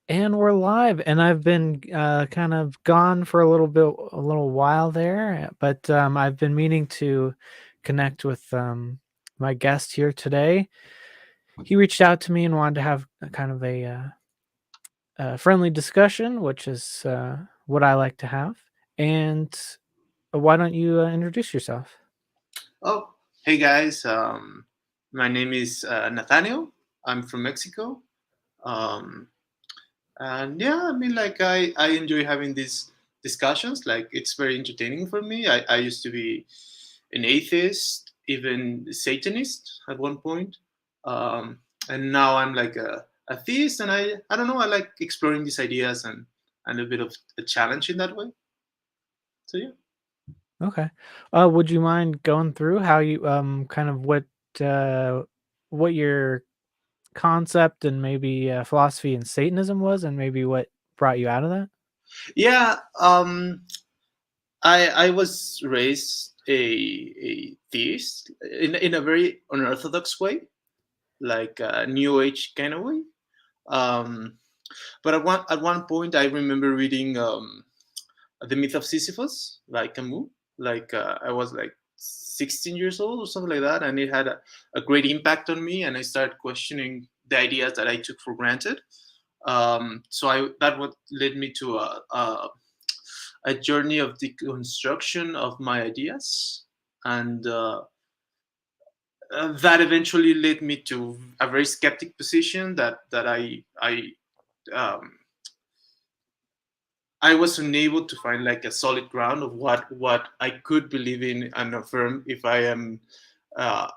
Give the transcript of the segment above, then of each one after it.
And we're live, and I've been kind of gone for a little while there, but I've been meaning to connect with my guest here today. He reached out to me and wanted to have a kind of a friendly discussion, which is what I like to have. And why don't you introduce yourself? Oh, hey guys. My name is Nathaniel. I'm from Mexico. Um, and yeah, I mean, like, I enjoy having these discussions. Like, it's very entertaining for me. I used to be an atheist, even Satanist at one point. And now I'm like a theist. And I don't know, I like exploring these ideas and a bit of a challenge in that way. So, yeah. Okay. Would you mind going through how you kind of uh, what your concept and maybe philosophy in Satanism was, and maybe what brought you out of that? Yeah. I was raised a theist in a very unorthodox way, like a new age kind of way. Um, but at one point, I remember reading the Myth of Sisyphus, like Camus. Like I was like 16 years old or something like that, and it had a great impact on me. And I started questioning the ideas that I took for granted. So that what led me to a journey of deconstruction of my ideas, and that eventually led me to a very skeptic position that um, I was unable to find like a solid ground of what I could believe in and affirm if I am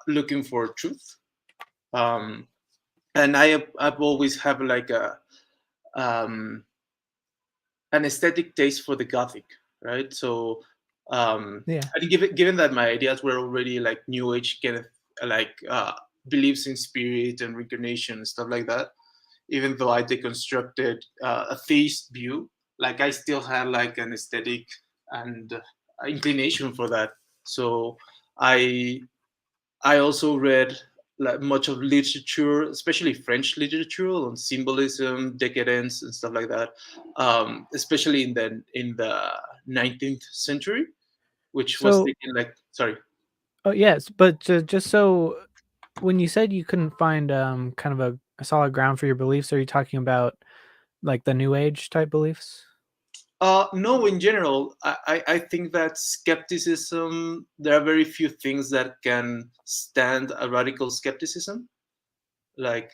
looking for truth. Um, and I've always have like um, an aesthetic taste for the Gothic, right? So, Yeah. I think given that my ideas were already like New Age kind of like beliefs in spirit and reincarnation and stuff like that, even though I deconstructed a theist view, like I still had like an aesthetic and inclination for that. So I I also read like much of literature, especially French literature on symbolism, decadence, and stuff like that. Especially in the 19th century, which was So, taken like sorry. oh yes, but just so when you said you couldn't find kind of a solid ground for your beliefs, are you talking about like the New Age type beliefs? No, in general, I think that skepticism. There are very few things that can stand a radical skepticism. Like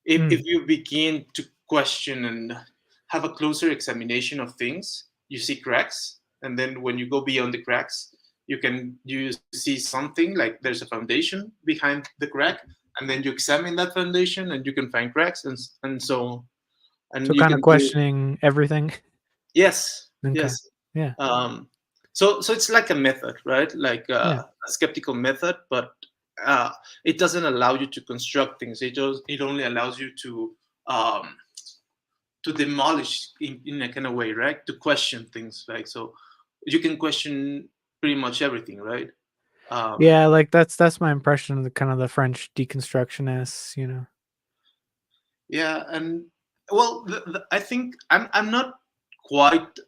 if Mm. you begin to question and have a closer examination of things, you see cracks, and then when you go beyond the cracks, you see something like there's a foundation behind the crack, and then you examine that foundation, and you can find cracks, and so on. So And you kind of can do questioning everything. yes, Okay. yes. Yeah. So it's like a method, right? Like Yeah. a skeptical method, but uh, it doesn't allow you to construct things. It only allows you um, to demolish in a kind of way, right? To question things, right? So you can question pretty much everything, right? Um, Yeah, like that's my impression of the kind of the French deconstructionists, you know. yeah, and well, I think I'm not quite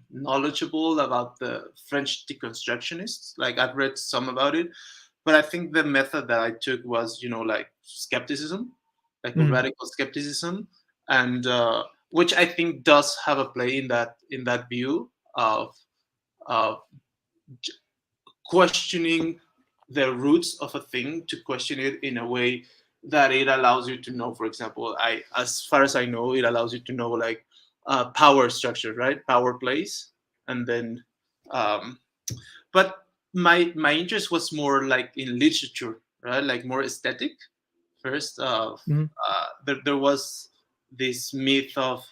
knowledgeable about the French deconstructionists. Like I've read some about it, but I think the method that I took was, like skepticism, like a Mm. radical skepticism, and which I think does have a play in that view of questioning the roots of a thing to question it in a way that it allows you to know. For example, as far as I know, it allows you to know like power structure, right? Power plays, and then um, but my interest was more like in literature, right? Like more aesthetic first. Mhm. There was this myth of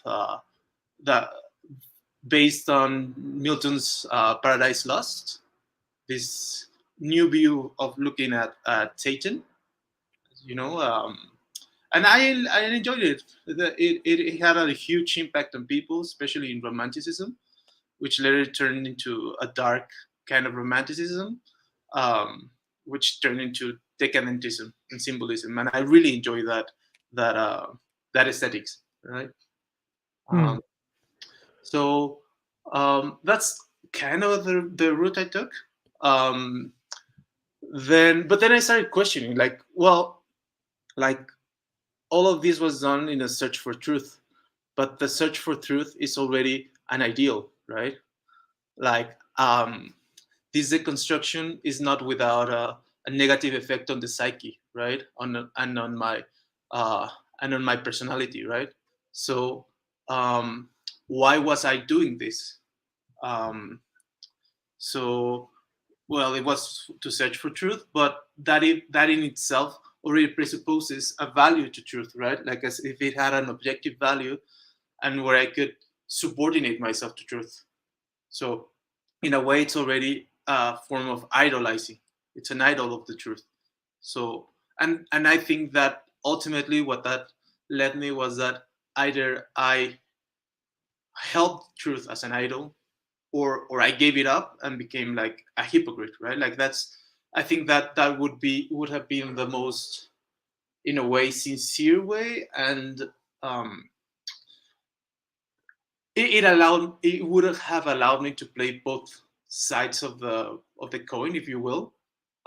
that based on Milton's Paradise Lost, this new view of looking at Satan, you know, um, and I enjoyed it. It had a huge impact on people, especially in romanticism, which later turned into a dark kind of romanticism, um, which turned into decadentism and symbolism, and I really enjoy that that aesthetics, right? Mm. Um, so that's kind of the route I took. Um, but then I started questioning, like, well, like all of this was done in a search for truth, but the search for truth is already an ideal, right? Like this deconstruction is not without a negative effect on the psyche, right? And on my uh, and on my personality, right? So um, why was I doing this? Um, so well, it was to search for truth, but that in itself already presupposes a value to truth, right? Like as if it had an objective value, and where I could subordinate myself to truth. So in a way, it's already a form of idolizing. It's an idol of the truth. So and I think that ultimately what that led me was that either I held truth as an idol, or I gave it up and became like a hypocrite, right? Like that's, I think that that would have been the most, in a way, sincere way, and um, it would have allowed me to play both sides of the coin, if you will,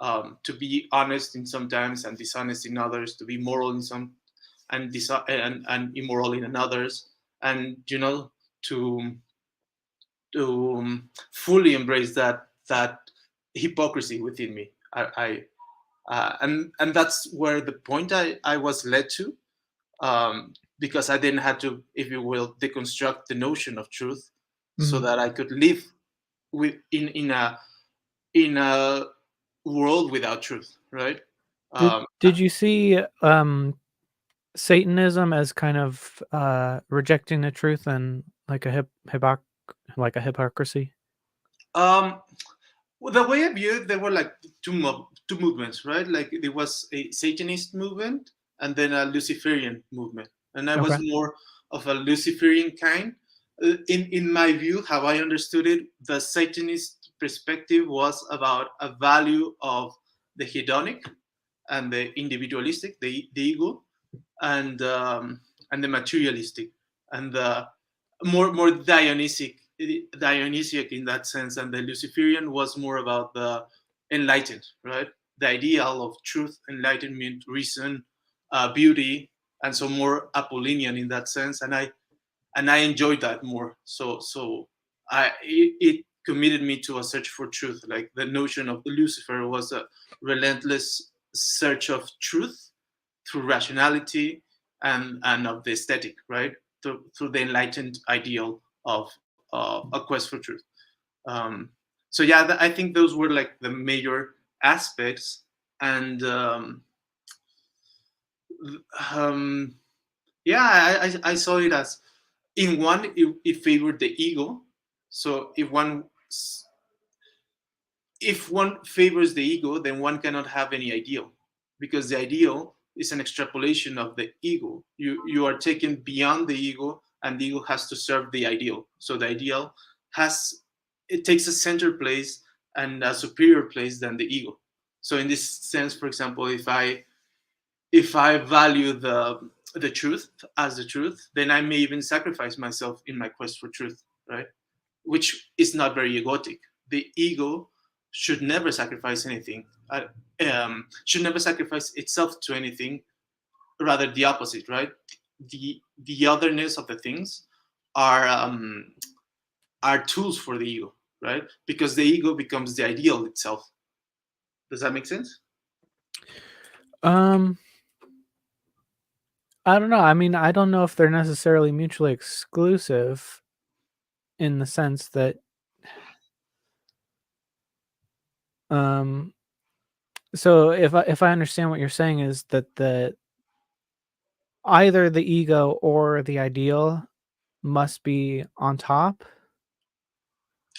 to be honest in some times and dishonest in others, to be moral in some and immoral in others, and to fully embrace that hypocrisy within me. And that's where the point I was led to, because I didn't have to, if you will, deconstruct the notion of truth, so Mm. that I could live in a world without truth, right? Did Um, did you see Satanism as kind of rejecting the truth and like a like a hypocrisy? um, well, the way I view it, there were like two movements, right? Like there was a Satanist movement and then a Luciferian movement, and I was Okay. more of a Luciferian kind. In my view, how I understood it, the Satanist perspective was about a value of the hedonic and the individualistic, the ego, and and the materialistic, and the more Dionysiac in that sense, and the Luciferian was more about the enlightened, right? The ideal of truth, enlightenment, reason, beauty, and so more Apollinian in that sense, and I enjoyed that more. So it committed me to a search for truth. Like the notion of Lucifer was a relentless search of truth through rationality and of the aesthetic, right? Through the enlightened ideal of a quest for truth. Um, so yeah, I think those were like the major aspects, and um, yeah, I saw it as, in one, it favored the ego. So if one favors the ego, then one cannot have any ideal, because the ideal is an extrapolation of the ego. You are taken beyond the ego, and the ego has to serve the ideal. So the ideal has it takes a center place and a superior place than the ego. So in this sense, for example, if I value the truth as the truth, then I may even sacrifice myself in my quest for truth, right? Which is not very egotic. The ego should never sacrifice anything. Should never sacrifice itself to anything. Rather, the opposite, right? The otherness of the things are are tools for the ego, right? Because the ego becomes the ideal itself. Does that make sense? Um, I don't know. I mean, I don't know if they're necessarily mutually exclusive in the sense that um so if I understand what you're saying is that the either the ego or the ideal must be on top.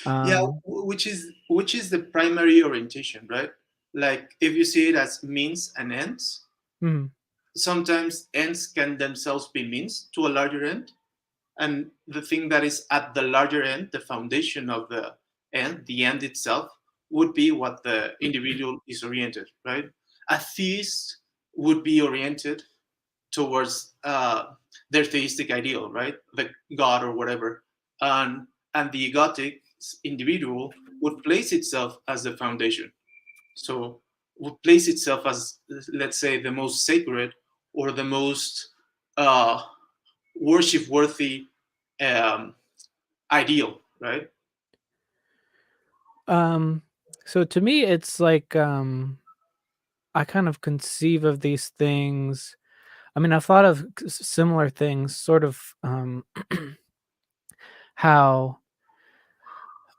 Yeah, Um which is the primary orientation, right? Like if you see it as means and ends, mhm, sometimes ends can themselves be means to a larger end, and the thing that is at the larger end, the foundation of the end itself, would be what the individual is oriented, right? A theist would be oriented towards their theistic ideal, right? The god or whatever, and the egotic individual would place itself as the foundation. So would place itself as, let's say, the most sacred or the most uh, worship worthy um, ideal, right? Um, so to me, it's like I kind of conceive of these things. I mean, I've thought of similar things, sort of how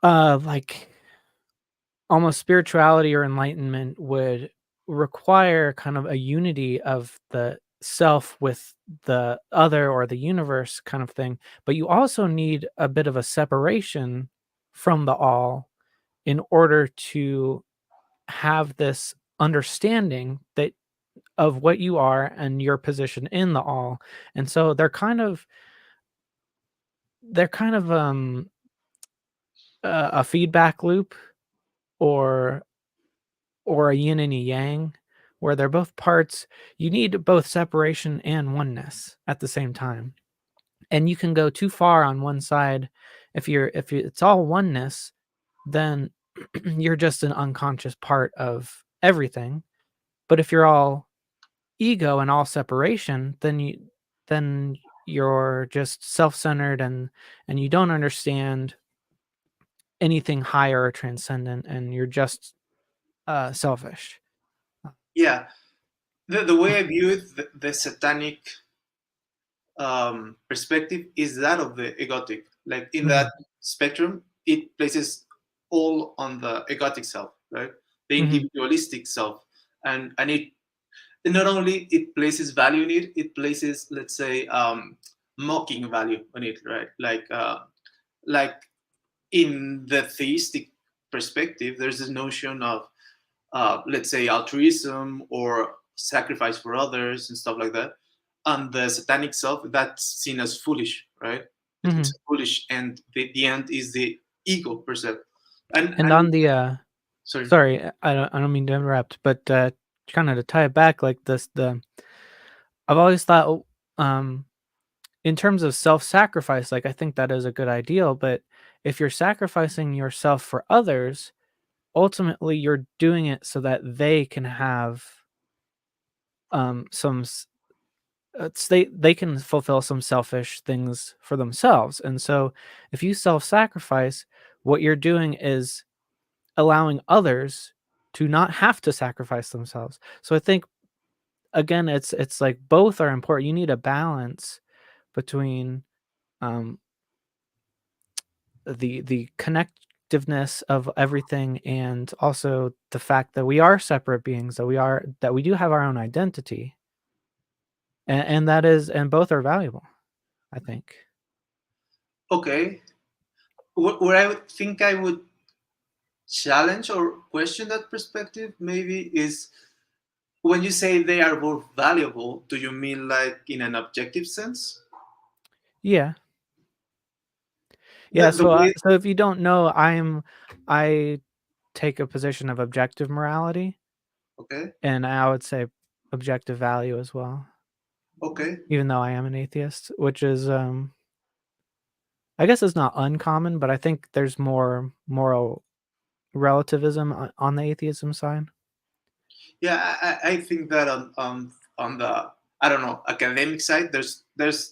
like almost spirituality or enlightenment would require kind of a unity of the self with the other or the universe kind of thing, but you also need a bit of a separation from the all in order to have this understanding that of what you are and your position in the all. And so they're kind of a feedback loop, or a yin and a yang, where they're both parts. You need both separation and oneness at the same time. And you can go too far on one side. It's all oneness, then you're just an unconscious part of everything. But if you're all ego and all separation, then you're just self-centered, and you don't understand anything higher or transcendent, and you're just selfish. Yeah, the way I view it, the satanic perspective is that of the egotic. Like in Mhm, that spectrum, it places all on the egotic self, right? The mhm, individualistic self, and it not only it places value in it, it places, let's say, mocking value on it, right? Like in the theistic perspective, there's this notion of let's say altruism or sacrifice for others and stuff like that. And the satanic self, that's seen as foolish, right? It's mhm. foolish, and the end is the ego per se. And And and on the sorry. sorry, I don't mean to interrupt, but kind of to tie it back like this, the I've always thought, in terms of self-sacrifice, like I think that is a good ideal, but if you're sacrificing yourself for others, ultimately you're doing it so that they can have some they can fulfill some selfish things for themselves. And so if you self-sacrifice, what you're doing is allowing others to not have to sacrifice themselves. So I think, again, it's like both are important. You need a balance between um the connectiveness of everything, and also the fact that we are separate beings, that we do have our own identity. And that is, and both are valuable, I think. Okay, where I would think I would challenge or question that perspective maybe is when you say they are both valuable, do you mean like in an objective sense? Yeah. Yeah, The so way. so if you don't know, I take a position of objective morality, Okay. and I would say objective value as well, Okay. even though I am an atheist, which is I guess it's not uncommon, but I think there's more moral relativism on the atheism side. Yeah, I think that on the, I don't know, academic side, there's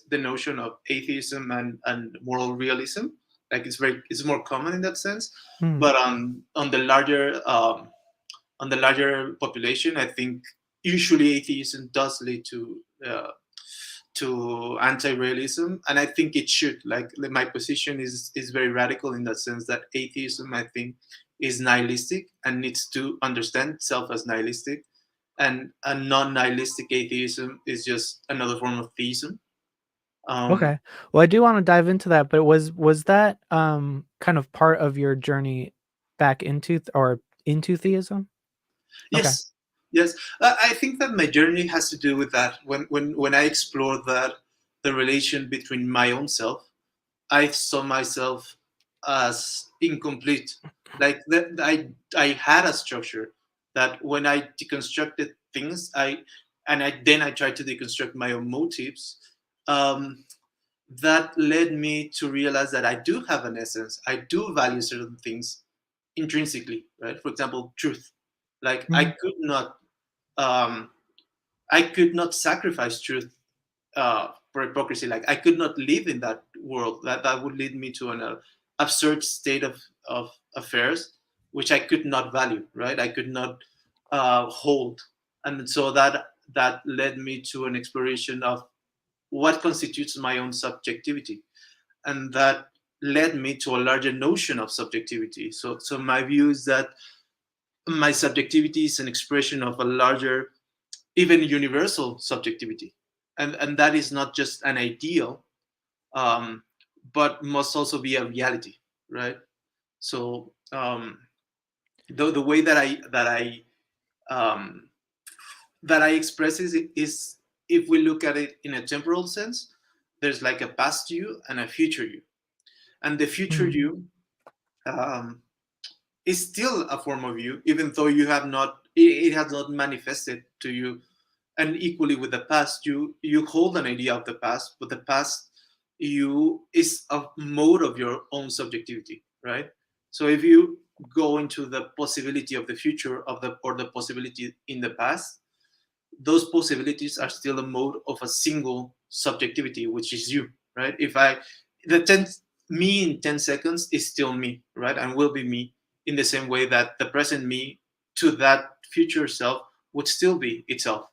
the notion of atheism and moral realism. Like it's more common in that sense. Mm, But on the larger population, I think usually atheism does lead to anti-realism, and I think it should. Like my position is very radical in that sense that atheism, I think, is nihilistic and needs to understand itself as nihilistic, and a non-nihilistic atheism is just another form of theism. Um, okay. Well, I do wanna dive into that, but was that, kind of part of your journey back into theism? Okay. yes, yes. I think that my journey has to do with that. When I explore that, the relation between my own self, I saw myself as incomplete. Like that, I had a structure that when I deconstructed things, I tried to deconstruct my own motives. um, that led me to realize that I do have an essence. I do value certain things intrinsically, right? For example, truth. Like Mhm. um, I could not sacrifice truth for hypocrisy. Like I could not live in that world. That would lead me to an absurd state of affairs, which I could not value. Right? I could not hold, and so that led me to an exploration of what constitutes my own subjectivity, and that led me to a larger notion of subjectivity. So my view is that my subjectivity is an expression of a larger, even universal subjectivity, and that is not just an ideal, um, but must also be a reality, right? So the way um, that I express it is, if we look at it in a temporal sense, there's like a past you and a future you, and the future Mhm. you um, is still a form of you, even though it has not manifested to you. And equally with the past, you hold an idea of the past, but the past you is a mode of your own subjectivity, right? So if you go into the possibility of the future of the or the possibility in the past, those possibilities are still a mode of a single subjectivity, which is you, right? If I the 10 me in 10 seconds is still me, right? And will be me, in the same way that the present me to that future self would still be itself.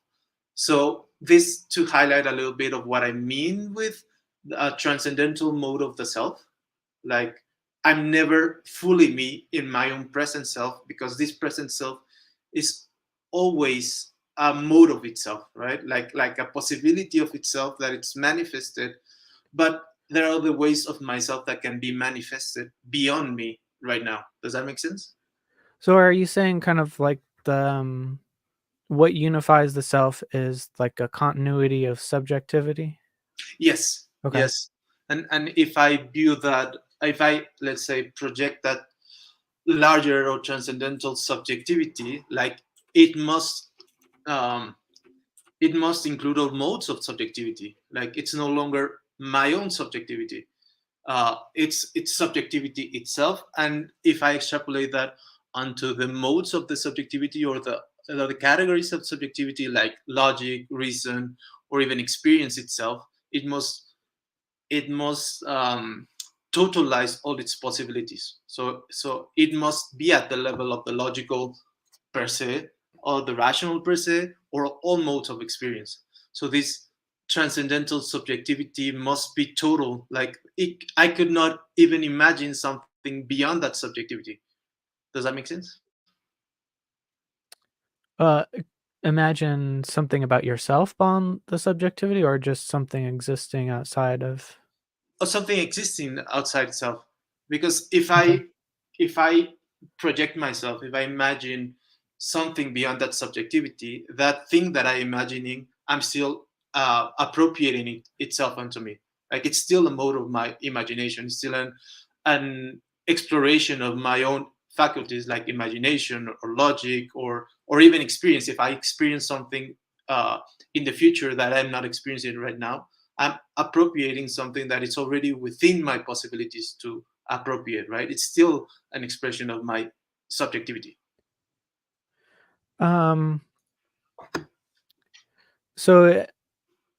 So this to highlight a little bit of what I mean with a transcendental mode of the self. Like I'm never fully me in my own present self, because this present self is always a mode of itself, right? Like a possibility of itself that it's manifested, but there are other ways of myself that can be manifested beyond me right now. Does that make sense? So are you saying kind of like what unifies the self is like a continuity of subjectivity? Yes, Okay. yes. And if I view that, if I, let's say, project that larger or transcendental subjectivity, like it must um, it must include all modes of subjectivity. Like it's no longer my own subjectivity. It's subjectivity itself. And if I extrapolate that onto the modes of the subjectivity, or the categories of subjectivity, like logic, reason, or even experience itself, it must totalize all its possibilities. So it must be at the level of the logical per se, or the rational per se, or all modes of experience. So this transcendental subjectivity must be total. Like I could not even imagine something beyond that subjectivity. Does that make sense? Uh, Imagine something about yourself on the subjectivity, or just something existing outside of. Or something existing outside itself. Because Okay. if I project myself, if I imagine something beyond that subjectivity, that thing that I'm imagining, I'm still appropriating itself onto me. Like it's still a mode of my imagination. It's still an exploration of my own faculties, like imagination or logic, or even experience. If I experience something uh, in the future that I'm not experiencing right now, I'm appropriating something that is already within my possibilities to appropriate, right? It's still an expression of my subjectivity. Um, so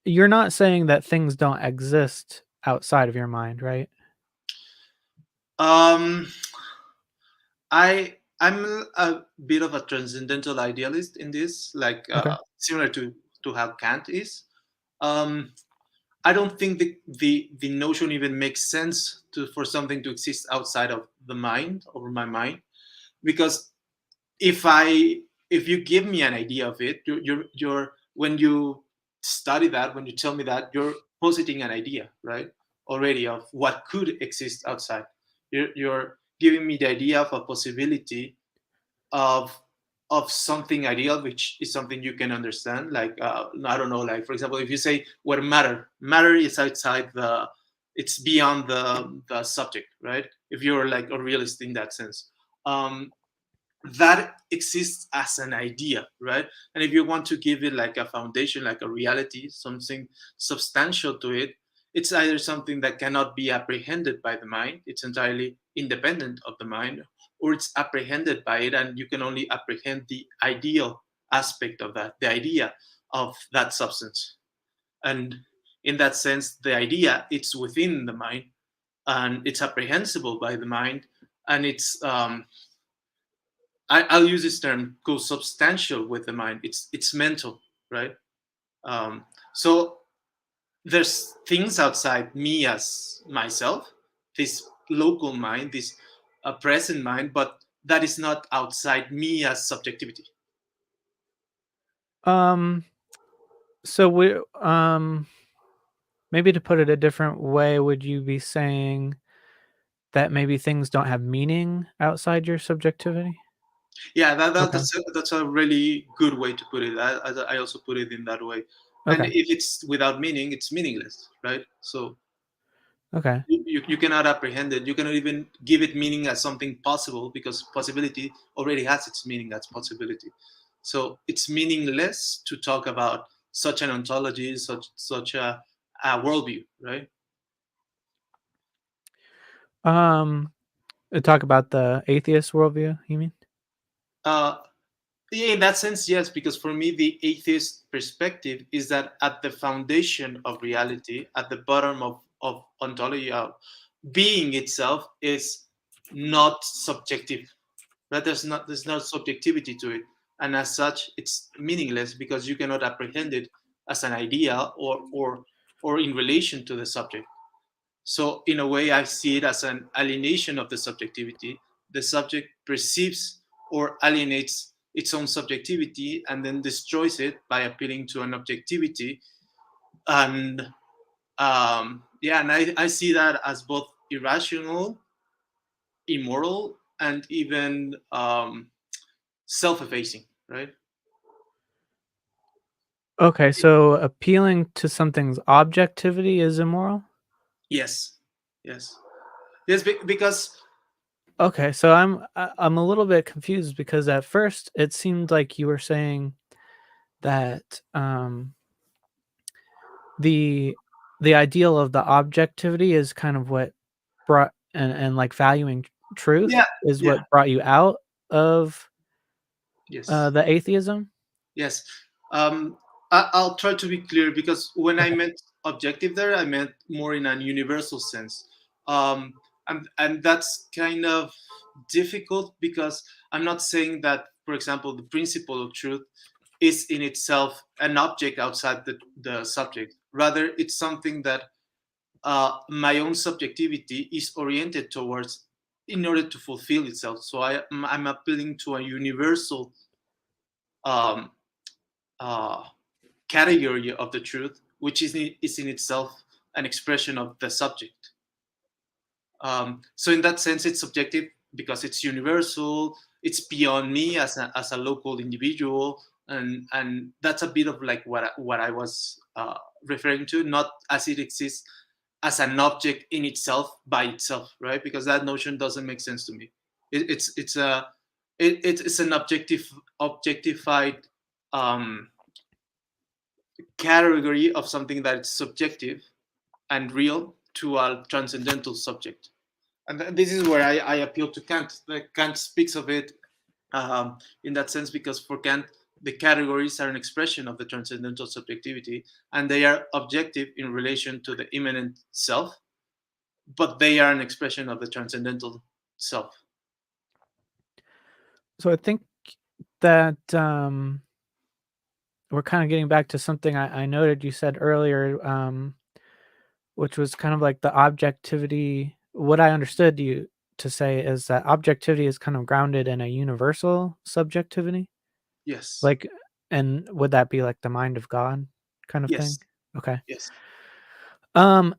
you're not saying that things don't exist outside of your mind, right? Um, I'm a bit of a transcendental idealist in this, like Okay. similar to how Kant is. Um, I don't think the notion even makes sense for something to exist outside of the mind, over my mind, because if I if you give me an idea of it, you're when you study that, when you tell me that, you're positing an idea, right? Already of what could exist outside. You're giving me the idea of a possibility of something ideal, which is something you can understand. Like I don't know, like for example, if you say what matter is outside it's beyond the subject, right? If you're like a realist in that sense. that exists as an idea, right? And if you want to give it like a foundation, like a reality, something substantial to it, it's either something that cannot be apprehended by the mind, it's entirely independent of the mind, or it's apprehended by it and you can only apprehend the ideal aspect of that, the idea of that substance. And in that sense, the idea, it's within the mind and it's apprehensible by the mind, and it's I'll use this term, co-substantial with the mind. It's mental, right? So there's things outside me as myself, this local mind, this present mind, but that is not outside me as subjectivity. Um, so we maybe to put it a different way, would you be saying that maybe things don't have meaning outside your subjectivity? Yeah, Okay. that's a really good way to put it. I also put it in that way. And Okay. if it's without meaning, it's meaningless, right? So Okay. you cannot apprehend it. You cannot even give it meaning as something possible because possibility already has its meaning as possibility. So it's meaningless to talk about such an ontology, such a worldview, right? Um, talk about the atheist worldview, you mean? Uh, yeah, in that sense, yes, because for me, the atheist perspective is that at the foundation of reality, at the bottom of ontology, of being itself is not subjective. Right? There's no subjectivity to it, and as such, it's meaningless because you cannot apprehend it as an idea or in relation to the subject. So in a way, I see it as an alienation of the subjectivity. The subject perceives or alienates its own subjectivity and then destroys it by appealing to an objectivity. And yeah, and I see that as both irrational, immoral, and even self-effacing, right? Okay, so appealing to something's objectivity is immoral? Yes, yes, yes, because Okay, so I'm a little bit confused because at first it seemed like you were saying that the the ideal of the objectivity is kind of what brought and like valuing truth yeah, is yeah, what brought you out of yes. the atheism? Yes. Um, I'll try to be clear because when I Okay. meant objective there, I meant more in an universal sense. Um, and that's kind of difficult because I'm not saying that, for example, the principle of truth is in itself an object outside the subject. Rather, it's something that my own subjectivity is oriented towards in order to fulfill itself. So I'm appealing to a universal um, uh, category of the truth, which is in itself an expression of the subject. So in that sense, it's subjective because it's universal. It's beyond me as a local individual, and that's a bit of like what I was referring to, not as it exists as an object in itself by itself, right? Because that notion doesn't make sense to me. It's a it's an objectified um, category of something that's subjective and real to a transcendental subject. And this is where I appeal to Kant. Kant speaks of it in that sense because for Kant, the categories are an expression of the transcendental subjectivity and they are objective in relation to the immanent self, but they are an expression of the transcendental self. So I think that we're kind of getting back to something I noted you said earlier, which was kind of like the objectivity. What I understood you to say is that objectivity is kind of grounded in a universal subjectivity. Yes, Like, and would that be like the mind of God kind of thing? yes, Okay. yes. Um,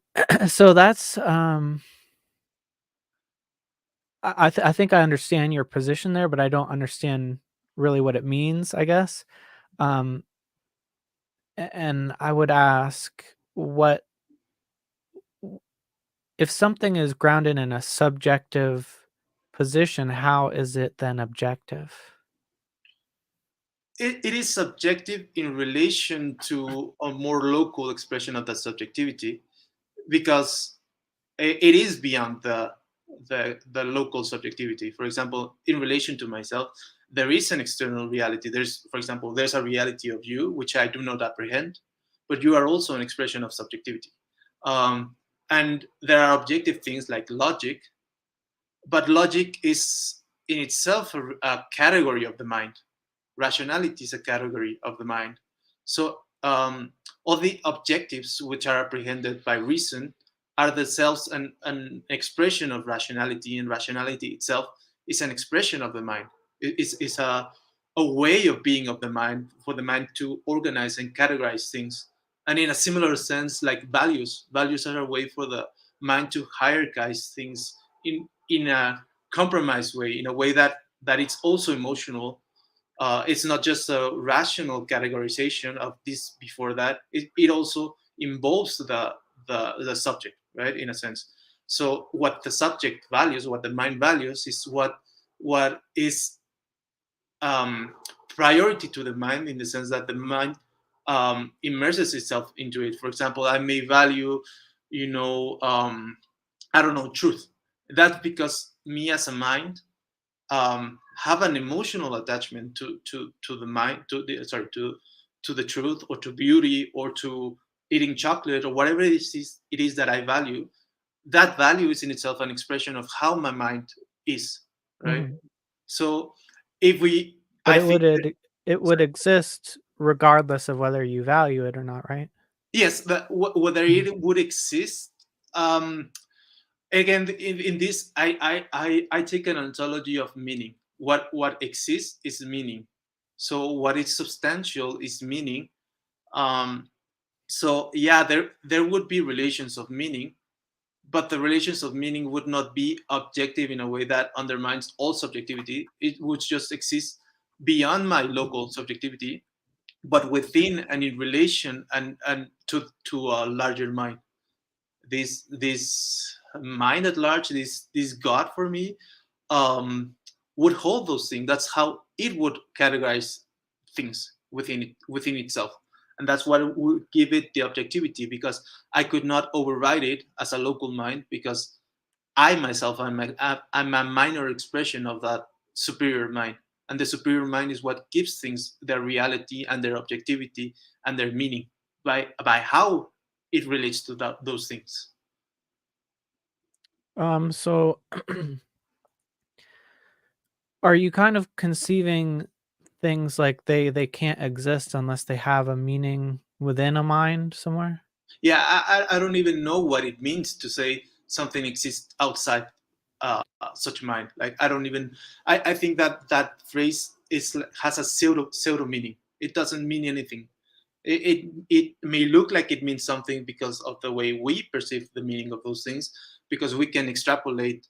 so that's I think I understand your position there, but I don't understand really what it means. I guess. Um, and I would ask, what if something is grounded in a subjective? position, how is it then objective? It is subjective in relation to a more local expression of that subjectivity, because it is beyond the local subjectivity. For example, in relation to myself, there is an external reality. There's, for example, there's a reality of you which I do not apprehend, but you are also an expression of subjectivity. Um, and there are objective things like logic, but logic is in itself a category of the mind. Rationality is a category of the mind. So all the objectives which are apprehended by reason are themselves an expression of rationality, and rationality itself is an expression of the mind. It's a way of being of the mind, for the mind to organize and categorize things. And in a similar sense, like values are a way for the mind to hierarchize things in a compromised way, in a way that it's also emotional. It's not just a rational categorization of this before that. It also involves the subject, right? In a sense. So what the subject values, what the mind values, is what is priority to the mind, in the sense that the mind immerses itself into it. For example, I may value, you know, I don't know, truth. That's because me as a mind have an emotional attachment to the mind, to the sorry, to the truth, or to beauty, or to eating chocolate, or whatever it is that I value. That value is in itself an expression of how my mind is, right? Mhm. So if we, But I think that, it would exist regardless of whether you value it or not, right? yes, that whether Mhm. it would exist. Again, in this, I take an ontology of meaning. What exists is meaning. So what is substantial is meaning. um so yeah, there would be relations of meaning, but the relations of meaning would not be objective in a way that undermines all subjectivity. It would just exist beyond my local subjectivity, but within and in relation and to a larger mind. This mind at large, this God for me, um, would hold those things. That's how it would categorize things within itself, and that's what would give it the objectivity. Because I could not override it as a local mind, because I myself I'm a minor expression of that superior mind, and the superior mind is what gives things their reality and their objectivity and their meaning by how it relates to those things. So are you kind of conceiving things like they can't exist unless they have a meaning within a mind somewhere? Yeah, I don't even know what it means to say something exists outside such mind. Like, I don't even, I think that that phrase has a pseudo meaning. It doesn't mean anything. It may look like it means something because of the way we perceive the meaning of those things, because we can extrapolate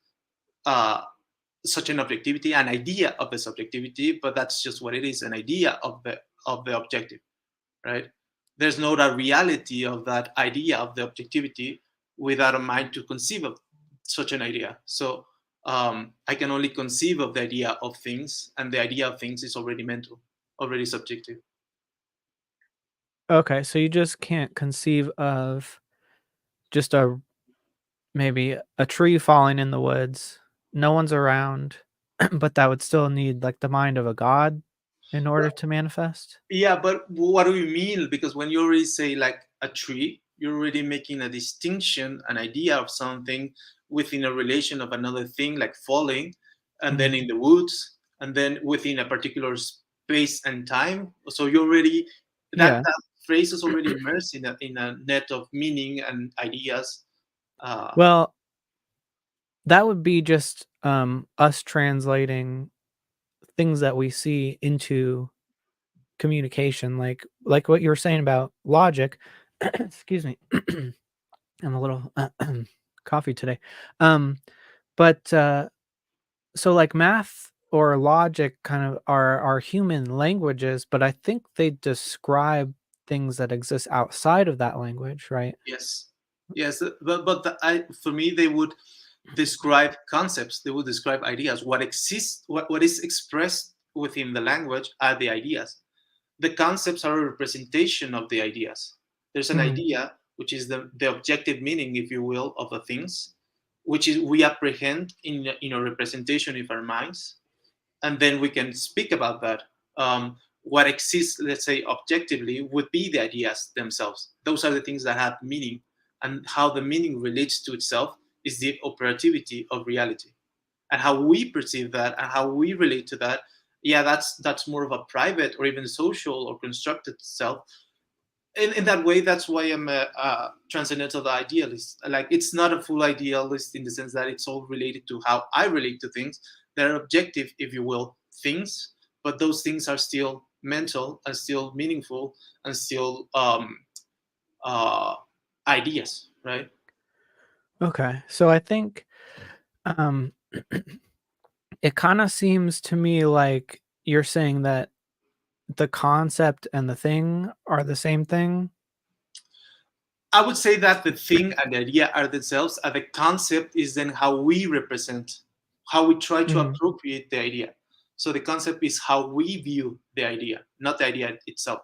uh, such an objectivity, an idea of the subjectivity, but that's just what it is, an idea of the objective, right? There's not a reality of that idea of the objectivity without a mind to conceive of such an idea. So I can only conceive of the idea of things, and the idea of things is already mental, already subjective. Okay, so you just can't conceive of just a maybe a tree falling in the woods, no one's around, but that would still need like the mind of a god in order to manifest? Yeah, but what do you mean? Because when you already say like a tree, you're already making a distinction, an idea of something within a relation of another thing, like falling, and then Mhm. in the woods, and then within a particular space and time. So you already, Yeah. that phrase is already immersed in a net of meaning and ideas. Uh, Well, that would be just us translating things that we see into communication, like what you were saying about logic. Excuse me. I'm a little coffee today. Um, but so like math or logic kind of are human languages, but I think they describe things that exist outside of that language, right? yes, yes, but for me, they would. describe concepts, they will describe ideas. What exists, what is expressed within the language are the ideas. The concepts are a representation of the ideas. There's an Mm. idea, which is the objective meaning, if you will, of the things, which is we apprehend in a representation in our minds, and then we can speak about that. What exists, let's say, objectively, would be the ideas themselves. Those are the things that have meaning, and how the meaning relates to itself is the operativity of reality, and how we perceive that and how we relate to that. Yeah, that's more of a private or even social or constructed self. In that way, that's why I'm a transcendental idealist. Like, it's not a full idealist in the sense that it's all related to how I relate to things. They're objective, if you will, things, but those things are still mental and still meaningful and still uh, ideas, right? Okay. So I think um, it kind of seems to me like you're saying that the concept and the thing are the same thing. I would say that the thing and the idea are themselves, and the concept is then how we represent, how we try to Mm. appropriate the idea. So the concept is how we view the idea, not the idea itself.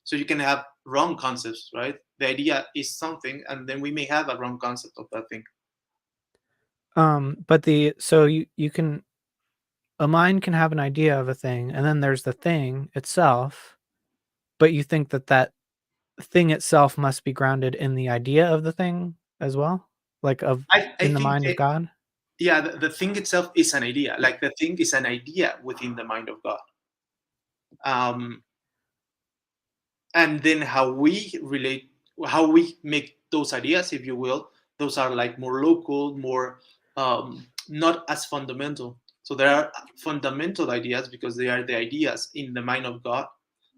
So you can have wrong concepts, right? The idea is something, and then we may have a wrong concept of that thing. But so you can a mind can have an idea of a thing, and then there's the thing itself, but you think that that thing itself must be grounded in the idea of the thing as well? Like of I in the think, mind of God? yeah, the thing itself is an idea. Like, the thing is an idea within the mind of God. Um, and then how we relate, how we make those ideas, if you will, those are like more local, more not as fundamental. So there are fundamental ideas because they are the ideas in the mind of God,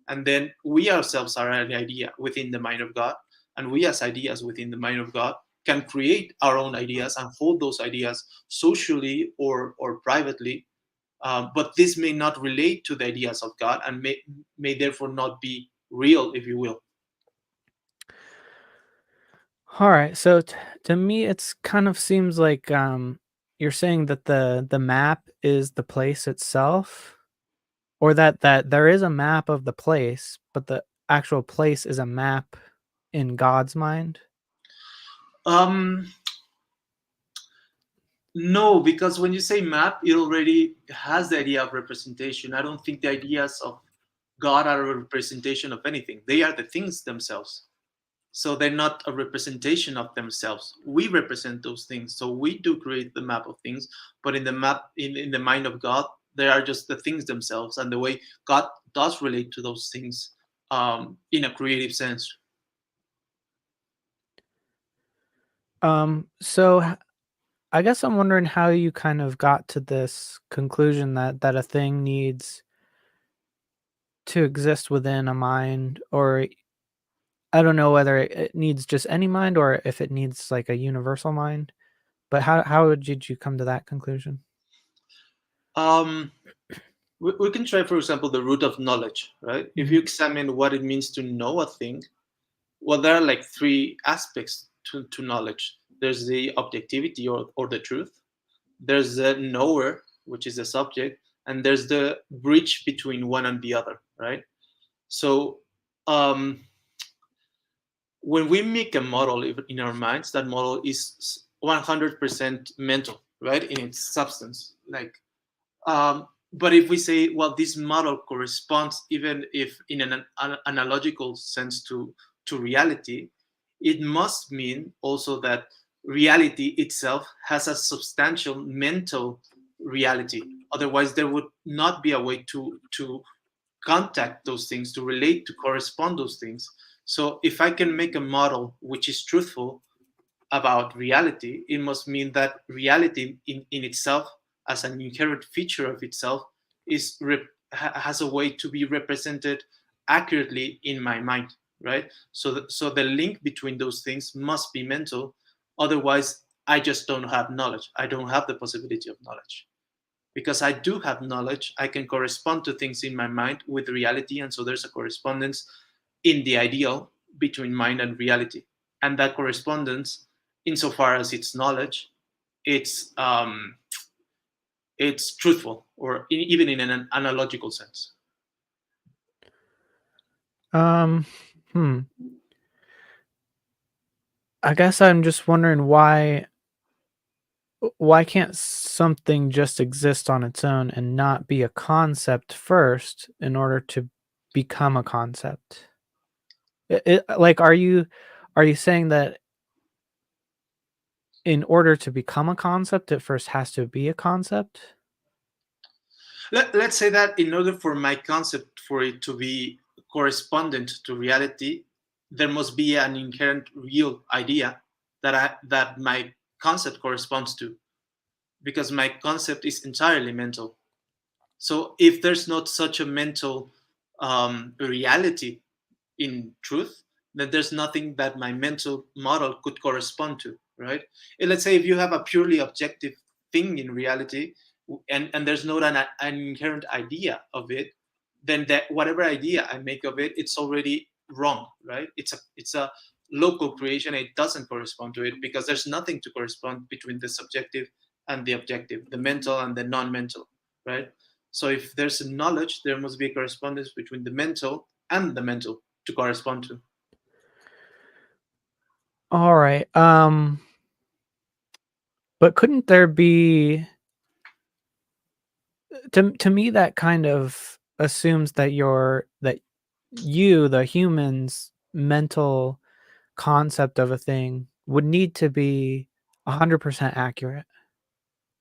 and then we ourselves are an idea within the mind of God, and we as ideas within the mind of God can create our own ideas and hold those ideas socially or privately. But this may not relate to the ideas of God, and may therefore not be real, if you will. Alright, so to me, it's kind of seems like, you're saying that the map is the place itself, or that there is a map of the place, but the actual place is a map in God's mind? Um, no, because when you say map, it already has the idea of representation. I don't think the ideas of God are a representation of anything. They are the things themselves. So they're not a representation of themselves. We represent those things. So we do create the map of things, but in the map, in the mind of God, they are just the things themselves and the way God does relate to those things in a creative sense. So I guess I'm wondering how you kind of got to this conclusion that a thing needs to exist within a mind, or I don't know whether it needs just any mind or if it needs like a universal mind. But how did you come to that conclusion? Um, we can try, for example, the root of knowledge, right? If Mhm. you examine what it means to know a thing, well, there are like three aspects to knowledge. There's the objectivity or the truth. There's the knower, which is the subject, and there's the bridge between one and the other, right? So um, when we make a model in our minds, that model is 100% mental, right, in its substance. Like, but if we say, well, this model corresponds, even if in an analogical sense, to reality, it must mean also that reality itself has a substantial mental reality. Otherwise, there would not be a way to contact those things, to relate, to correspond those things. So if I can make a model which is truthful about reality, it must mean that reality in itself, as an inherent feature of itself, has a way to be represented accurately in my mind, right? So the link between those things must be mental. Otherwise, I just don't have knowledge. I don't have the possibility of knowledge. Because I do have knowledge, I can correspond to things in my mind with reality, and so there's a correspondence in the ideal between mind and reality. And that correspondence, insofar as it's knowledge, it's it's truthful, or even in an analogical sense. Um, hmm. I guess I'm just wondering why can't something just exist on its own and not be a concept first in order to become a concept? Like, are you saying that in order to become a concept, it first has to be a concept? Let's say that in order for my concept for it to be correspondent to reality, there must be an inherent real idea that my concept corresponds to, because my concept is entirely mental. So if there's not such a mental reality in truth, then there's nothing that my mental model could correspond to, right? And let's say if you have a purely objective thing in reality, and there's not an inherent idea of it, then that whatever idea I make of it, it's already wrong, right? It's a local creation. It doesn't correspond to it because there's nothing to correspond between the subjective and the objective, the mental and the non-mental, right? So if there's a knowledge, there must be a correspondence between the mental and the mental to correspond to. All right. But couldn't there be to me that kind of assumes that the human's mental concept of a thing would need to be 100% accurate.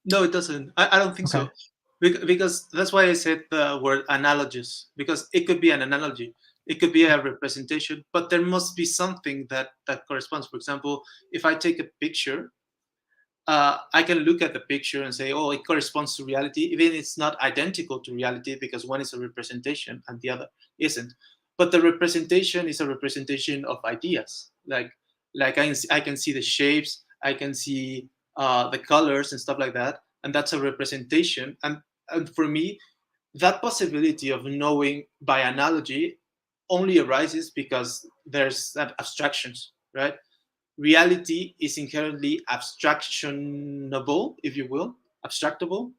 No, it doesn't. I don't think Okay. so. Because that's why I said the word analogous, because it could be an analogy, it could be a representation, but there must be something that corresponds. For example, if I take a picture, I can look at the picture and say, oh, it corresponds to reality, even if it's not identical to reality, because one is a representation and the other isn't. But the representation is a representation of ideas. I can see the shapes, I can see the colors and stuff like that, and that's a representation. And for me, that possibility of knowing by analogy only arises because there's that abstractions, right? Reality is inherently abstractionable, if you will, abstractable,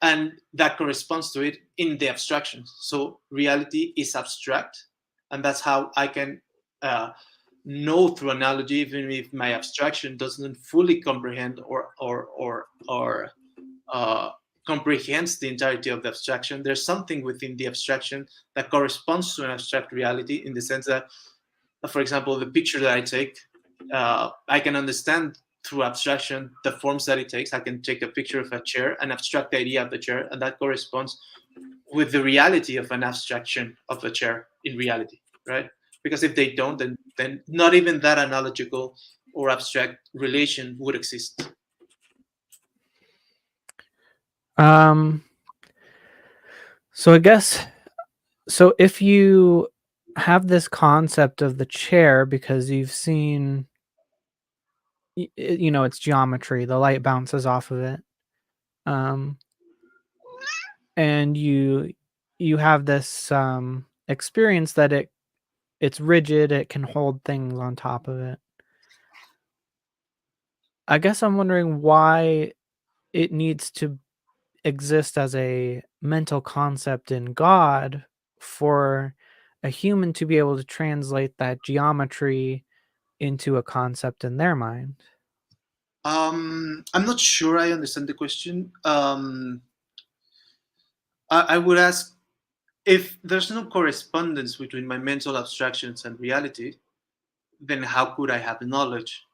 and that corresponds to it in the abstractions. So reality is abstract, and that's how I can uh, know through analogy, even if my abstraction doesn't fully comprehend or uh, comprehends the entirety of the abstraction. There's something within the abstraction that corresponds to an abstract reality, in the sense that, for example, the picture that I take, I can understand through abstraction the forms that it takes. I can take a picture of a chair and abstract the idea of the chair, and that corresponds with the reality of an abstraction of a chair in reality, right? Because if they don't, then not even that analogical or abstract relation would exist. Um, so I guess so if you have this concept of the chair because you've seen its geometry, the light bounces off of it. Um, and you have this experience that it's rigid, it can hold things on top of it. I guess I'm wondering why it needs to exist as a mental concept in God for a human to be able to translate that geometry into a concept in their mind. I'm not sure I understand the question. I would ask, if there's no correspondence between my mental abstractions and reality, then how could I have knowledge?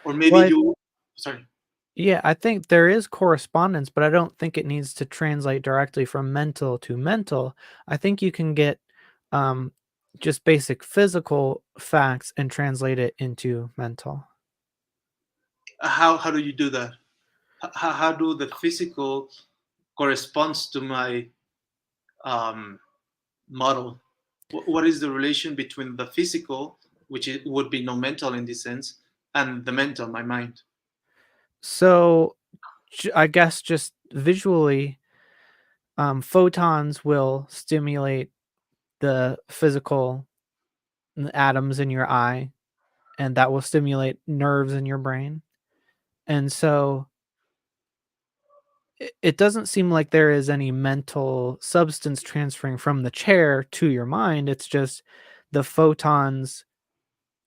Or maybe Well, you, sorry. yeah, I think there is correspondence, but I don't think it needs to translate directly from mental to mental. I think you can get um, just basic physical facts and translate it into mental. How do you do that? How do the physical corresponds to my um, model? What is the relation between the physical, which it would be no mental in this sense, and the mental, my mind? So I guess just visually, photons will stimulate the physical atoms in your eye, and that will stimulate nerves in your brain. And so it doesn't seem like there is any mental substance transferring from the chair to your mind. It's just the photons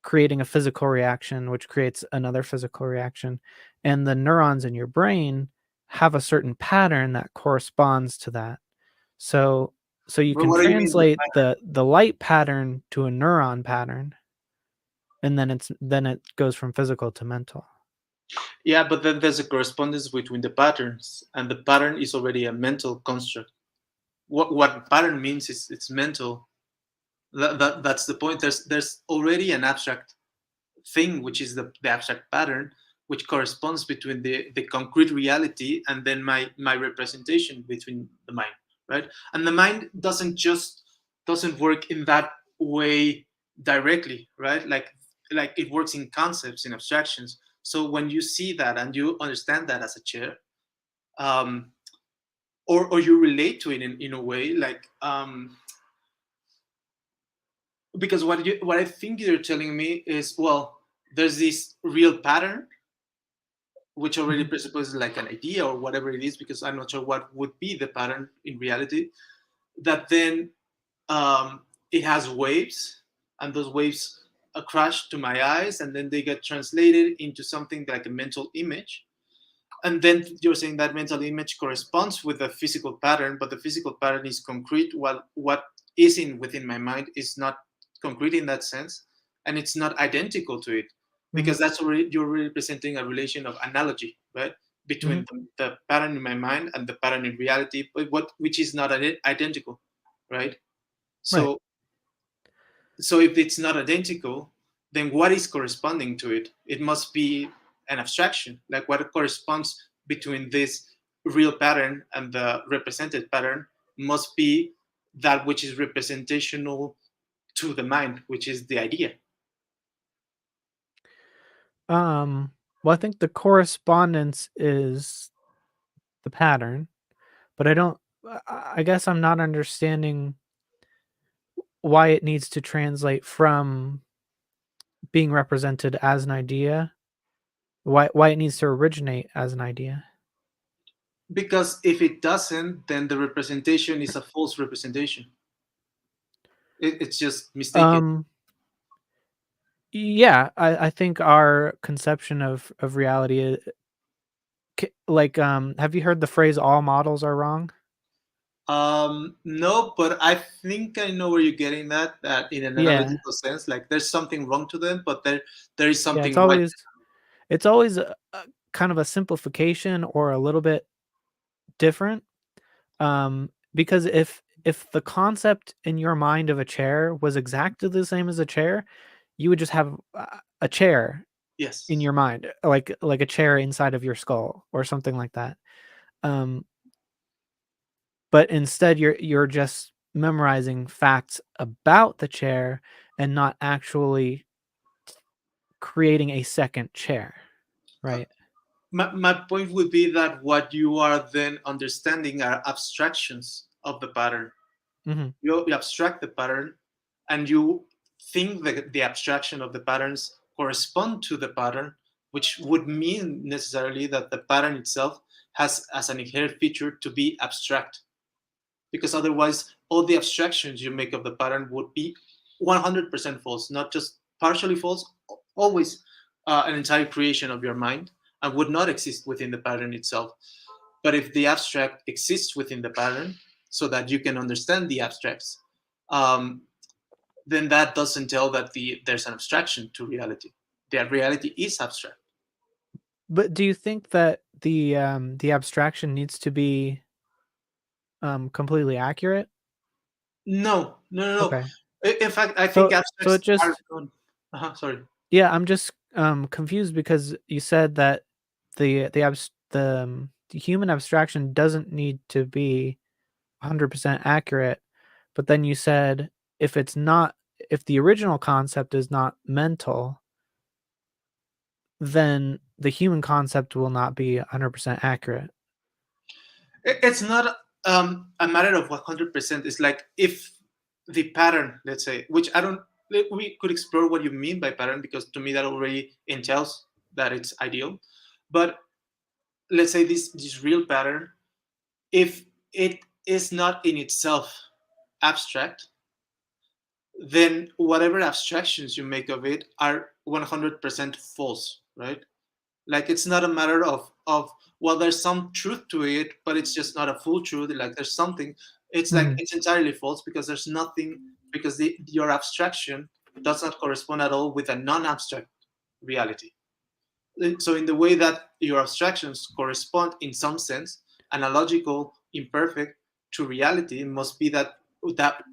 creating a physical reaction, which creates another physical reaction. And the neurons in your brain have a certain pattern that corresponds to that. So so you But can what do you mean? translate the light pattern to a neuron pattern, and then it goes from physical to mental. Yeah, but then there's a correspondence between the patterns, and the pattern is already a mental construct. What pattern means is it's mental. That's the point. There's already an abstract thing, which is the abstract pattern, which corresponds between the concrete reality and then my representation between the mind, right? And the mind doesn't work in that way directly, right? Like it works in concepts, in abstractions. So when you see that and you understand that as a chair, um, or you relate to it in a way, like because what I think you're telling me is, well, there's this real pattern which already Mhm. presupposes like an idea or whatever it is, because I'm not sure what would be the pattern in reality. That then it has waves, and those waves crash to my eyes, and then they get translated into something like a mental image. And then you're saying that mental image corresponds with a physical pattern, but the physical pattern is concrete, while what is in within my mind is not concrete in that sense, and it's not identical to it, Mhm. because that's already you're already presenting a relation of analogy, right, Mhm. between the pattern in my mind and the pattern in reality, but what which is not identical, right? Right. So so if it's not identical, then what is corresponding to it? It must be an abstraction. Like what corresponds between this real pattern and the represented pattern must be that which is representational to the mind, which is the idea. Well, I think the correspondence is the pattern, but I guess I'm not understanding why it needs to translate from being represented as an idea, why it needs to originate as an idea. Because if it doesn't, then the representation is a false representation. It's just mistaken. Um, yeah, I think our conception of reality, like, have you heard the phrase "all models are wrong"? No, but I think I know where you're getting at. That in an Yeah, analytical sense, like there's something wrong to them, but there is yeah, something right. it's always a kind of a simplification or a little bit different. Because if the concept in your mind of a chair was exactly the same as a chair, you would just have a chair in Yes. your mind, like a chair inside of your skull or something like that. Um, but instead you're just memorizing facts about the chair and not actually creating a second chair, Uh, right? my point would be that what you are then understanding are abstractions of the pattern. Mhm. You abstract the pattern, and you think that the abstraction of the patterns correspond to the pattern, which would mean necessarily that the pattern itself has as an inherent feature to be abstract, because otherwise all the abstractions you make of the pattern would be 100% false, not just partially false, always an entire creation of your mind, and would not exist within the pattern itself. But if the abstract exists within the pattern so that you can understand the abstracts, um, then that doesn't tell that there's an abstraction to reality. The reality is abstract. But do you think that the abstraction needs to be completely accurate? No, no, no, no. Okay. In fact, I think So it abstracts are just gone. Sorry. Yeah, I'm just confused because you said that the human abstraction doesn't need to be 100% accurate, but then you said if it's not if the original concept is not mental, then the human concept will not be 100% accurate. It's not a matter of 100%. It's like if the pattern, let's say, which I don't, we could explore what you mean by pattern, because to me that already entails that it's ideal. But let's say this real pattern. if it is not in itself abstract, then whatever abstractions you make of it are 100% false, right? Like it's not a matter of well, there's some truth to it, but it's just not a full truth. Like there's something. It's like Mhm. it's entirely false because there's nothing, because your abstraction does not correspond at all with a non-abstract reality. So in the way that your abstractions correspond in some sense, analogical, imperfect to reality, must be that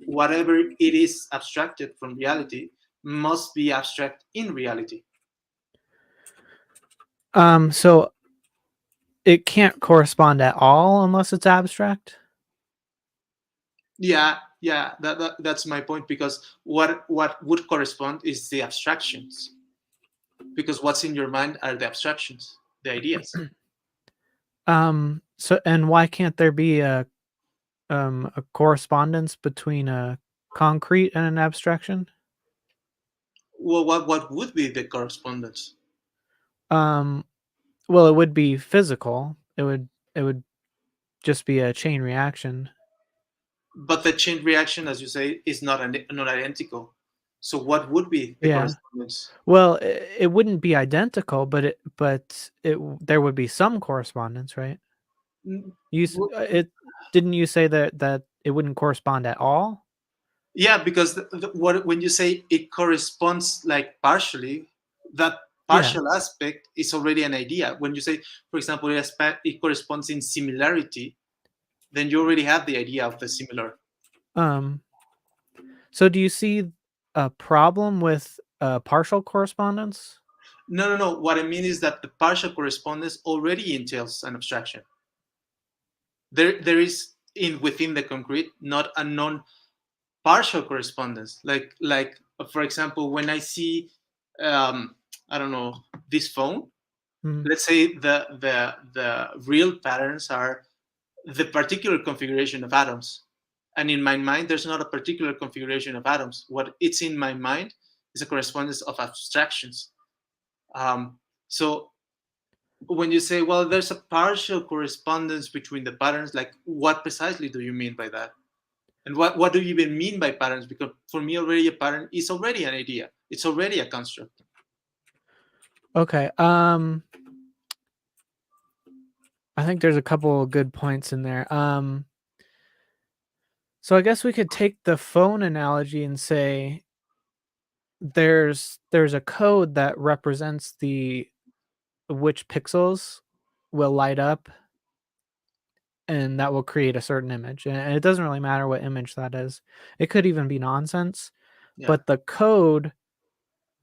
whatever it is abstracted from reality must be abstract in reality. So it can't correspond at all unless it's abstract? Yeah, yeah, that's my point, because what would correspond is the abstractions, because what's in your mind are the abstractions, the ideas. So and why can't there be a correspondence between a concrete and an abstraction? Well, what would be the correspondence? Um, well, it would be physical. It would just be a chain reaction. But the chain reaction, as you say, is not identical. So what would be the Yeah. correspondence? Well, it wouldn't be identical, but there would be some correspondence, right? Mm, It didn't you say that it wouldn't correspond at all? yeah, because what when you say it corresponds like partially, that Yeah. partial aspect is already an idea. When you say, for example, it corresponds in similarity, then you already have the idea of the similar. Um, so do you see a problem with partial correspondence? No, no, no. What I mean is that the partial correspondence already entails an abstraction. There is in within the concrete not a non-partial correspondence. For example, when I see, um, I don't know, this phone. Mhm. Let's say the real patterns are the particular configuration of atoms, and in my mind, there's not a particular configuration of atoms. What it's in my mind is a correspondence of abstractions. So when you say, well, there's a partial correspondence between the patterns, like what precisely do you mean by that? And what do you even mean by patterns? Because for me, already a pattern is already an idea. It's already a construct. Okay. I think there's a couple of good points in there. So I guess we could take the phone analogy and say there's a code that represents the which pixels will light up and that will create a certain image. And it doesn't really matter what image that is. It could even be nonsense, Yeah. but the code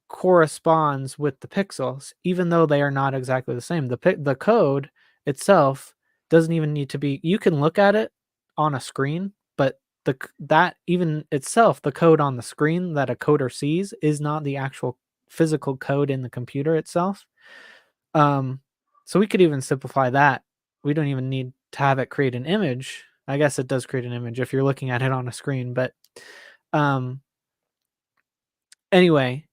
corresponds with the pixels, even though they are not exactly the same. The code itself doesn't even need to be. You can look at it on a screen, but that even itself, the code on the screen that a coder sees is not the actual physical code in the computer itself. Um, so we could even simplify that. We don't even need to have it create an image. I guess it does create an image if you're looking at it on a screen, but um, anyway,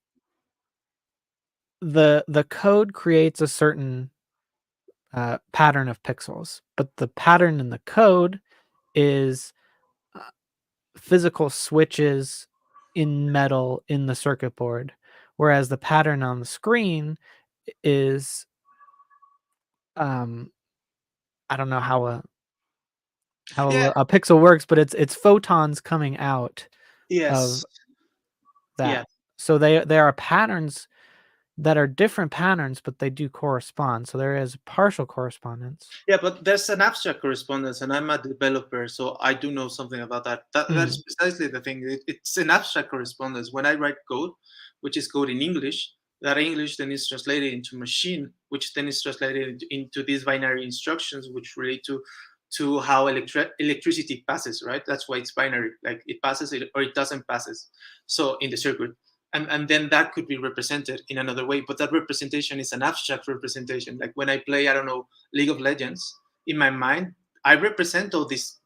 the code creates a certain pattern of pixels, but the pattern in the code is uh, physical switches in metal in the circuit board, whereas the pattern on the screen is um, I don't know how Yeah. a pixel works, but it's photons coming out Yes. of that. Yeah. So they are patterns that are different patterns, but they do correspond. So there is partial correspondence. Yeah, but there's an abstract correspondence, and I'm a developer, so I do know something about that. That is Mm, precisely the thing. It's an abstract correspondence. When I write code, which is code in English, that English then is translated into machine, which then is translated into these binary instructions, which relate to how electricity passes. Right? That's why it's binary. Like it passes it or it doesn't passes. So in the circuit. And then that could be represented in another way, but that representation is an abstract representation. Like when I play, I don't know, League of Legends, in my mind, I represent all this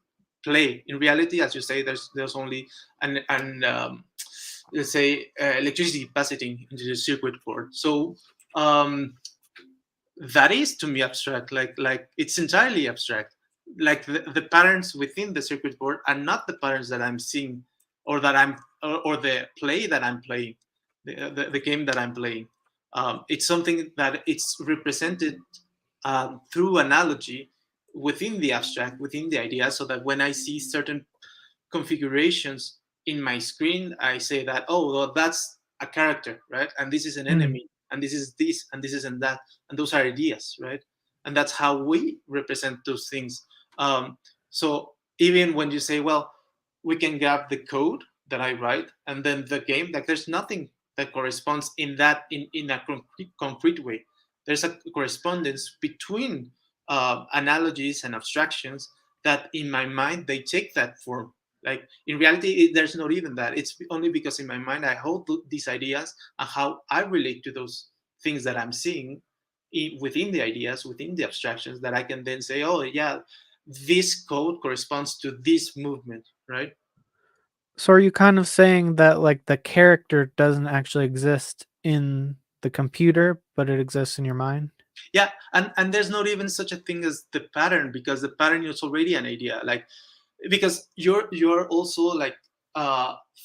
play. In reality, as you say, there's only an let's say electricity passing into the circuit board. So um, that is to me abstract. Like it's entirely abstract. like the patterns within the circuit board are not the patterns that I'm seeing, or that or the play that I'm playing, the game that I'm playing. It's something that it's represented through analogy within the abstract, within the idea, so that when I see certain configurations in my screen, I say that, oh, well, that's a character, right? And this is an Mm. enemy, and this is this, and this isn't that, and those are ideas, right? And that's how we represent those things. So even when you say, well, we can grab the code that I write, and then the game, like there's nothing that corresponds in that in a concrete way. There's a correspondence between analogies and abstractions that in my mind they take that form. Like in reality, there's not even that. It's only because in my mind I hold these ideas and how I relate to those things that I'm seeing within the ideas, within the abstractions, that I can then say, oh yeah, this code corresponds to this movement, right? So are you kind of saying that like the character doesn't actually exist in the computer, but it exists in your mind? Yeah, and there's not even such a thing as the pattern, because the pattern is already an idea. Like because you're also like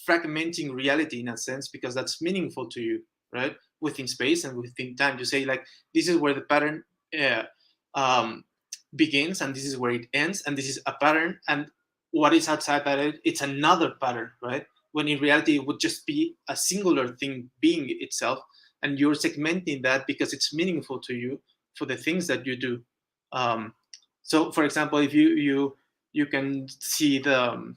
fragmenting reality in a sense, because that's meaningful to you, right? Within space and within time, you say like, this is where the pattern uh, um, begins, and this is where it ends, and this is a pattern, and what is outside that, it's another pattern, right? When in reality it would just be a singular thing being itself, and you're segmenting that because it's meaningful to you for the things that you do. um, so for example, if you can see so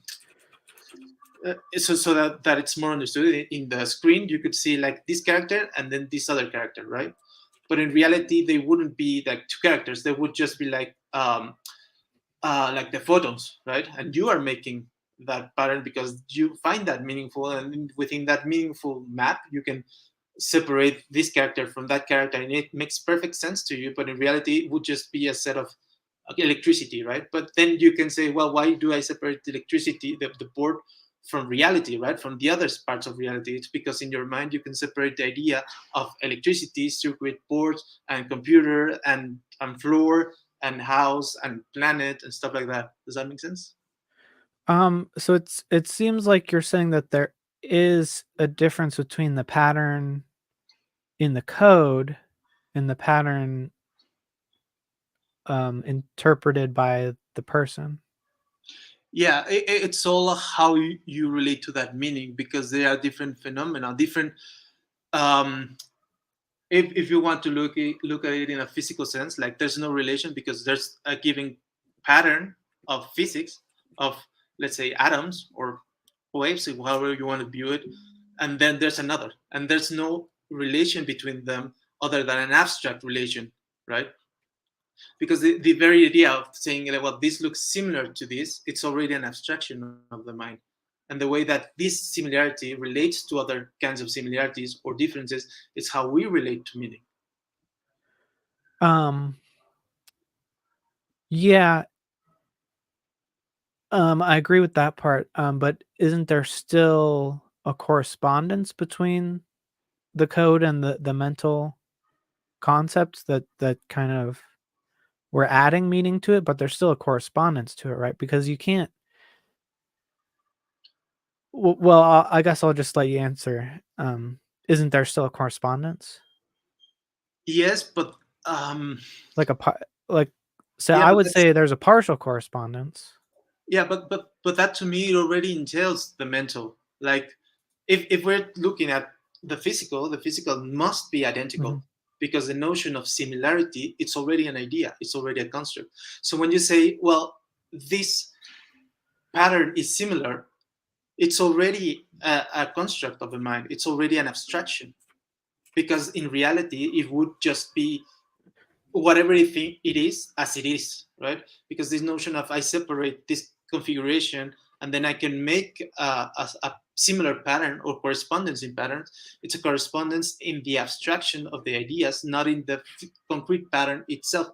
that it's more understood in the screen, you could see like this character and then this other character, right? But in reality they wouldn't be like two characters, they would just be like the photons, right? And you are making that pattern because you find that meaningful, and within that meaningful map you can separate this character from that character, and it makes perfect sense to you. But in reality it would just be a set of electricity, right? But then you can say, well, why do I separate the electricity, the board, from reality, right? From the other parts of reality. It's because in your mind you can separate the idea of electricity, circuit boards, and computer, and floor, and house, and planet, and stuff like that. Does that make sense? So it seems like you're saying that there is a difference between the pattern in the code and the pattern interpreted by the person. Yeah, it's all how you relate to that meaning, because there are different phenomena, different um, if you want to look at it in a physical sense, like there's no relation because there's a given pattern of physics of, let's say, atoms or waves, however you want to view it, and then there's another, and there's no relation between them other than an abstract relation, right? Because the very idea of saying, like, well, this looks similar to this, it's already an abstraction of the mind. And the way that this similarity relates to other kinds of similarities or differences is how we relate to meaning. Um, yeah, I agree with that part. But isn't there still a correspondence between the code and the mental concepts that kind of we're adding meaning to it, but there's still a correspondence to it, right? Because you can't. Well, I guess I'll just let you answer. Isn't there still a correspondence? Yes, but um, Like like, so yeah, I but would that's say there's a partial correspondence. yeah, but that to me it already entails the mental. Like if we're looking at the physical must be Mhm. identical, because the notion of similarity, it's already an idea, it's already a construct. So when you say, well, this pattern is similar, it's already a construct of the mind, it's already an abstraction, because in reality it would just be whatever it is as it is, right? Because this notion of I separate this configuration and then I can make a similar pattern or correspondence in patterns. It's a correspondence in the abstraction of the ideas, not in the concrete pattern itself.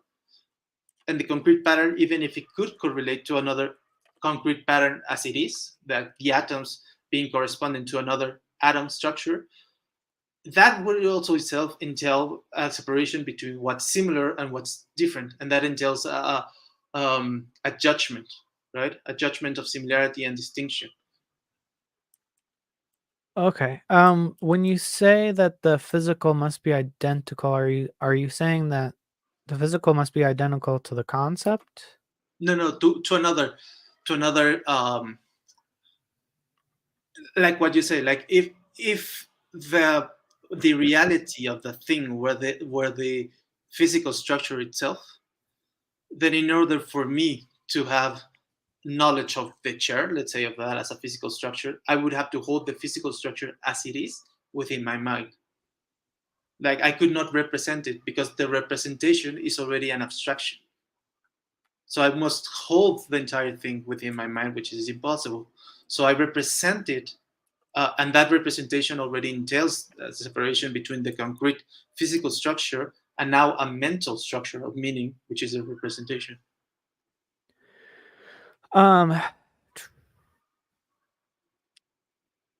And the concrete pattern, even if it could correlate to another concrete pattern as it is, that the atoms being corresponding to another atom structure, that would also itself entail a separation between what's similar and what's different, and that entails a judgment, right? A judgment of similarity and distinction. Okay. When you say that the physical must be identical, are you saying that the physical must be identical to the concept? No, no, to another, like what you say, like if the reality of the thing were the physical structure itself, then in order for me to have knowledge of the chair, let's say of that as a physical structure, I would have to hold the physical structure as it is within my mind. Like I could not represent it because the representation is already an abstraction. So I must hold the entire thing within my mind, which is impossible. So I represent it, and that representation already entails a separation between the concrete physical structure and now a mental structure of meaning, which is a representation. Um,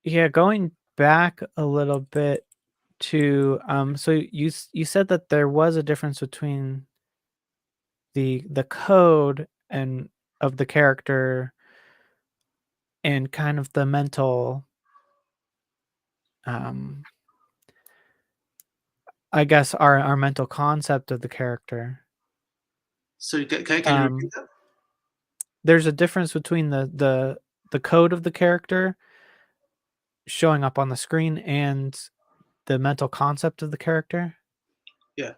yeah, going back a little bit to so you said that there was a difference between the code and of the character and kind of the mental um I guess our mental concept of the character. So can you repeat Um that? there's a difference between the code of the character showing up on the screen and the mental concept of the character. Yeah.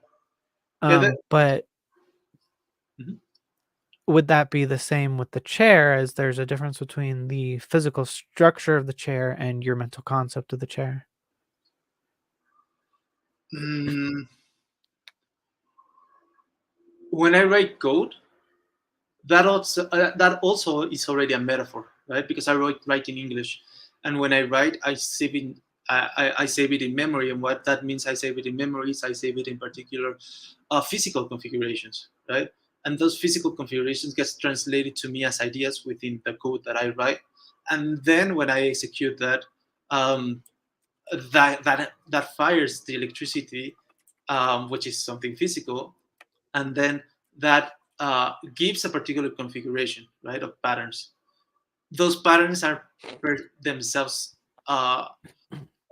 Yeah. But Mhm. would that be the same with the chair as there's a difference between the physical structure of the chair and your mental concept of the chair? Mm, when I write code, that also is already a metaphor, right? Because I write in English, and when I write, I save it in memory, and what that means, I save it in memories. I save it in particular physical configurations, right? And those physical configurations get translated to me as ideas within the code that I write, and then when I execute that, um, that fires the electricity, which is something physical, and then that gives a particular configuration, right, of patterns. Those patterns are themselves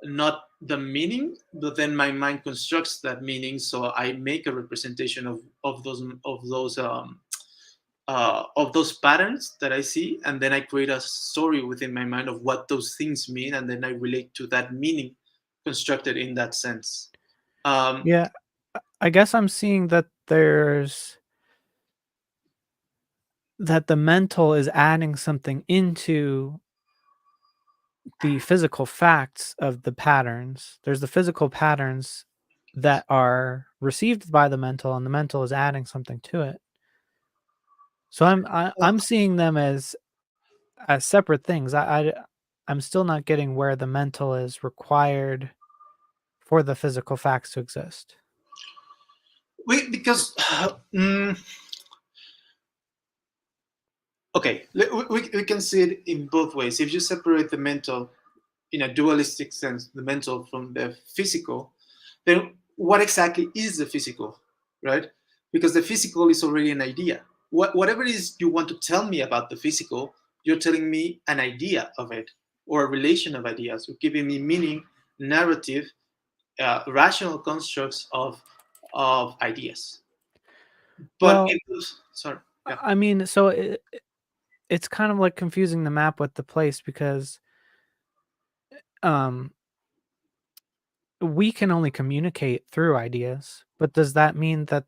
not the meaning, but then my mind constructs that meaning. So I make a representation of those patterns that I see, and then I create a story within my mind of what those things mean, and then I relate to that meaning constructed in that sense. Um, Yeah, I guess I'm seeing that the mental is adding something into the physical facts of the patterns. There's the physical patterns that are received by the mental, and the mental is adding something to it. So I'm seeing them as separate things. I'm still not getting where the mental is required for the physical facts to exist. because mm, okay, we can see it in both ways. If you separate the mental in a dualistic sense, the mental from the physical, then what exactly is the physical, right? Because the physical is already an idea. Whatever it is you want to tell me about the physical, you're telling me an idea of it, or a relation of ideas. You're giving me meaning, narrative, rational constructs of ideas. But Well, it was sorry, yeah. I mean, so it's kind of like confusing the map with the place because um we can only communicate through ideas, but does that mean that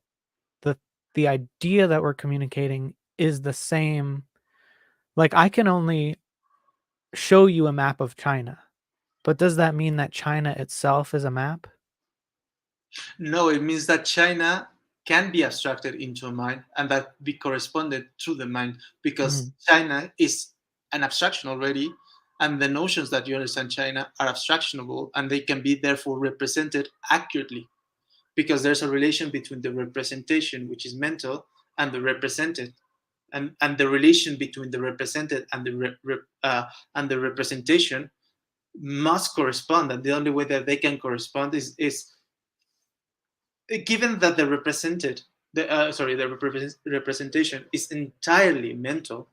the the idea that we're communicating is the same? Like I can only show you a map of China, but does that mean that China itself is a map? No, it means that China can be abstracted into a mind and that be corresponded to the mind because Mhm. China is an abstraction already, and the notions that you understand China are abstractionable and they can be therefore represented accurately because there's a relation between the representation, which is mental, and the represented. And the relation between the represented and the representation must correspond, and the only way that they can correspond is given that they're represented. the representation is entirely mental.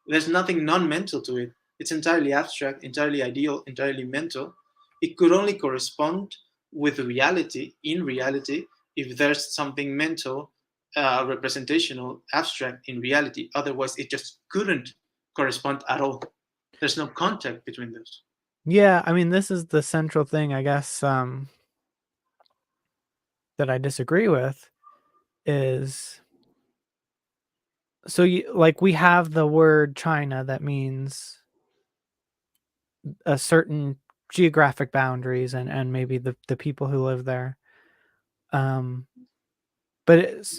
There's nothing non-mental to it. It's entirely abstract, entirely ideal, entirely mental. It could only correspond with reality, in reality, if there's something mental, representational, abstract in reality. Otherwise, it just couldn't correspond at all. There's no contact between those. Yeah, I mean, this is the central thing, I guess, that I disagree with is, so like we have the word China that means a certain geographic boundaries and maybe the people who live there. But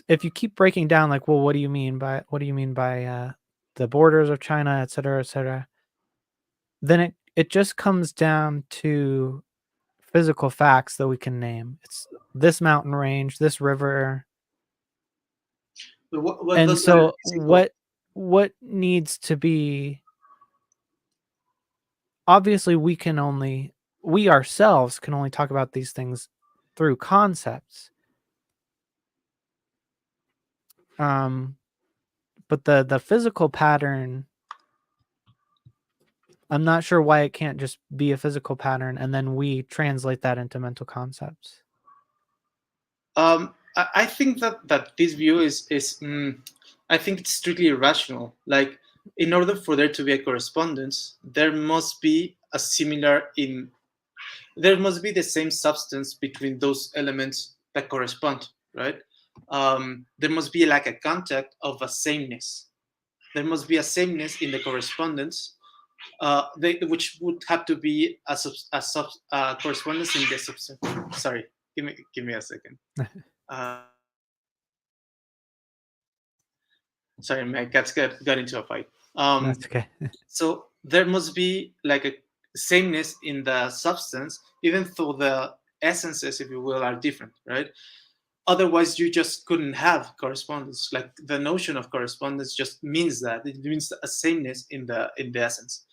if you keep breaking down, like, well, what do you mean by the borders of China, et cetera, then it just comes down to physical facts that we can name. It's this mountain range, this river. But what And those are so physical. what needs to be, obviously we ourselves can only talk about these things through concepts. But the physical pattern, I'm not sure why it can't just be a physical pattern and then we translate that into mental concepts. I think that this view I think it's strictly irrational. Like, in order for there to be a correspondence, there must be the same substance between those elements that correspond, right? There must be like a contact of a sameness. There must be a sameness in the correspondence, which would have to be a correspondence in the substance. Sorry, give me a second. Uh, Sorry, my cats got into a fight. That's okay. So there must be like a sameness in the substance, even though the essences, if you will, are different, right? Otherwise, you just couldn't have correspondence. Like, the notion of correspondence just means that it means a sameness in the essence,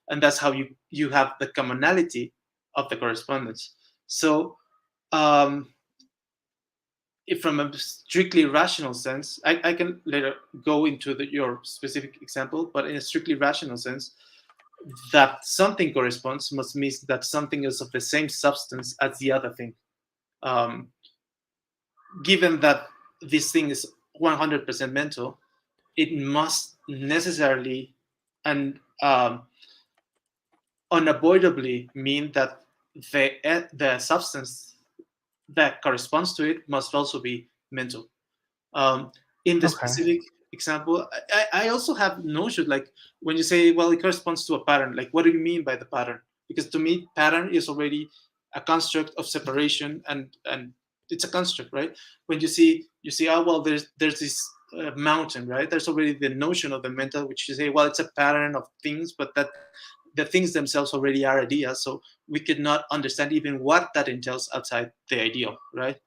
and that's how you have the commonality of the correspondence. So, if from a strictly rational sense, I can later go into your specific example, but in a strictly rational sense, that something corresponds must mean that something is of the same substance as the other thing. Um, Given that this thing is 100% mental, it must necessarily and unavoidably mean that the substance that corresponds to it must also be mental. Um, in the Okay. specific example, I also have notion, like, when you say, well, it corresponds to a pattern, like, what do you mean by the pattern? Because to me, pattern is already a construct of separation, and it's a construct, right? When you see, oh, well, there's this mountain, right? There's already the notion of the mental, which you say, well, it's a pattern of things, but that the things themselves already are ideas, so we could not understand even what that entails outside the ideal, right?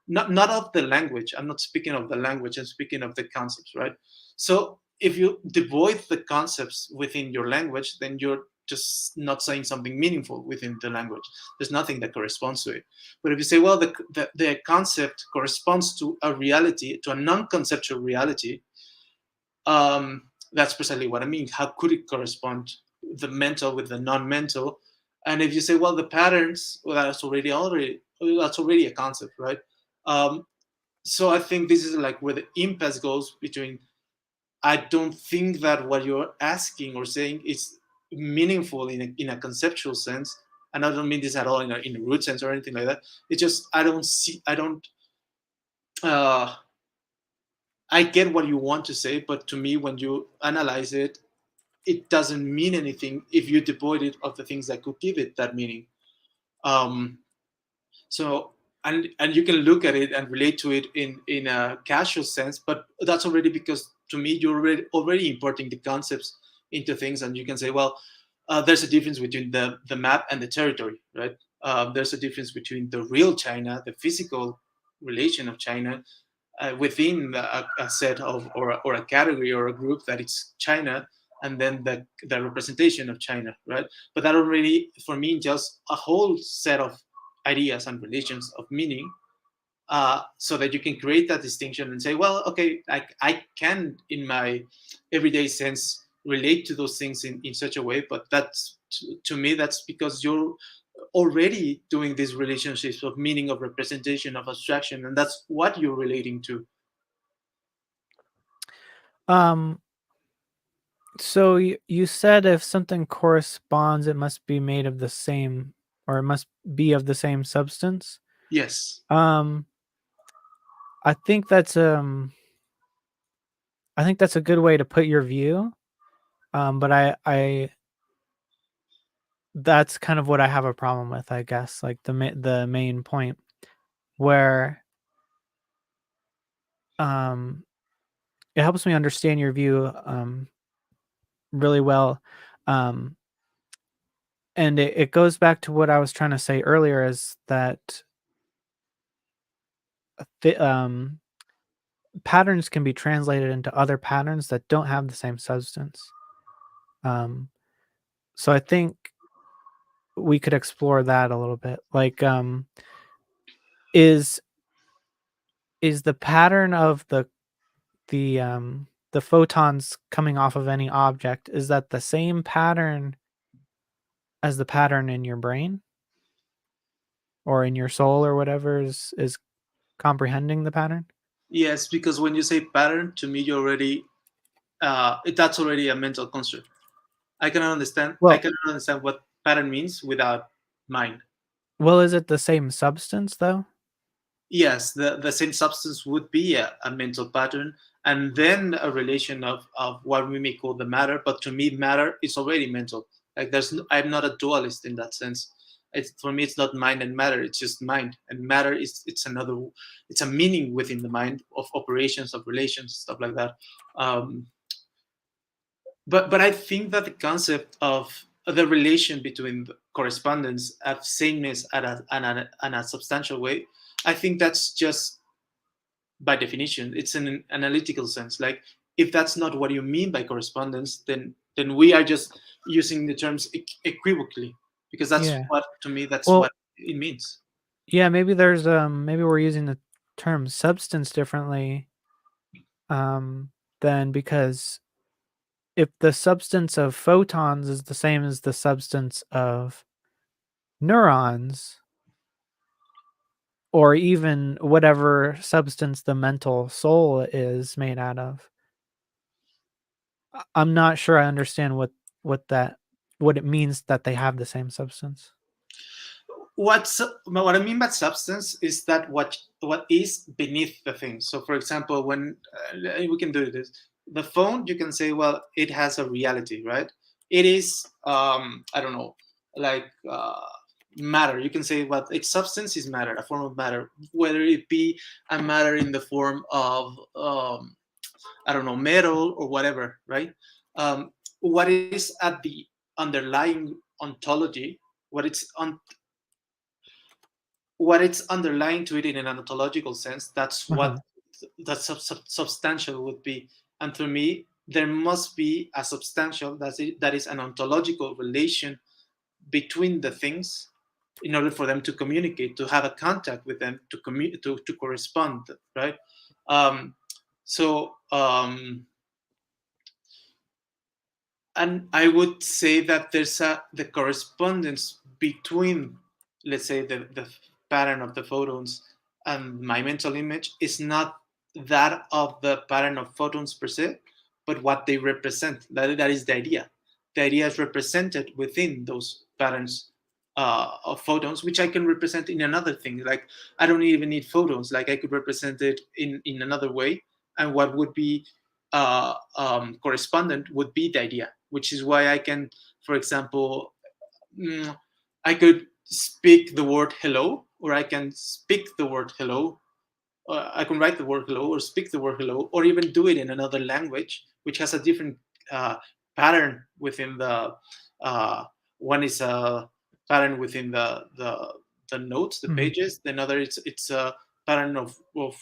Not of the language. I'm not speaking of the language. I'm speaking of the concepts, right? So if you devoid the concepts within your language, then you're just not saying something meaningful within the language. There's nothing that corresponds to it. But if you say, well, the concept corresponds to a reality, to a non-conceptual reality, that's precisely what I mean. How could it correspond, the mental with the non-mental? And if you say, well, the patterns, well, that's already a concept, right? So I think this is like where the impasse goes between, I don't think that what you're asking or saying is meaningful in a conceptual sense. And I don't mean this at all in a root sense or anything like that. It's just, uh, I get what you want to say, but to me, when you analyze it, it doesn't mean anything if you devoid it of the things that could give it that meaning. Um, so and you can look at it and relate to it in a casual sense, but that's already because to me you're already importing the concepts into things, and you can say, well, there's a difference between the map and the territory, right? There's a difference between the real China, the physical relation of China, within a set of or a category or a group that it's China, and then the representation of China, right? But that already, for me, just a whole set of ideas and relations of meaning so that you can create that distinction and say, well, okay, I can in my everyday sense relate to those things in such a way, but that's to me that's because you're already doing these relationships of meaning, of representation, of abstraction, and that's what you're relating to. Um, so you said if something corresponds, it must be made of the same, or it must be of the same substance. Yes. Um, I think that's I think that's a good way to put your view. But I that's kind of what I have a problem with, I guess, like the main point where um it helps me understand your view really well. Um and it goes back to what I was trying to say earlier, is that the, patterns can be translated into other patterns that don't have the same substance. Um so I think we could explore that a little bit. Like is is the pattern of the photons coming off of any object, is that the same pattern as the pattern in your brain or in your soul or whatever is comprehending the pattern? Yes, because when you say pattern, to me, you already that's already a mental construct. I cannot understand. I Well, cannot understand what pattern means without mind. is it the same substance though? Yes, the same substance would be a mental pattern, and then a relation of what we may call the matter. But to me, matter is already mental. Like I'm not a dualist in that sense. For me, it's not mind and matter. It's just mind, and matter is it's a meaning within the mind of operations, of relations, stuff like that. Um, but I think that the concept of the relation between the correspondence of sameness and a substantial way, I think that's just by definition, it's an analytical sense. Like if that's not what you mean by correspondence, then we are just using the terms equivocally, because that's Yeah. what to me that's what Well, it means. yeah, maybe maybe we're using the term substance differently then, because if the substance of photons is the same as the substance of neurons, or even whatever substance the mental soul is made out of, I'm not sure I understand what that what it means that they have the same substance. What I mean by substance is that what is beneath the thing. So, for example, when we can do this, the phone, you can say, well, it has a reality, right? It is, I don't know, like matter. You can say, well, its substance is matter, a form of matter, whether it be a matter in the form of, I don't know, metal or whatever, right? What is at the underlying ontology, what it's on what it's underlying to it in an ontological sense, that's what Uh-huh. that substantial would be. And to me, there must be a substantial that is an ontological relation between the things in order for them to communicate, to have a contact with them, to correspond, right? Um, so and I would say that there's the correspondence between, let's say, the pattern of the photons and my mental image is not that of the pattern of photons per se, but what they represent. That is the idea. The idea is represented within those patterns of photons, which I can represent in another thing. Like I don't even need photons. Like I could represent it in another way, and what would be correspondent would be the idea, which is why I can, for example, mm, I could speak the word hello, or I can speak the word hello. I can write the word hello, or speak the word hello, or even do it in another language, which has a different uh, pattern within the. Uh, one is a pattern within the notes, the Mhm. pages. The other it's a pattern of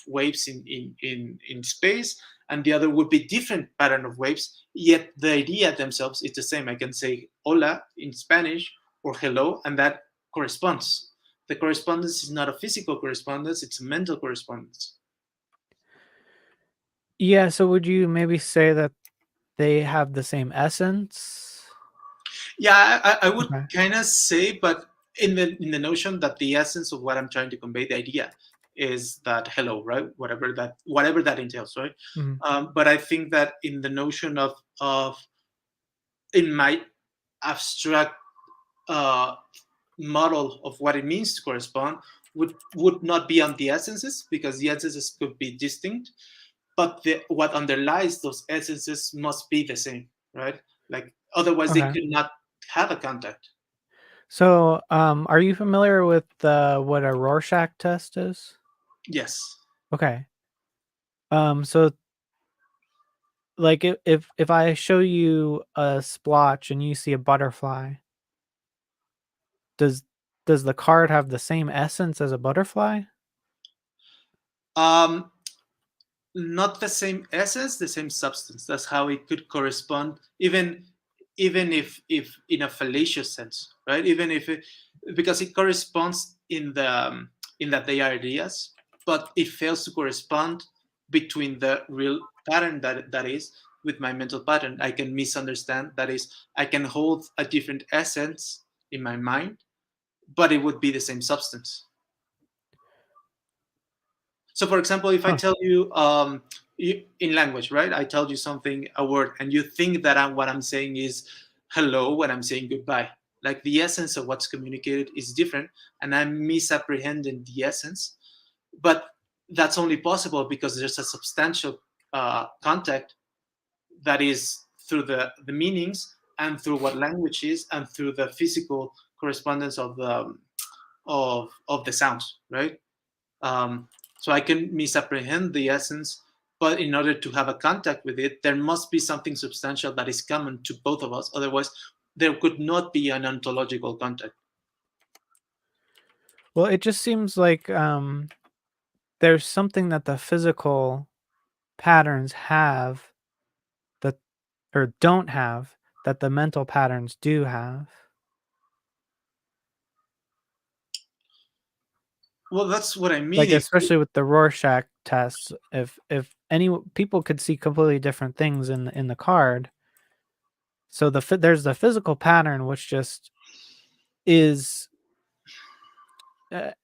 waves in space, and the other would be different pattern of waves. Yet the idea themselves is the same. I can say hola in Spanish or hello, and that corresponds. The correspondence is not a physical correspondence, it's a mental correspondence. Yeah, so would you maybe say that they have the same essence? Yeah, I would Okay. kind of say, but in the notion that the essence of what I'm trying to convey, the idea, is that hello, right? Whatever that entails, right? Mhm. But I think that in the notion of in my abstract uh, model of what it means to correspond would not be on the essences, because the essences could be distinct, but what underlies those essences must be the same, right? Like otherwise they Okay. could not have a contact. So, are you familiar with what a Rorschach test is? Yes. Okay. So like if I show you a splotch and you see a butterfly, does does the card have the same essence as a butterfly? Um, Not the same essence, the same substance. That's how it could correspond, even if in a fallacious sense, right? Even if it, because it corresponds in that they are ideas, but it fails to correspond between the real pattern that is with my mental pattern. I can misunderstand. That is, I can hold a different essence in my mind, but it would be the same substance. So, for example, if I Huh. tell you, in language, right? I tell you something, a word, and you think that what I'm saying is hello when I'm saying goodbye. Like the essence of what's communicated is different, and I'm misapprehending the essence. But that's only possible because there's a substantial contact that is through the meanings and through what language is and through the physical correspondence of the sounds, right? Um, so I can misapprehend the essence, but in order to have a contact with it, there must be something substantial that is common to both of us. Otherwise, there could not be an ontological contact. Well, it just seems like there's something that the physical patterns have that or don't have that the mental patterns do have. Well, that's what I Like, mean. especially with the Rorschach tests, if any people could see completely different things in the card. So there's the physical pattern, which just is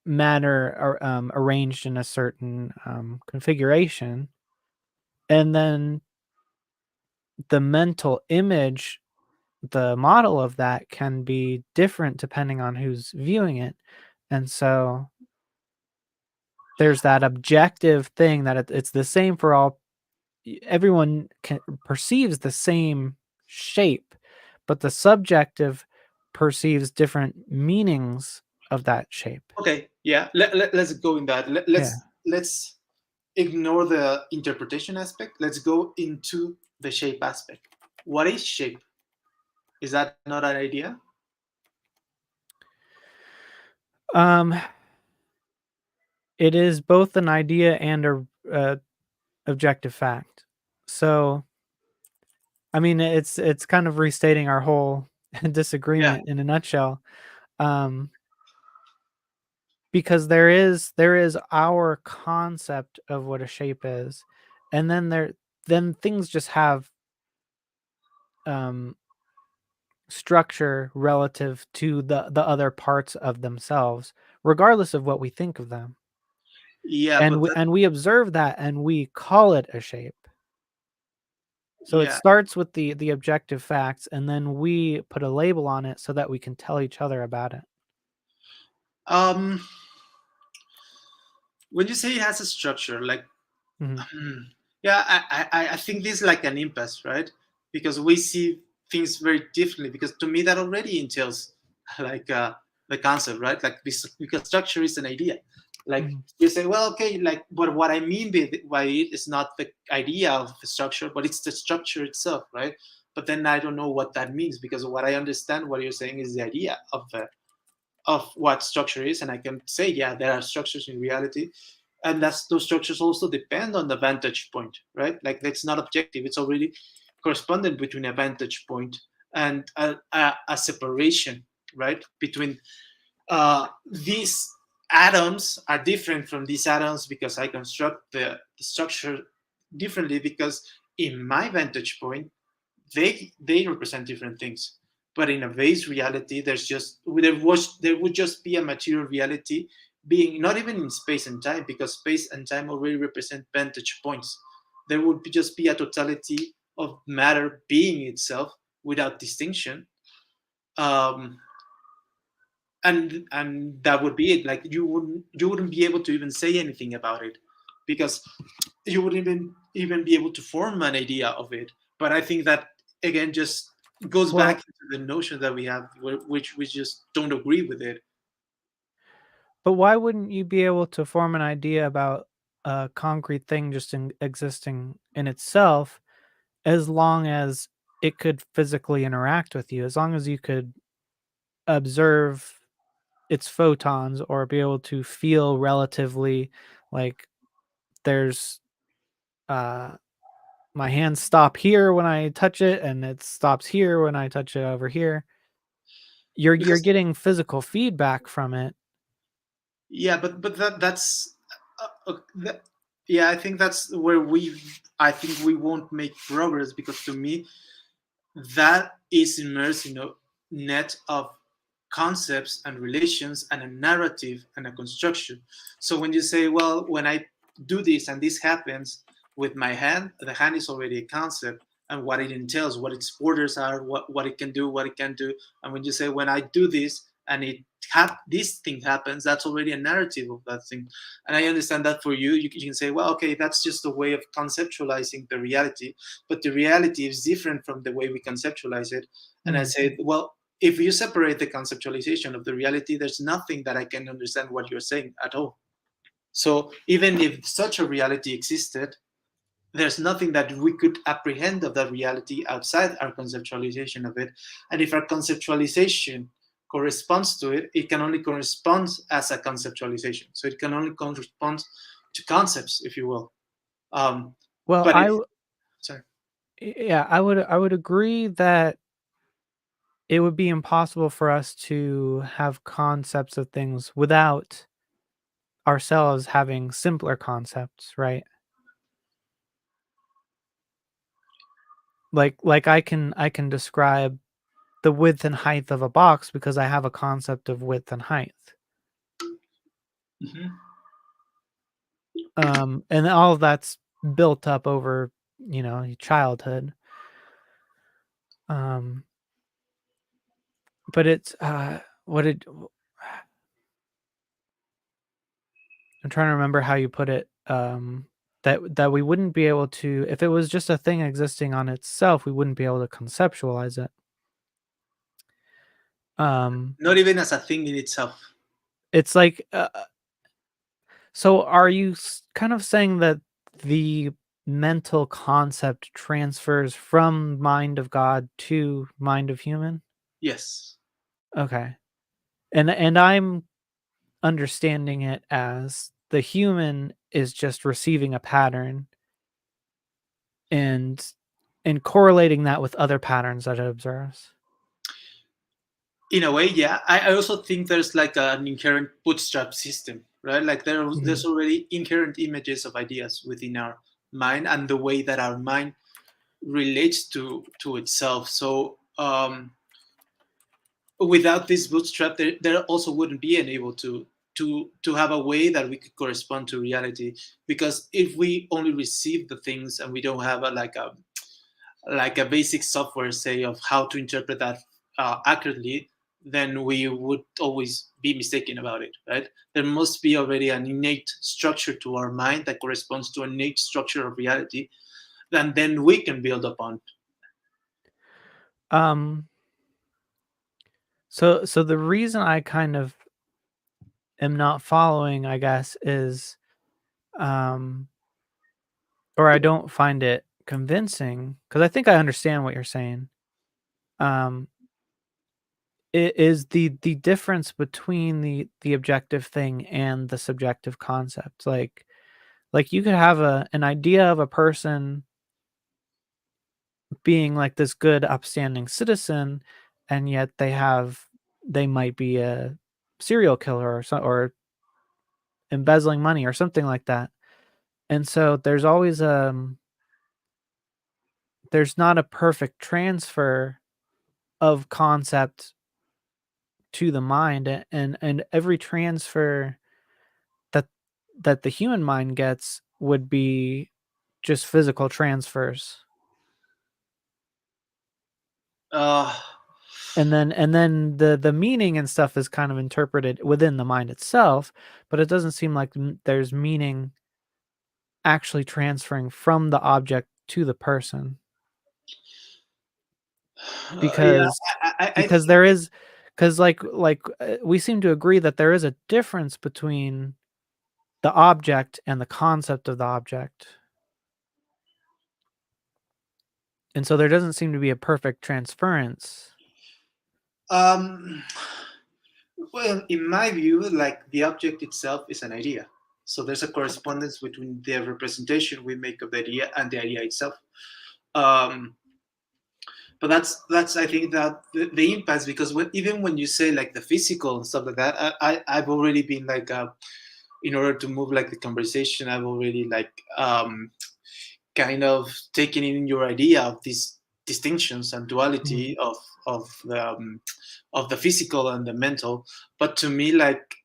matter arranged in a certain configuration, and then the mental image, the model of that can be different depending on who's viewing it, and so there's that objective thing that it's the same for all. Everyone perceives the same shape, but the subjective perceives different meanings of that shape. Okay, yeah, let's go in that. Yeah. Let's ignore the interpretation aspect. Let's go into the shape aspect. What is shape? Is that not an idea? Um, it is both an idea and a objective fact. So, I mean, it's kind of restating our whole Yeah. disagreement in a nutshell. Um, because there is our concept of what a shape is, and then things just have um structure relative to the other parts of themselves, regardless of what we think of them. Yeah, And but we observe that and we call it a shape. So it yeah. starts with the objective facts, and then we put a label on it so that we can tell each other about it. Um, when you say it has a structure, like, Mhm. yeah, I think this is like an impasse, right? Because we see things very differently. Because to me, that already entails like the concept, right? Like this, because structure is an idea. Like Mhm. you say, well, okay, like, but what I mean by it is not the idea of the structure, but it's the structure itself, right? But then I don't know what that means, because what I understand what you're saying is the idea of what structure is, and I can say, yeah, there are structures in reality, and that's those structures also depend on the vantage point, right? Like it's not objective; it's already correspondent between a vantage point and a separation, right, between these atoms are different from these atoms because I construct the structure differently, because in my vantage point, they represent different things. But in a base reality, there would just be a material reality being not even in space and time, because space and time already represent vantage points. There would just be a totality of matter being itself without distinction. Um, and that would be it. Like you wouldn't be able to even say anything about it, because you wouldn't even be able to form an idea of it. But I think that again just goes back Well, to the notion that we have, which we just don't agree with it. but why wouldn't you be able to form an idea about a concrete thing just existing in itself, as long as it could physically interact with you, as long as you could observe its photons or be able to feel relatively like there's uh my hands stop here when I touch it and it stops here when I touch it over here. You're Because getting physical feedback from it. yeah, but that's that, yeah, I think that's where I think we won't make progress, because to me that is immersed in a net of concepts and relations and a narrative and a construction. So when you say, well, when I do this and this happens with my hand, the hand is already a concept, and what it entails, what its borders are, what it can do, what it can do. And when you say, when I do this and this thing happens, that's already a narrative of that thing. And I understand that for you, you can say, well, okay, that's just a way of conceptualizing the reality, but the reality is different from the way we conceptualize it. And I Mm. say, well, if you separate the conceptualization of the reality, there's nothing that I can understand what you're saying at all. So even if such a reality existed, there's nothing that we could apprehend of that reality outside our conceptualization of it. And if our conceptualization corresponds to it, it can only correspond as a conceptualization. So it can only correspond to concepts, if you will. Um, Well, but if, sorry. yeah, I would agree that it would be impossible for us to have concepts of things without ourselves having simpler concepts, right? Like I can describe the width and height of a box because I have a concept of width and height. Mhm. And all of that's built up over, childhood. Um, but it's what it I'm trying to remember how you put it. That we wouldn't be able to, if it was just a thing existing on itself, we wouldn't be able to conceptualize it. Um, Not even as a thing in itself. it's like, so are you kind of saying that the mental concept transfers from mind of God to mind of human? Yes. Okay. And I'm understanding it as the human is just receiving a pattern and correlating that with other patterns that it observes. In a way, yeah. I also think there's like an inherent bootstrap system, right? Like there's Mhm. already inherent images of ideas within our mind, and the way that our mind relates to itself. So without this bootstrap, there also wouldn't be able to have a way that we could correspond to reality. Because if we only receive the things and we don't have a basic software, say, of how to interpret that accurately, then we would always be mistaken about it, right? There must be already an innate structure to our mind that corresponds to an innate structure of reality, and then we can build upon. Um, so the reason I kind of am not following, I guess, is um, or I don't find it convincing because I think I understand what you're saying. Um, it is the difference between the objective thing and the subjective concept. Like you could have an idea of a person being like this good upstanding citizen, and yet they might be a serial killer or embezzling money or something like that. And so there's always there's not a perfect transfer of concept to the mind, and every transfer that that the human mind gets would be just physical transfers. Uh, And then the meaning and stuff is kind of interpreted within the mind itself, but it doesn't seem like there's meaning actually transferring from the object to the person, yeah, because I because think there is because we seem to agree that there is a difference between the object and the concept of the object. And so there doesn't seem to be a perfect transference. um, well, in my view, like the object itself is an idea. So there's a correspondence between the representation we make of the idea and the idea itself. Um, but that's I think that the impasse, because even when you say like the physical and stuff like that, I've already been like in order to move like the conversation, I've already like kind of taken in your idea of these distinctions and Mhm. duality of the physical and the mental. But to me, like,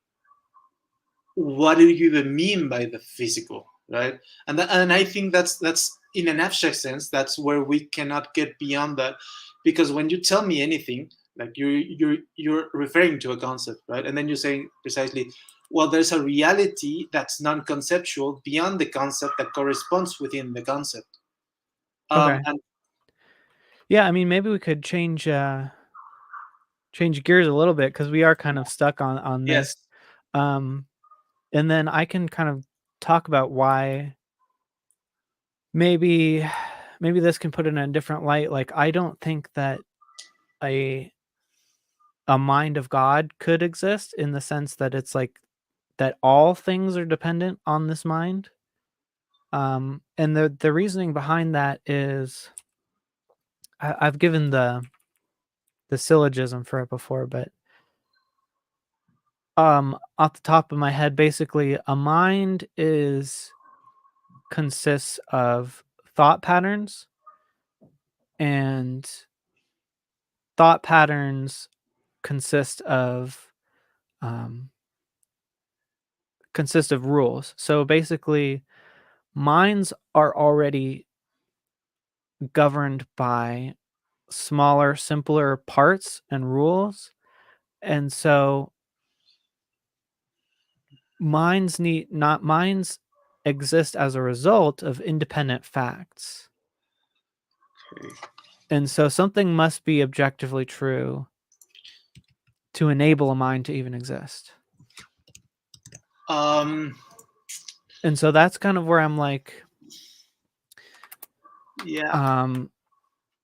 what do you even mean by the physical, right? And I think that's in an abstract sense, that's where we cannot get beyond that, because when you tell me anything, like you're referring to a concept, right? And then you're saying precisely, well, there's a reality that's non-conceptual beyond the concept that corresponds within the concept. Okay. And Yeah, I mean, maybe we could change gears a little bit because we are kind of stuck on yes, this. Um, and then I can kind of talk about why maybe maybe this can put it in a different light. Like, I don't think that a a mind of God could exist in the sense that it's like that all things are dependent on this mind. And the reasoning behind that is I've given the syllogism for it before, but off the top of my head, basically, a mind is consists of thought patterns, and thought patterns consist of um, rules. So basically, minds are already governed by smaller, simpler parts and rules, and so minds exist as a result of independent facts. okay. And so something must be objectively true to enable a mind to even exist. um And so that's kind of where I'm yeah.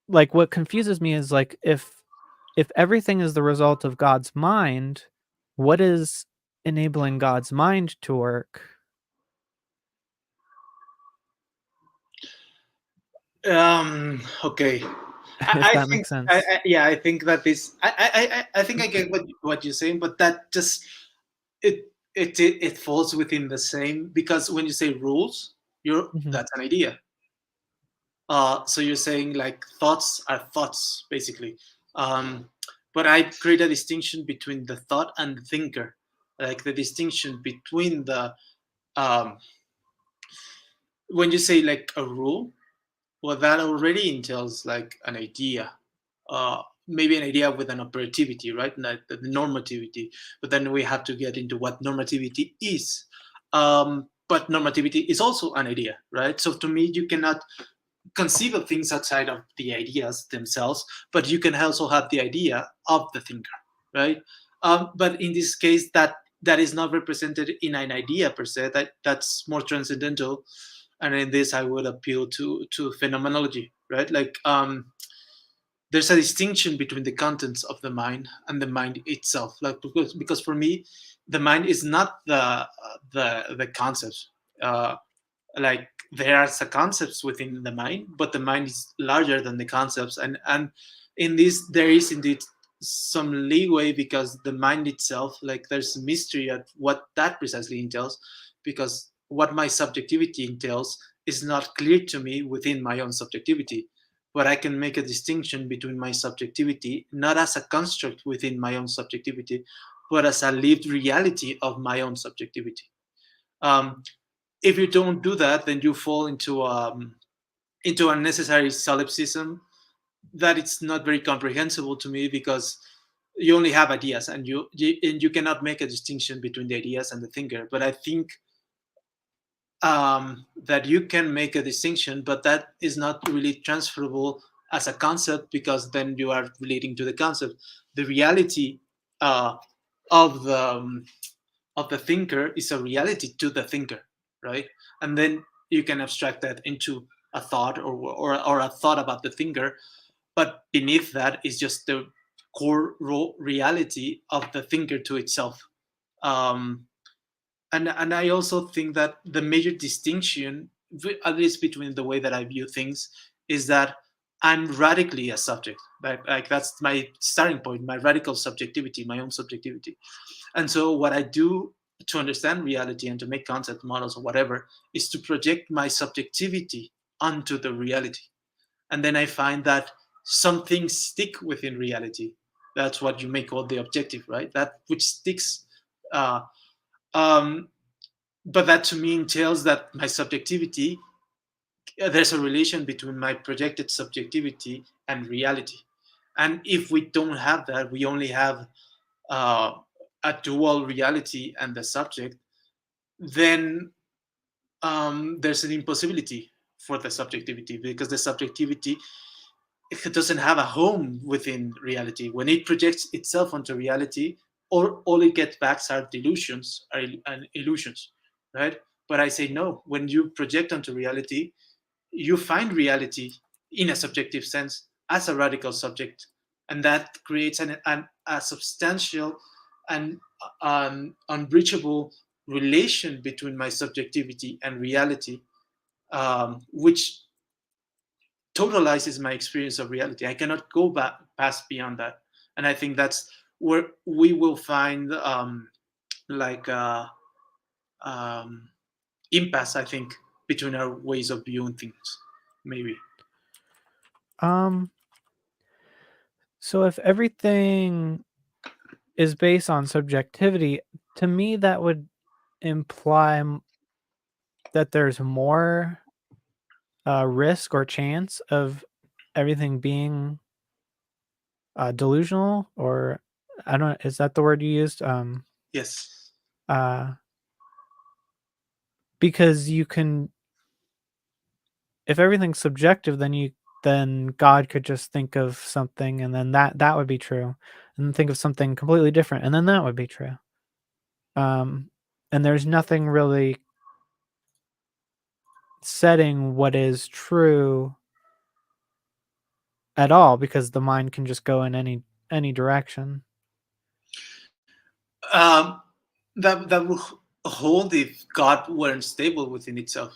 like what confuses me is like if everything is the result of God's mind, what is enabling God's mind to work? Okay. If I that think makes sense. yeah, I think that this I think I get what you're saying, but that just it falls within the same, because when you say rules, you're Mhm. that's an idea. So you're saying like thoughts are thoughts basically. um but I create a distinction between the thought and the thinker, like the distinction between the um when you say like a rule, well, that already entails like an idea, maybe an idea with an operativity, right? Like the normativity. But then we have to get into what normativity is. But normativity is also an idea, right? So to me, you cannot conceive of things outside of the ideas themselves, but you can also have the idea of the thinker, right? But in this case, that is not represented in an idea per se. That's more transcendental, and in this, I would appeal to phenomenology, right? Like there's a distinction between the contents of the mind and the mind itself. Like because for me, the mind is not the concepts. Like there are some concepts within the mind, but the mind is larger than the concepts, and in this there is indeed some leeway because the mind itself, like there's mystery at what that precisely entails, because what my subjectivity entails is not clear to me within my own subjectivity. But I can make a distinction between my subjectivity not as a construct within my own subjectivity, but as a lived reality of my own subjectivity. um, if you don't do that, then you fall into unnecessary solipsism that it's not very comprehensible to me, because you only have ideas, and you cannot make a distinction between the ideas and the thinker. But I think that you can make a distinction, but that is not really transferable as a concept, because then you are relating to the concept. The reality uh, of the thinker is a reality to the thinker, right? And then you can abstract that into a thought, or a thought about the thinker, but beneath that is just the core reality of the thinker to itself. Um, and I also think that the major distinction, at least between the way that I view things, is that I'm radically a subject. Like that's my starting point, my radical subjectivity, my own subjectivity. And so what I do to understand reality and to make concept models or whatever is to project my subjectivity onto the reality. And then I find that some things stick within reality. That's what you may call the objective, right? That which sticks. Uh, um, but that to me entails that my subjectivity, there's a relation between my projected subjectivity and reality. And if we don't have that, we only have uh, a dual reality and the subject, then there's an impossibility for the subjectivity, because the subjectivity, it doesn't have a home within reality. When it projects itself onto reality, or all it gets back are delusions, and illusions, right? But I say no. When you project onto reality, you find reality in a subjective sense as a radical subject, and that creates a substantial and unbreachable relation between my subjectivity and reality, which totalizes my experience of reality. I cannot go back past beyond that, and I think that's where we will find like um, impasse. I think between our ways of viewing things, maybe. Um, so if everything is based on subjectivity, to me that would imply that there's more risk or chance of everything being delusional, or I don't. Is that the word you used? Yes. Uh, because you can, if everything's subjective, then God could just think of something, and then that would be true, and then think of something completely different, and then that would be true. Um, and there's nothing really setting what is true at all, because the mind can just go in any direction. Um, that would hold if God weren't stable within itself.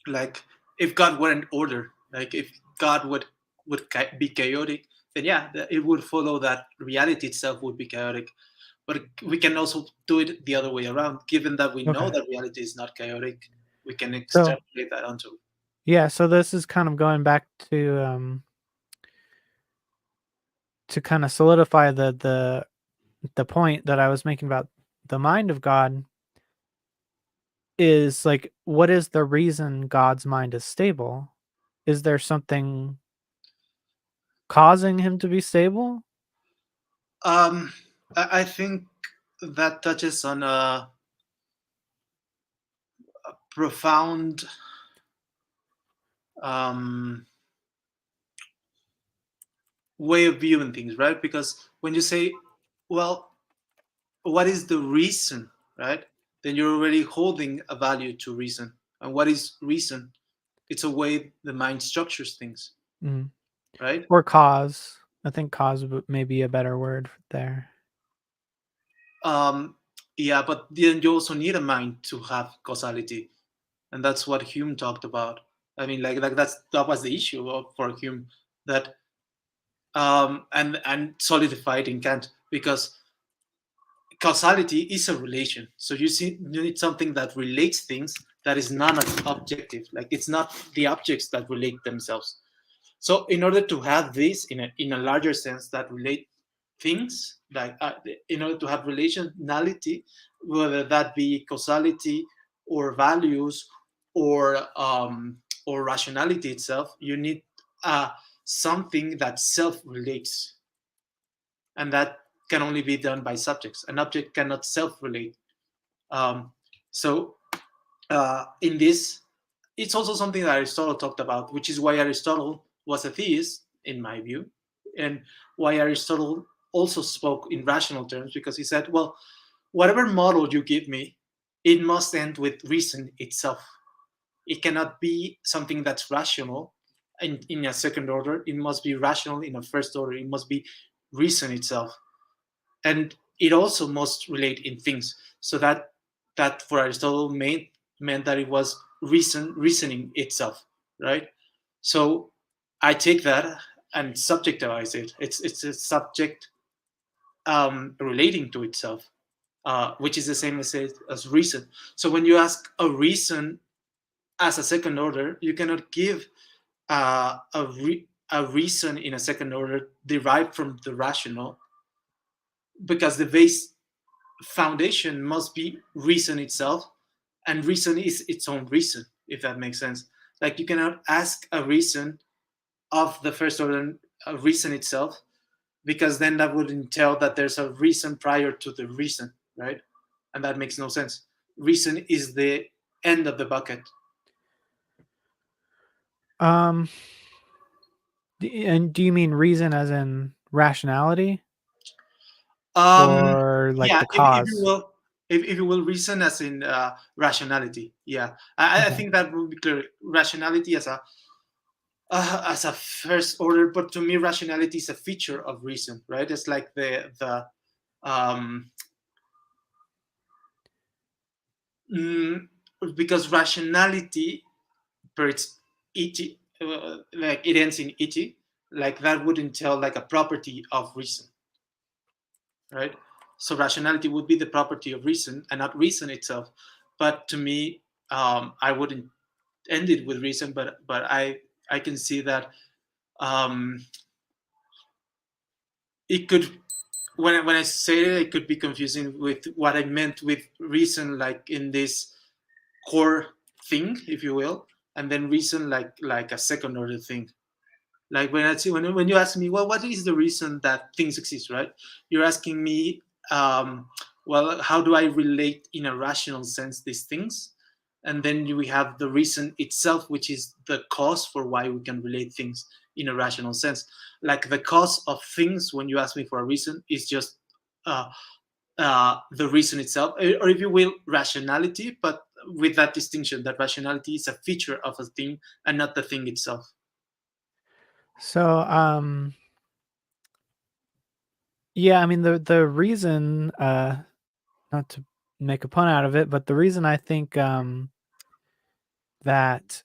Like if God weren't order, like if God would be chaotic, then yeah, it would follow that reality itself would be chaotic. But we can also do it the other way around. Given that we know Okay. that reality is not chaotic, we can So extrapolate that onto. yeah, so this is kind of going back to kind of solidify the point that I was making about the mind of God, is like, what is the reason God's mind is stable? Is there something causing him to be stable? Um, I think that touches on a profound um, way of viewing things, right? Because when you say, well, what is the reason, right? Then you're already holding a value to reason. And what is reason? It's a way the mind structures things, Mm. right? Or cause. I think cause may be a better word there. Um, yeah, but then you also need a mind to have causality, and that's what Hume talked about. I mean, like that was the issue for Hume, that and solidified in Kant, because causality is a relation. So you need something that relates things, that is non-objective. Like, it's not the objects that relate themselves. So in order to have this in a larger sense that relate things, like in order to have relationality, whether that be causality or values or rationality itself, you need uh, something that self relates, and that can only be done by subjects. An object cannot self relate. Um, so in this, it's also something that Aristotle talked about, which is why Aristotle was a theist, in my view, and why Aristotle also spoke in rational terms, because he said, well, whatever model you give me, it must end with reason itself. It cannot be something that's rational in a second order. It must be rational in a first order. It must be reason itself. And it also must relate in things. So that for Aristotle meant that it was reasoning itself, right? So I take that and subjectivize it. It's a subject relating to itself, which is the same as reason. So when you ask a reason as a second order, you cannot give a reason in a second order derived from the rational, because the base foundation must be reason itself, and reason is its own reason, if that makes sense. Like, you cannot ask a reason of the first order, a reason itself, because then that would entail that there's a reason prior to the reason, right? And that makes no sense. Reason is the end of the bucket. Um, and do you mean reason as in rationality, Um, or like yeah, the if you cause? will, if you will, reason as in rationality. Yeah, I Okay. think that would be clear. Rationality as a first order, but to me, rationality is a feature of reason, right? It's like the um, mm, because rationality per its et, like it ends in et, like that would entail like a property of reason, right? So rationality would be the property of reason and not reason itself. But to me, I wouldn't end it with reason, but I can see that um, it could, when I say it, it could be confusing with what I meant with reason, like in this core thing, if you will, and then reason like a second order thing. Like when you ask me, well, what is the reason that things exist, right? You're asking me, well, how do I relate in a rational sense these things? And then we have the reason itself, which is the cause for why we can relate things in a rational sense. Like, the cause of things, when you ask me for a reason, is just uh, the reason itself, or if you will, rationality, but with that distinction that rationality is a feature of a thing and not the thing itself. So, yeah, I mean the reason, not to make a pun out of it, but the reason I think that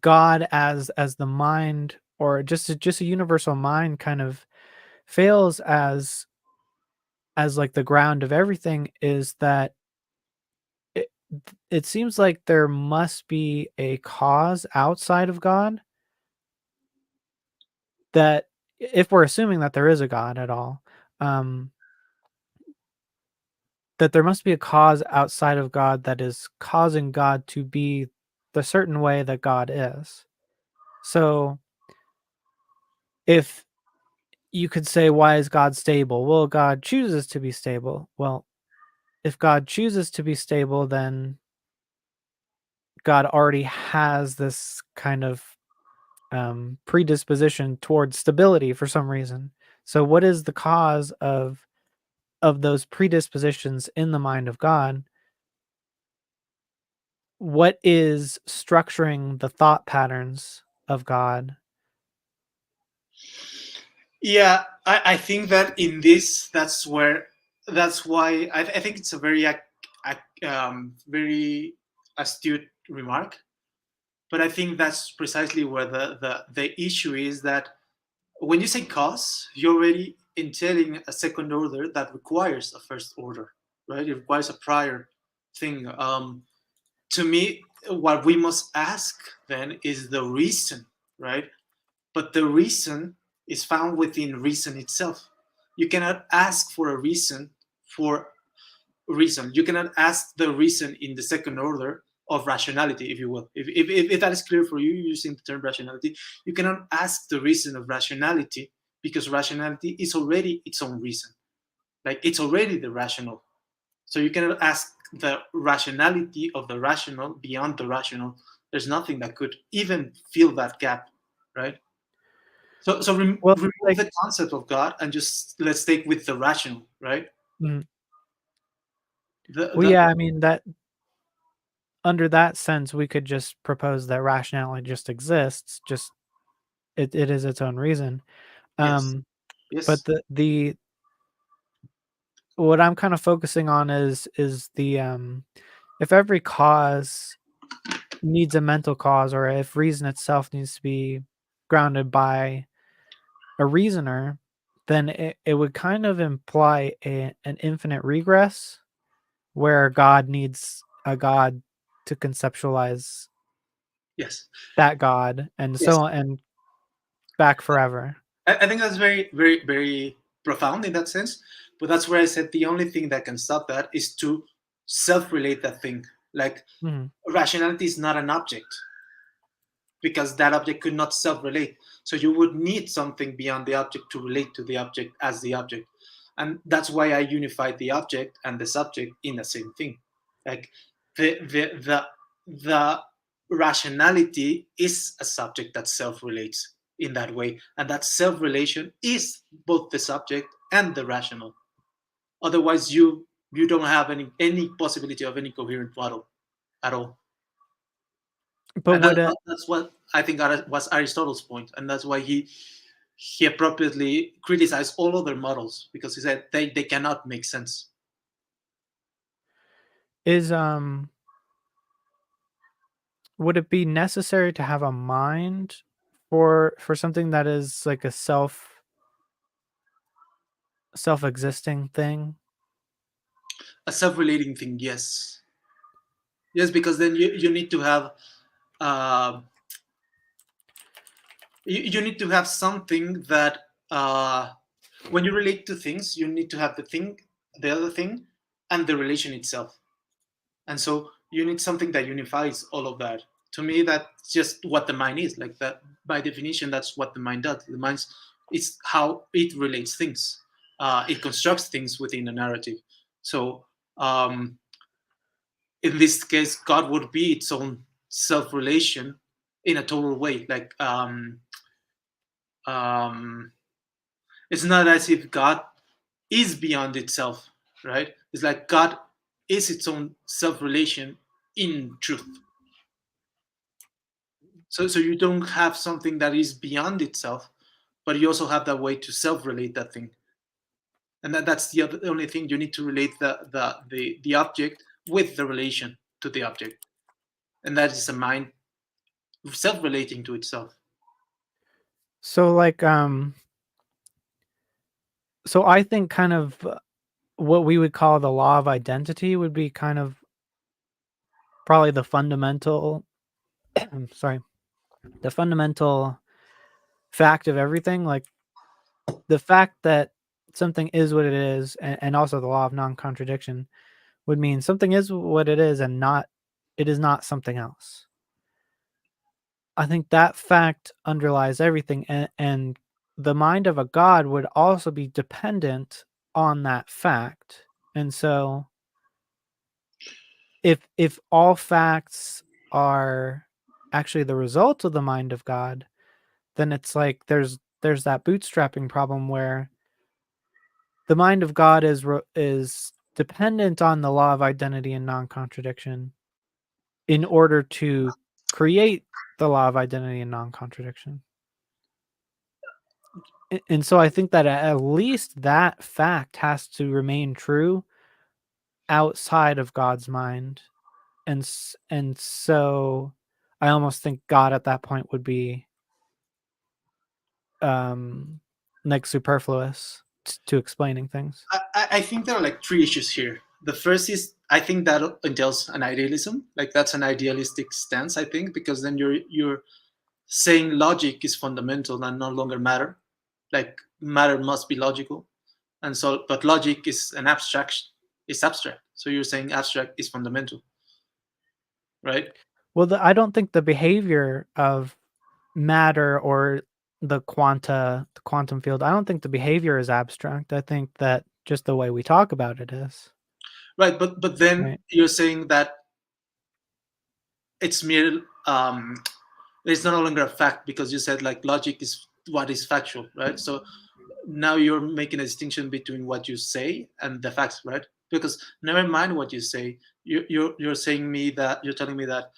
God as the mind, or just a universal mind, kind of fails as like the ground of everything, is that it, it seems like there must be a cause outside of God, that if we're assuming that there is a God at all, um, that there must be a cause outside of God that is causing God to be the certain way that God is. So if you could say, why is God stable? Well, God chooses to be stable. Well, if God chooses to be stable, then God already has this kind of predisposition towards stability for some reason. So what is the cause of those predispositions in the mind of God? What is structuring the thought patterns of God? Yeah, I think that in this, that's why I think it's a very astute remark. But I think that's precisely where the issue is, that when you say cause, you're already entailing a second order that requires a first order, right? It requires a prior thing. To me, what we must ask then is the reason, right? But the reason is found within reason itself. You cannot ask for a reason for reason. You cannot ask the reason in the second order of rationality, if you will. If that is clear for you using the term rationality, you cannot ask the reason of rationality because rationality is already its own reason. Like it's already the rational. So you cannot ask the rationality of the rational beyond the rational. There's nothing that could even fill that gap, right? So Well, remove like, the concept of God and just let's take with the rational, right? mm, The, well, the yeah, I mean that under that sense, we could just propose that rationality just exists, just it is its own reason. yes, Um, but yes, the what I'm kind of focusing on is the if every cause needs a mental cause, or if reason itself needs to be grounded by a reasoner, then it would kind of imply an infinite regress where God needs a God to conceptualize yes, that God, and yes. so on, and back forever. I think that's very, very, very profound in that sense. But that's where I said the only thing that can stop that is to self-relate that thing. Like Mhm. rationality is not an object because that object could not self-relate. So you would need something beyond the object to relate to the object as the object. And that's why I unified the object and the subject in the same thing. Like the rationality is a subject that self-relates in that way. And that self-relation is both the subject and the rational. Otherwise you don't have any possibility of any coherent model at all. But And would it that's what I think was Aristotle's point, and that's why he appropriately criticized all other models because he said they cannot make sense. is would it be necessary to have a mind for something that is like a self-existing thing? A self-relating thing, yes, yes, because then you need to have uh, you need to have something that when you relate to things, you need to have the thing, the other thing, and the relation itself. And so you need something that unifies all of that. To me, that's just what the mind is. Like that, by definition, that's what the mind does. The mind is how it relates things. It constructs things within a narrative. So in this case, God would be its own self-relation in a total way. Like um, it's not as if God is beyond itself, right? It's like God is its own self-relation in truth. So you don't have something that is beyond itself, but you also have that way to self-relate that thing, and that's the only thing you need to relate the object with the relation to the object, and that is a mind self-relating to itself. So like so I think kind of what we would call the law of identity would be kind of probably the fundamental sorry, the fundamental fact of everything, like the fact that something is what it is, and also the law of non-contradiction would mean something is what it is and not it is not something else. I think that fact underlies everything, and the mind of a god would also be dependent on that fact. And so if all facts are actually the result of the mind of God, then it's like there's that bootstrapping problem where the mind of God is dependent on the law of identity and non-contradiction in order to create the law of identity and non-contradiction. And so I think that at least that fact has to remain true outside of God's mind. And so I almost think God at that point would be um, like superfluous to explaining things. I think there are like three issues here. The first is I think that entails an idealism, like that's an idealistic stance. I think because then you're saying logic is fundamental and no longer matter, like matter must be logical, and so but logic is an abstraction, it's abstract. So you're saying abstract is fundamental, right? Well, I don't think the behavior of matter or the quantum field, I don't think the behavior is abstract. I think that just the way we talk about it is, Right, but then right? you're saying that it's mere it's no longer a fact because you said like logic is what is factual, right? So now you're making a distinction between what you say and the facts, right? Because never mind what you say, you're saying me that you're telling me that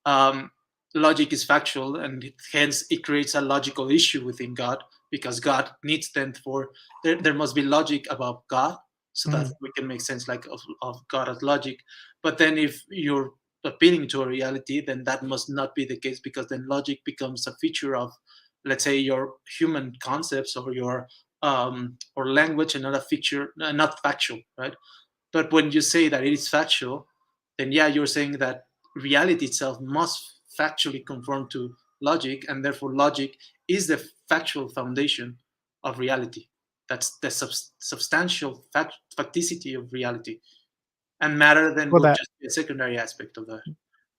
um, logic is factual and hence it creates a logical issue within God because God needs then for there must be logic about God so that Mhm. we can make sense like of God as logic. But then if you're appealing to a reality, then that must not be the case because then logic becomes a feature of, let's say, your human concepts or language and not a feature, not factual, right? But when you say that it is factual, then yeah, you're saying that reality itself must factually conform to logic, and therefore logic is the factual foundation of reality. That's the substantial facticity of reality, and matter then Well, will that just be a secondary aspect of that.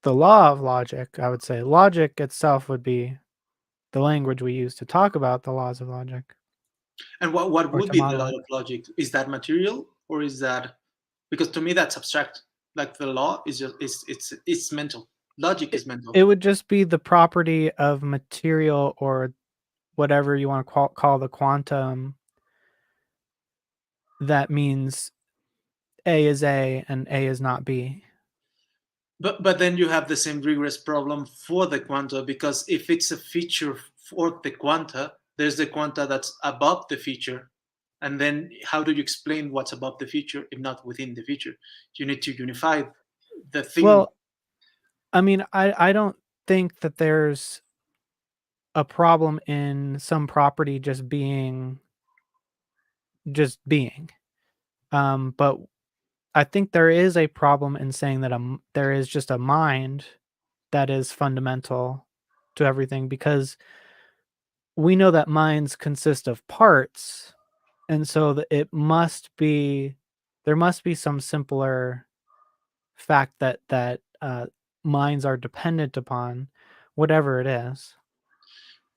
the law of logic, I would say, logic itself would be the language we use to talk about the laws of logic And what or would to be the model law it. of logic? Is that material or is that because to me that's abstract? Like the law is just it's mental. Logic It is mental. it would just be the property of material or whatever you want to call the quantum that means A is A and A is not B. But then you have the same rigorous problem for the quanta because if it's a feature for the quanta, there's the quanta that's above the feature. And then how do you explain what's above the feature if not within the feature? You need to unify the thing. Well, I mean, I don't think that there's a problem in some property just being. But I think there is a problem in saying that there is just a mind that is fundamental to everything because we know that minds consist of parts, and so it must be there must be some simpler fact that minds are dependent upon whatever it is.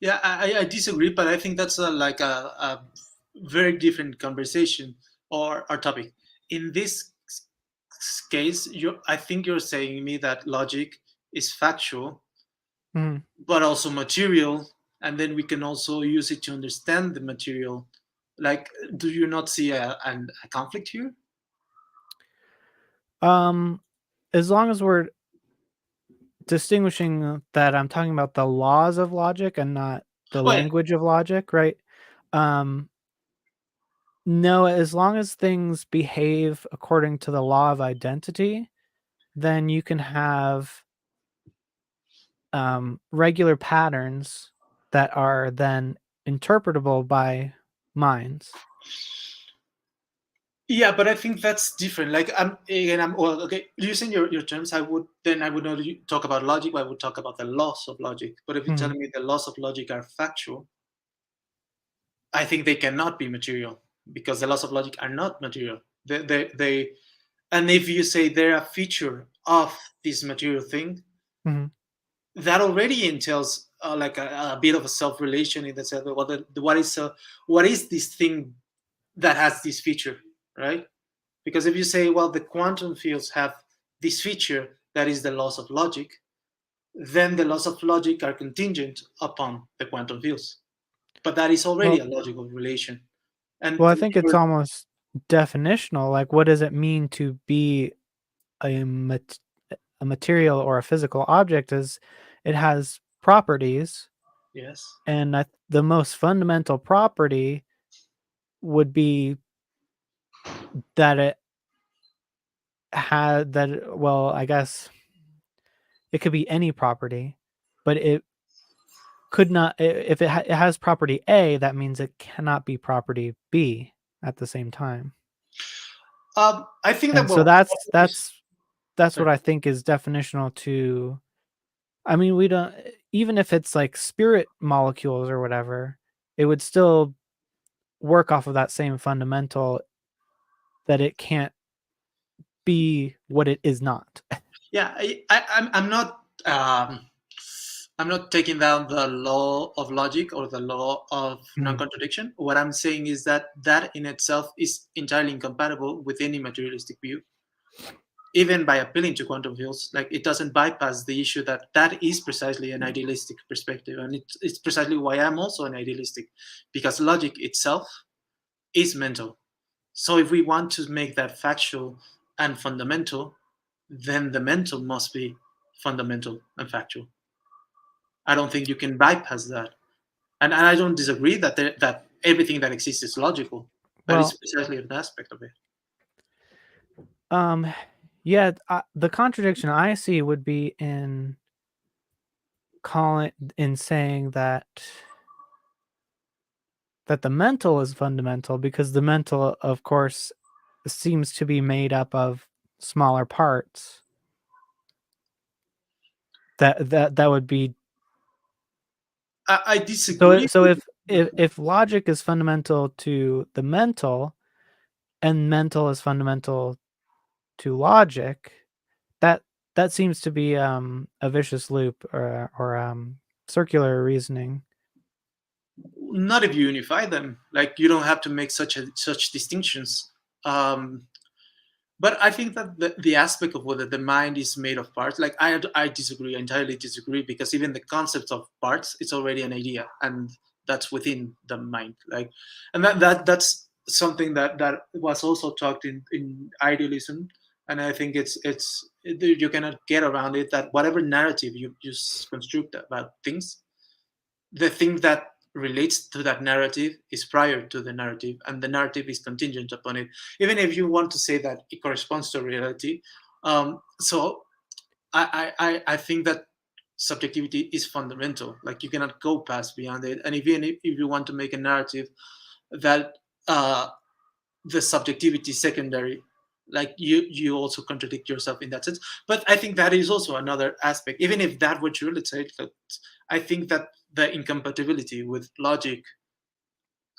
Yeah, I disagree, but I think that's a very different conversation or topic. In this case, I think you're saying me that logic is factual Mhm. but also material, and then we can also use it to understand the material. Like, do you not see a conflict here? Um, as long as we're distinguishing that I'm talking about the laws of logic and not the Oh yeah. language of logic, right? Um, no, as long as things behave according to the law of identity, then you can have regular patterns that are then interpretable by minds. Yeah, but I think that's different. Like I'm again, I'm well, okay. Using your terms, I would not talk about logic. I would talk about the laws of logic. But if you're Mhm, telling me the laws of logic are factual, I think they cannot be material because the laws of logic are not material. They and if you say they're a feature of this material thing, mhm. that already entails like a bit of a self-relation in the sense of what is this thing that has this feature, right? Because if you say, well, the quantum fields have this feature that is the laws of logic, then the laws of logic are contingent upon the quantum fields. But that is already Well a logical relation. And well, I think it's almost definitional, like, what does it mean to be a mat a material or a physical object is it has properties, yes, and the most fundamental property would be that it had that well, I guess it could be any property, but could not, if it has property A, that means it cannot be property B at the same time. I think that, And so well, that's sorry. what I think is definitional to, I mean, we don't, even if it's like spirit molecules or whatever, it would still work off of that same fundamental that it can't be what it is not. Yeah, I'm not taking down the law of logic or the law of Mm. non-contradiction. What I'm saying is that that in itself is entirely incompatible with any materialistic view, even by appealing to quantum fields. Like, it doesn't bypass the issue that that is precisely an idealistic perspective, and it's precisely why I'm also an idealistic, because logic itself is mental. So if we want to make that factual and fundamental, then the mental must be fundamental and factual. I don't think you can bypass that. And I don't disagree that that everything that exists is logical, but it's Well, precisely an aspect of it. um, yeah, the contradiction I see would be in saying that the mental is fundamental, because the mental, of course, seems to be made up of smaller parts. That would be, I so disagree so with. if logic is fundamental to the mental and mental is fundamental to logic, that that seems to be a vicious loop, or circular reasoning. Not if you unify them. Like, you don't have to make such distinctions. Um, but I think that the aspect of whether the mind is made of parts, like, I disagree, I entirely disagree, because even the concept of parts, it's already an idea, and that's within the mind. Like, and that's something that was also talked in idealism, and I think you cannot get around it, that whatever narrative you construct about things, the thing that relates to that narrative is prior to the narrative, and the narrative is contingent upon it, even if you want to say that it corresponds to reality. So I think that subjectivity is fundamental. Like, you cannot go past beyond it, and even if you want to make a narrative that the subjectivity is secondary, like, you also contradict yourself in that sense. But I think that is also another aspect. Even if that were true, let's say that, I think that the incompatibility with logic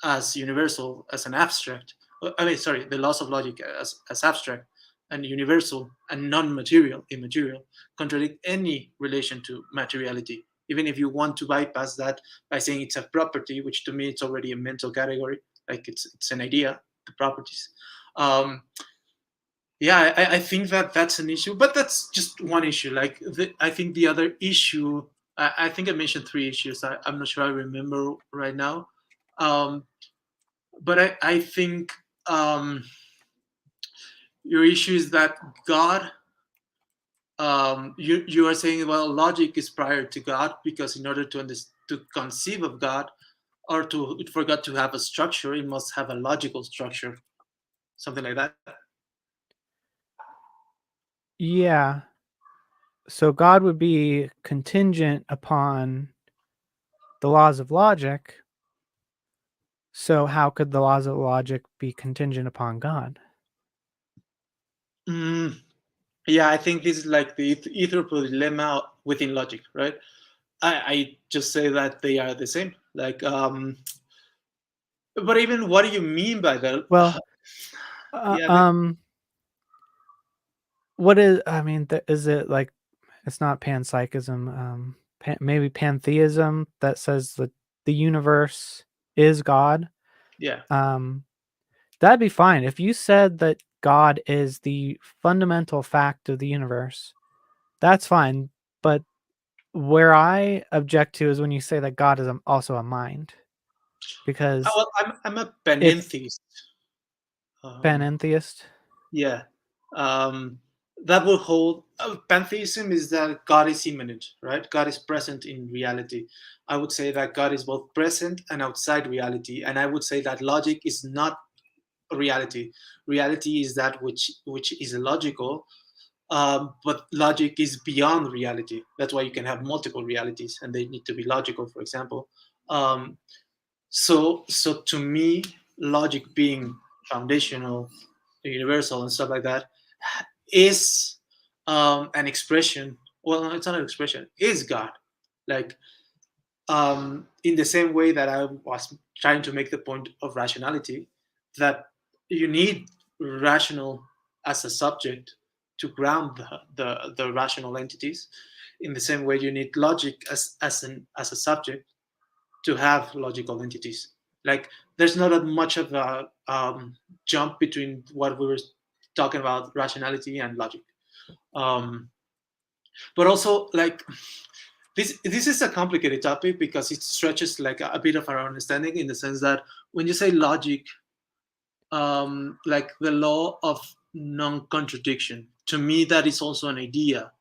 as universal, as an abstract, I mean, sorry, the laws of logic as abstract and universal and non-material, immaterial, contradict any relation to materiality. Even if you want to bypass that by saying it's a property, which to me it's already a mental category, like it's an idea, the properties. Um, yeah, I think that that's an issue, but that's just one issue. Like, I think the other issue, I think I mentioned three issues. I'm not sure I remember right now. Um, but I think your issue is that God, you are saying, well, logic is prior to God, because in order to conceive of God, or for God to have a structure, it must have a logical structure, something like that. Yeah. So God would be contingent upon the laws of logic. So how could the laws of logic be contingent upon God? Mm, yeah, I think this is like the Ethiopal dilemma within logic, right? I just say that they are the same. Like, but even what do you mean by that? Well, Yeah, what is, I mean, is it like, it's not panpsychism, maybe pantheism, that says that the universe is God? yeah. Um, that'd be fine. If you said that God is the fundamental fact of the universe, that's fine. But where I object to is when you say that God is also a mind, because Well, I'm a if panentheist. Um, panentheist, yeah, that will hold. Pantheism is that God is immanent, right? God is present in reality. I would say that God is both present and outside reality, and I would say that logic is not reality. Reality is that which is logical, But logic is beyond reality. That's why you can have multiple realities, and they need to be logical, for example. Um, so to me, logic being foundational, universal, and stuff like that is an expression. Well, no, it's not an expression. Is God, like in the same way that I was trying to make the point of rationality, that you need rational as a subject to ground the rational entities. In the same way, you need logic as a subject to have logical entities. Like there's not that much of a jump between what we were talking about, rationality and logic. Um, but also, like this is a complicated topic because it stretches like a bit of our understanding, in the sense that when you say logic, like the law of non-contradiction, to me that is also an idea.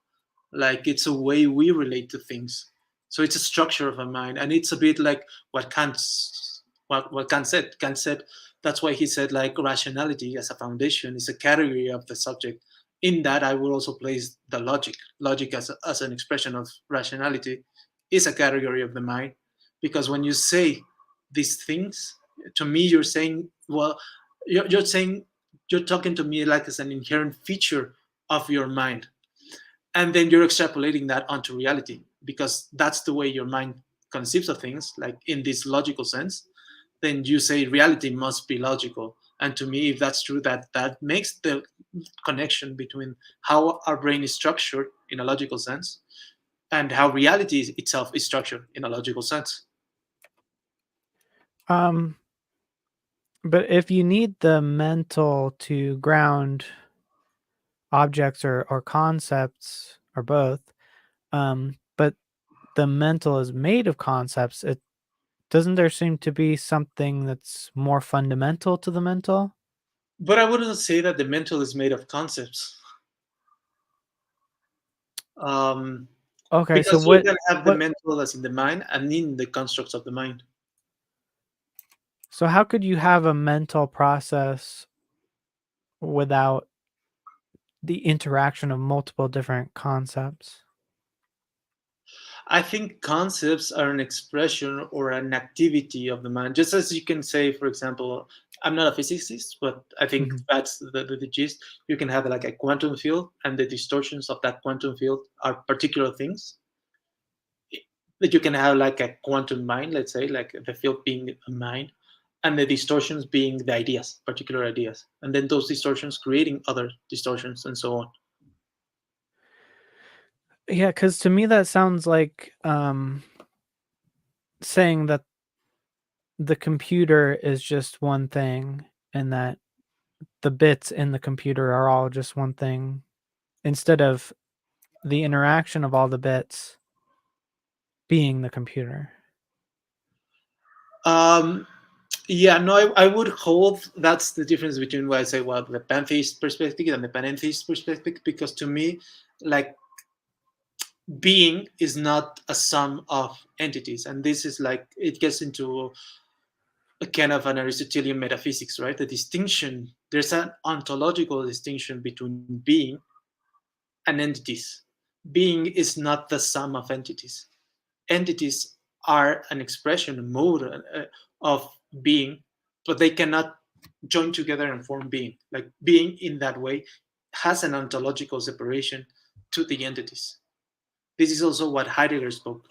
Like it's a way we relate to things. So it's a structure of a mind, and it's a bit like what Kant said. Kant said that's why he said like rationality as a foundation is a category of the subject. In that, I will also place the logic. Logic as an expression of rationality is a category of the mind, because when you say these things, to me, you're saying, well, you're saying, you're talking to me like as an inherent feature of your mind, and then you're extrapolating that onto reality, because that's the way your mind conceives of things, like in this logical sense. Then you say reality must be logical, and to me, if that's true, that makes the connection between how our brain is structured in a logical sense and how reality itself is structured in a logical sense. Um, but if you need the mental to ground objects or concepts or both, but the mental is made of concepts, it doesn't there seem to be something that's more fundamental to the mental? But I wouldn't say that the mental is made of concepts, um, Okay, so because you can have the what mental as in the mind and in the constructs of the mind. so how could you have a mental process without the interaction of multiple different concepts? I think concepts are an expression or an activity of the mind. Just as you can say, for example, I'm not a physicist, but I think Mhm. that's the gist. You can have like a quantum field, and the distortions of that quantum field are particular things. That you can have like a quantum mind, let's say, like the field being a mind, and the distortions being the ideas, particular ideas, and then those distortions creating other distortions, and so on. Yeah, because to me that sounds like saying that the computer is just one thing and that the bits in the computer are all just one thing instead of the interaction of all the bits being the computer. Um, Yeah, no, I would hold that's the difference between what I say, well, the pantheist perspective and the panentheist perspective, because to me, like being is not a sum of entities, and this is like it gets into a kind of an Aristotelian metaphysics, right? The distinction, there's an ontological distinction between being and entities. Being is not the sum of entities. Entities are an expression, a mode of being, but they cannot join together and form being. Like being in that way has an ontological separation to the entities. This is also what Heidegger spoke.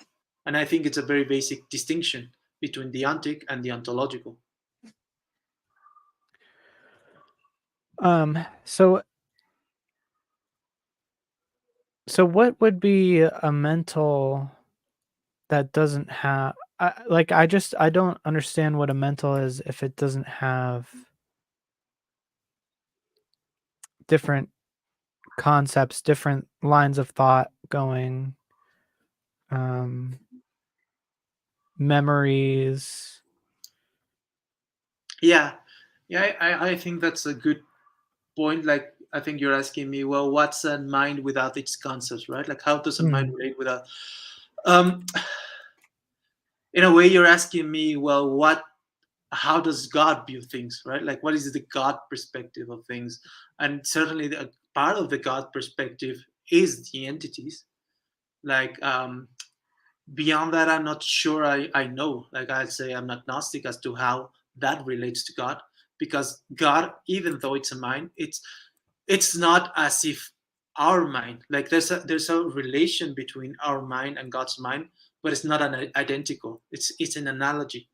And I think it's a very basic distinction between the ontic and the ontological. So what would be a mental that doesn't have I don't understand what a mental is if it doesn't have different concepts, different lines of thought going, um, memories. Yeah, yeah, I think that's a good point. Like, I think you're asking me, well, what's a mind without its concepts, right? Like, how does a mind Mhm. relate without? Um, in a way, you're asking me, well, how does God view things, right? Like, what is the God perspective of things? And certainly, part of the God perspective is the entities. Like beyond that, I'm not sure I know. Like I'd say I'm agnostic as to how that relates to God, because God, even though it's a mind, it's not as if our mind, like there's a relation between our mind and God's mind, but it's not an identical. It's an analogy,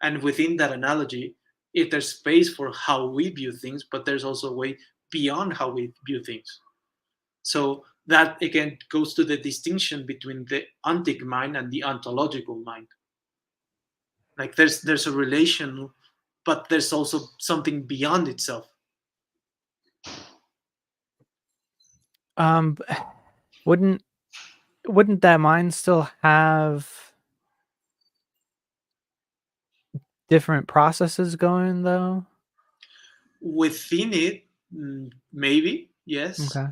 and within that analogy, if there's space for how we view things, but there's also a way beyond how we view things. So that again goes to the distinction between the ontic mind and the ontological mind. Like there's a relation, but there's also something beyond itself. Um, wouldn't that mind still have different processes going though? Within it, maybe yes, Okay.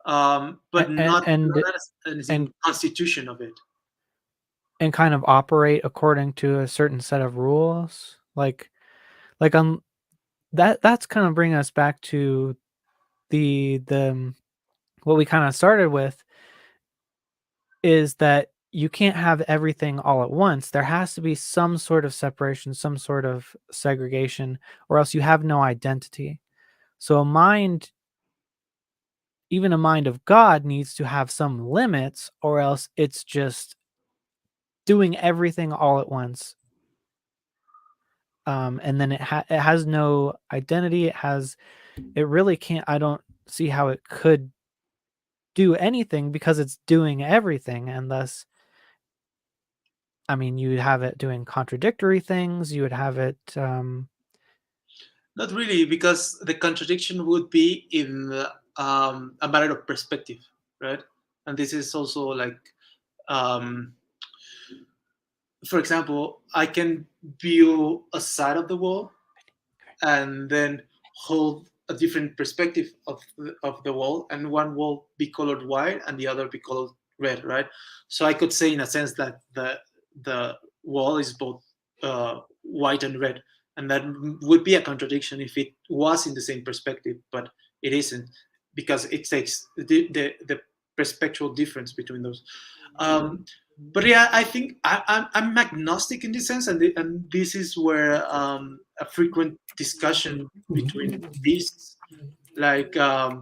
but And not as in and constitution of it. and kind of operate according to a certain set of rules, like on that's kind of bringing us back to the what we kind of started with, is that you can't have everything all at once. There has to be some sort of separation, some sort of segregation, or else you have no identity. So a mind, even a mind of God, needs to have some limits, or else it's just doing everything all at once. And then it has no identity. It really can't. I don't see how it could do anything because it's doing everything, and thus, I mean, you would have it doing contradictory things. You would have it. Not really, because the contradiction would be in a matter of perspective, right? And this is also like, um, for example, I can view a side of the wall and then hold a different perspective of the wall, and one wall be colored white and the other be colored red, right? So I could say in a sense that the wall is both white and red, and that would be a contradiction if it was in the same perspective, but it isn't, because it takes the perspectual difference between those. But yeah, I think I'm agnostic in this sense, and this is where a frequent discussion between theists, like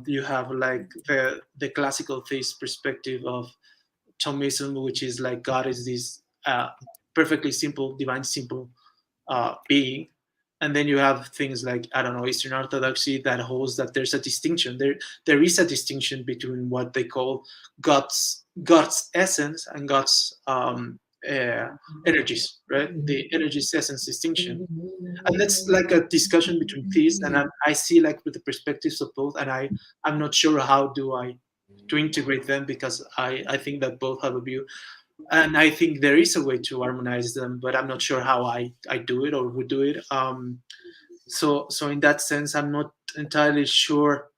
you have like the classical theist perspective of Thomism, which is like God is this perfectly simple, divine, simple being. And then you have things like, I don't know, Eastern Orthodoxy that holds that there's a distinction. There is a distinction between what they call God's essence and God's uh, energies, right? The energies essence distinction, and that's like a discussion between theists. And I see like with the perspectives of both, and I'm not sure how do I to integrate them, because I think that both have a view, and I think there is a way to harmonize them, but I'm not sure how I do it or would do it. So in that sense, I'm not entirely sure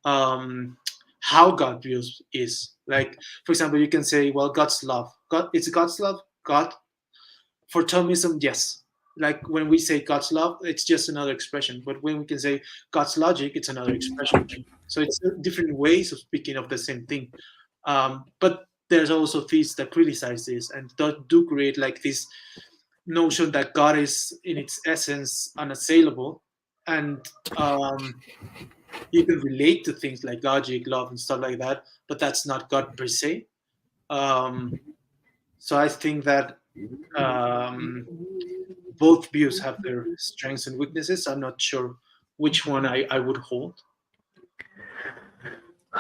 um, how God views is. Like, for example, you can say, well, God's love. God, it's God's love. God, for Thomism, yes. Like when we say God's love, it's just another expression. But when we can say God's logic, it's another expression. So it's different ways of speaking of the same thing. But there's also theists that criticize this and do create like this notion that God is in its essence unassailable, and you can relate to things like logic, love, and stuff like that, but that's not God per se. Um, so I think that um, both views have their strengths and weaknesses. I'm not sure which one I would hold.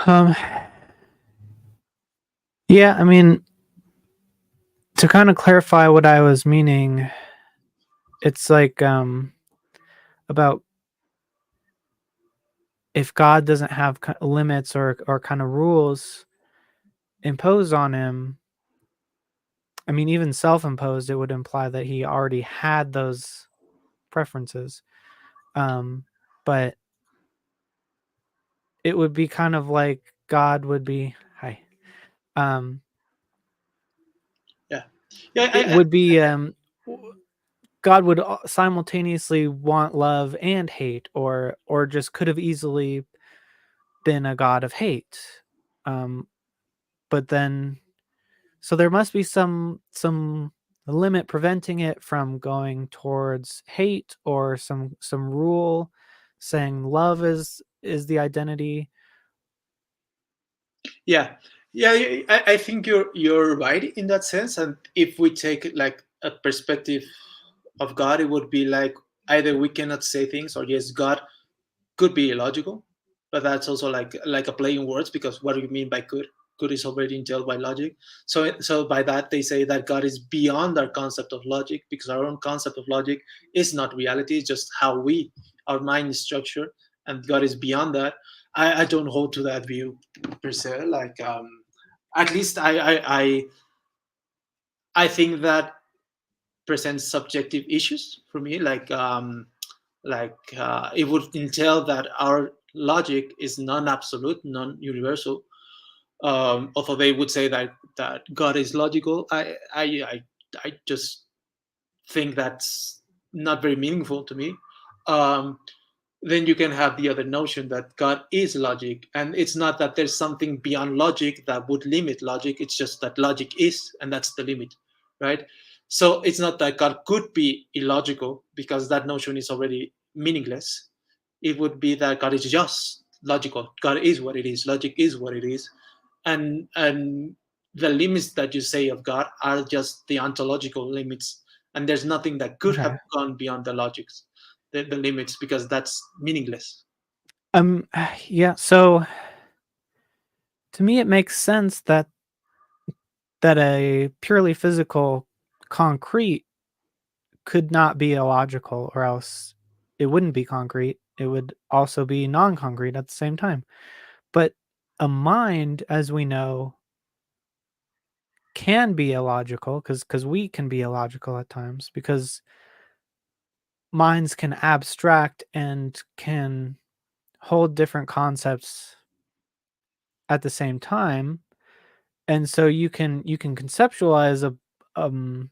Um, yeah, I mean, to kind of clarify what I was meaning, it's like about if God doesn't have limits or kind of rules imposed on him. I mean, even self-imposed, it would imply that he already had those preferences. But it would be kind of like God would be hi. Um, Yeah, yeah, it would be God would simultaneously want love and hate, or just could have easily been a god of hate. But then, so there must be some limit preventing it from going towards hate, or some rule saying love is the identity. Yeah, yeah. I think you're right in that sense. And if we take like a perspective of God, it would be like either we cannot say things, or yes, God could be illogical, but that's also like a play in words, because what do you mean by could? Could is already entailed by logic. So by that they say that God is beyond our concept of logic, because our own concept of logic is not reality; it's just how our mind is structured, and God is beyond that. I don't hold to that view per se. Like at least I think that presents subjective issues for me. It would entail that our logic is non-absolute, non-universal. Although they would say that God is logical, I just think that's not very meaningful to me. Um, then you can have the other notion that God is logic, and it's not that there's something beyond logic that would limit logic. It's just that logic is, and that's the limit, right? So it's not that God could be illogical, because that notion is already meaningless. It would be that God is just logical. God is what it is. Logic is what it is, and the limits that you say of God are just the ontological limits, and there's nothing that could Okay. have gone beyond the logics, the limits, because that's meaningless. Yeah, so to me it makes sense that a purely physical concrete could not be illogical, or else it wouldn't be concrete. It would also be non-concrete at the same time. But a mind, as we know, can be illogical, because we can be illogical at times, because minds can abstract and can hold different concepts at the same time. And so you can conceptualize um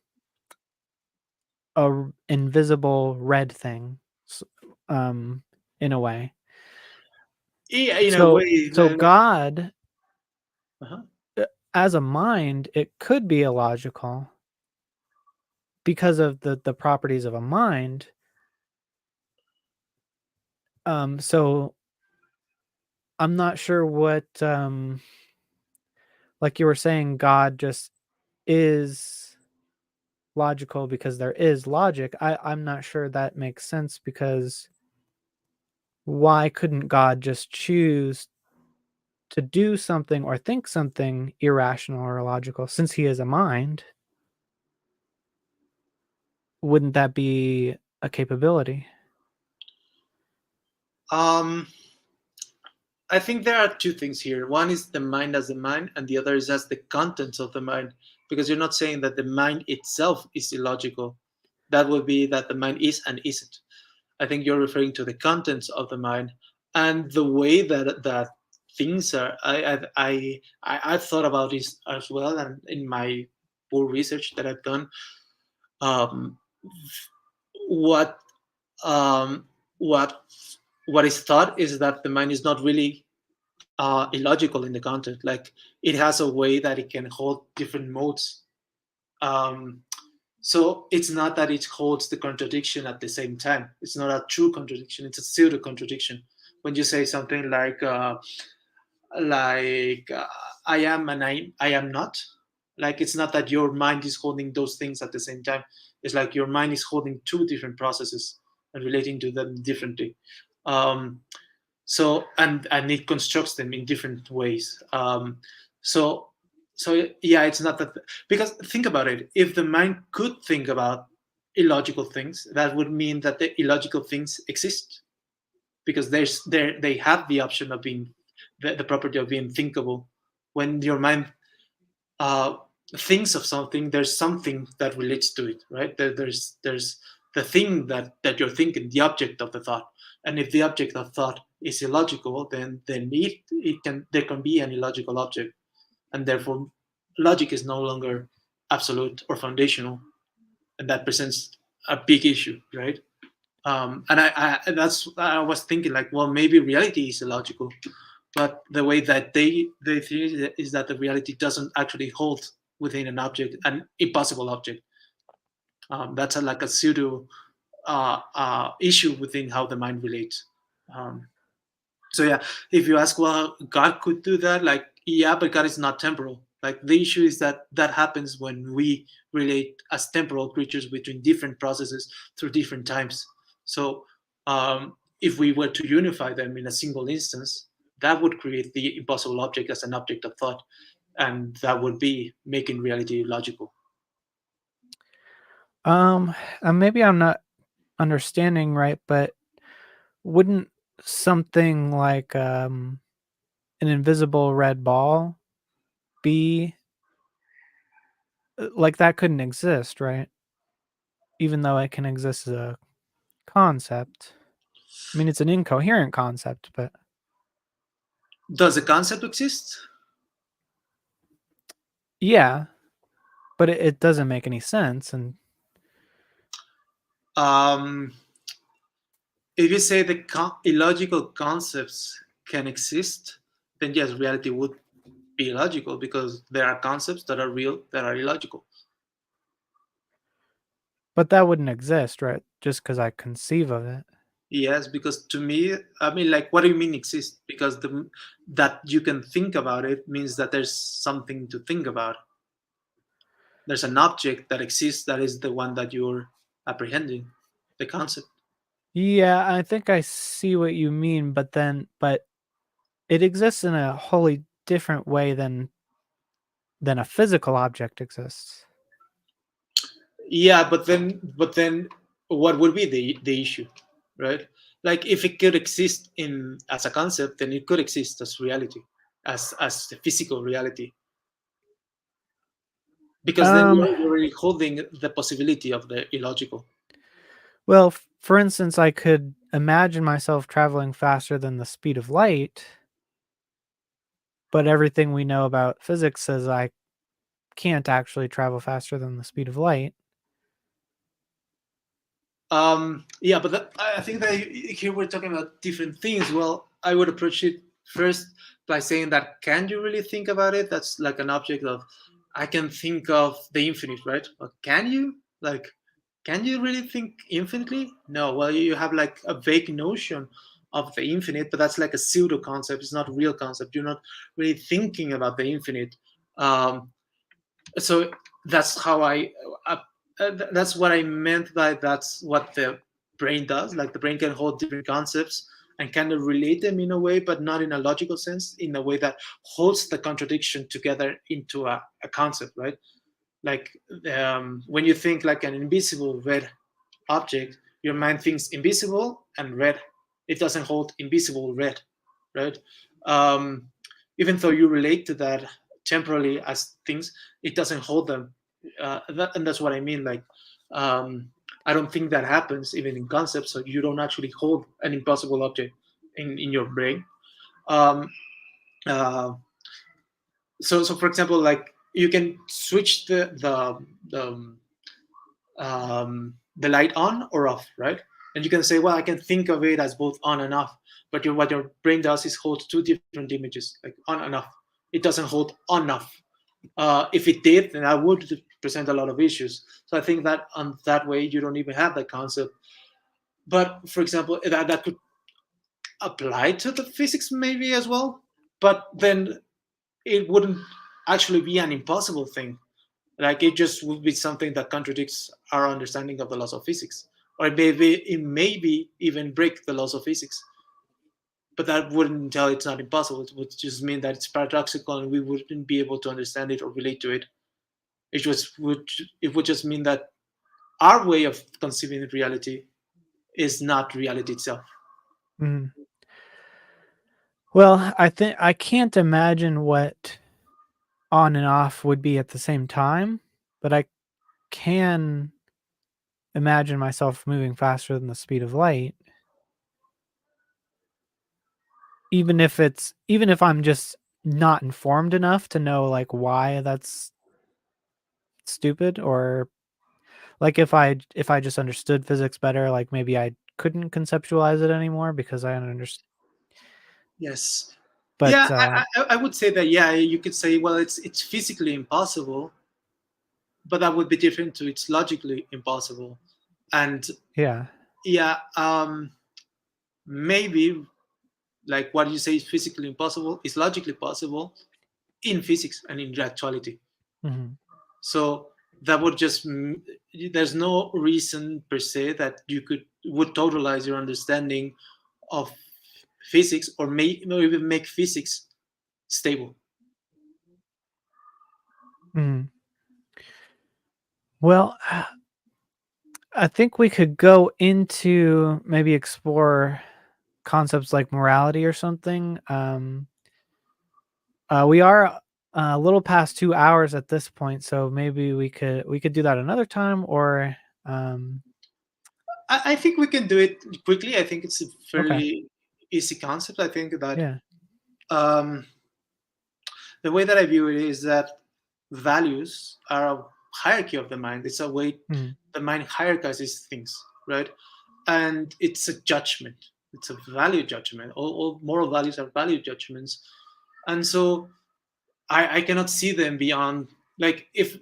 invisible red thing, s- um in a way. Yeah, in a So way. so God, Uh-huh. uh, as a mind, it could be illogical because of the properties of a mind. So I'm not sure what, like you were saying, God just is logical because there is logic. I'm not sure that makes sense, because why couldn't God just choose to do something or think something irrational or illogical? Since he is a mind, wouldn't that be a capability? um I think there are two things here. One is the mind as the mind, and the other is as the contents of the mind. Because you're not saying that the mind itself is illogical. That would be that the mind is and isn't. I think you're referring to the contents of the mind and the way that things are. I've thought about this as well, and in my poor research that I've done, um, what um, what what is thought is that the mind is not really illogical in the content. Like it has a way that it can hold different modes. Um, so it's not that it holds the contradiction at the same time. It's not a true contradiction. It's a pseudo contradiction. When you say something like I am and I am not, like it's not that your mind is holding those things at the same time. It's like your mind is holding two different processes and relating to them differently. Um, and it constructs them in different ways. So yeah, it's not that, because think about it. If the mind could think about illogical things, that would mean that the illogical things exist, because they have the option of being the property of being thinkable. When your mind uh, thinks of something, there's something that relates to it, right? There's the thing that you're thinking, the object of the thought. And if the object of thought is illogical, then it can there can be an illogical object, and therefore logic is no longer absolute or foundational, and that presents a big issue, right? And I was thinking like, well, maybe reality is illogical, but the way that they think is that the reality doesn't actually hold within an impossible object. That's like a pseudo issue within how the mind relates. Um, so yeah, if you ask, well, God could do that, like, yeah, but God is not temporal. Like, the issue is that that happens when we relate as temporal creatures between different processes through different times. So if we were to unify them in a single instance, that would create the impossible object as an object of thought, and that would be making reality logical. Um, maybe I'm not understanding right, but wouldn't something like an invisible red ball be like that couldn't exist, right? Even though it can exist as a concept. I mean, it's an incoherent concept, but Does the concept exist? yeah, but it doesn't make any sense. And Um, if you say the illogical concepts can exist, then yes, reality would be illogical because there are concepts that are real that are illogical. but that wouldn't exist, right? Just because I conceive of it. Yes, because to me, I mean, like, what do you mean exist? Because that you can think about it means that there's something to think about. There's an object that exists that is the one that you're apprehending, the concept. Yeah, I think I see what you mean, but it exists in a wholly different way than a physical object exists. Yeah, but then what would be the issue, right? Like, if it could exist in as a concept, then it could exist as reality, as the physical reality, because then Um, you're already holding the possibility of the illogical. well, for instance, I could imagine myself traveling faster than the speed of light, but everything we know about physics says I can't actually travel faster than the speed of light. Yeah, but I think that here we're talking about different things. Well, I would approach it first by saying that, can you really think about it? That's like an object of, I can think of the infinite, right? But can you? Like, can you really think infinitely? No. Well, you have like a vague notion of the infinite, but that's like a pseudo concept. It's not a real concept. You're not really thinking about the infinite. Um, so that's how uh, that's what I meant by that's what the brain does. Like, the brain can hold different concepts and kind of relate them in a way, but not in a logical sense, in a way that holds the contradiction together into a concept, right? Like, when you think like an invisible red object, your mind thinks invisible and red. It doesn't hold invisible red, right? Um, Even though you relate to that temporally as things, it doesn't hold them. And that's what I mean. Like, I don't think that happens even in concepts. So you don't actually hold an impossible object in your brain. Um, uh, so for example, like, you can switch the light on or off, right? And you can say, well, I can think of it as both on and off. But what your brain does is hold two different images, like on and off. It doesn't hold on off. If it did, then that would present a lot of issues. So I think that on that way, you don't even have that concept. But for example, that could apply to the physics maybe as well. But then it wouldn't actually be an impossible thing. Like, it just would be something that contradicts our understanding of the laws of physics, or it maybe even break the laws of physics. But that wouldn't tell it's not impossible. It would just mean that it's paradoxical and we wouldn't be able to understand it or relate to it. It would just mean that our way of conceiving reality is not reality itself. Mhm. Well, I think I can't imagine what on and off would be at the same time, but I can imagine myself moving faster than the speed of light, even if I'm just not informed enough to know like why that's stupid, or like if I just understood physics better, like maybe I couldn't conceptualize it anymore because I understand. Yes. Yeah, But I would say that. Yeah, you could say, well, it's physically impossible, but that would be different to it's logically impossible. And yeah. yeah, maybe like what you say is physically impossible is logically possible in physics and in actuality. Mhm. So that would just there's no reason per se that you would totalize your understanding of physics or or even make physics stable. Mhm. Well, I think we could go into maybe explore concepts like morality or something. We are a little past 2 hours at this point, so maybe we could do that another time or um, I think we can do it quickly. I think it's a okay. fairly easy concept. I think that Yeah. um, the way that I view it is that values are a hierarchy of the mind. It's a way Mhm. the mind hierarchizes things, right? And it's a judgment. It's a value judgment. All moral values are value judgments, and so I cannot see them beyond. Like if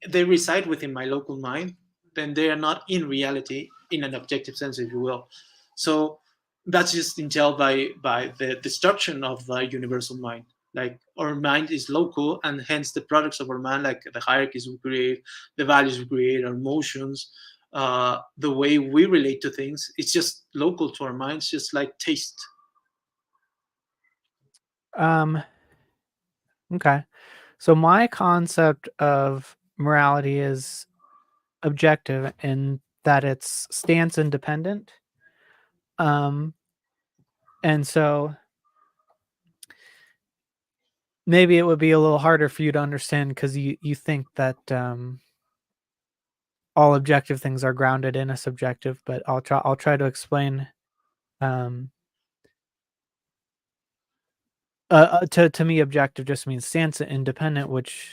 they reside within my local mind, then they are not in reality in an objective sense, if you will. So that's just entailed by the destruction of the universal mind. Like our mind is local, and hence the products of our mind, like the hierarchies we create, the values we create, our emotions, the way we relate to things, it's just local to our minds, just like taste. Um, okay. So my concept of morality is objective in that it's stance independent. Um, and so maybe it would be a little harder for you to understand because you think that all objective things are grounded in a subjective, but I'll try to explain. Um, to me, objective just means stance independent, which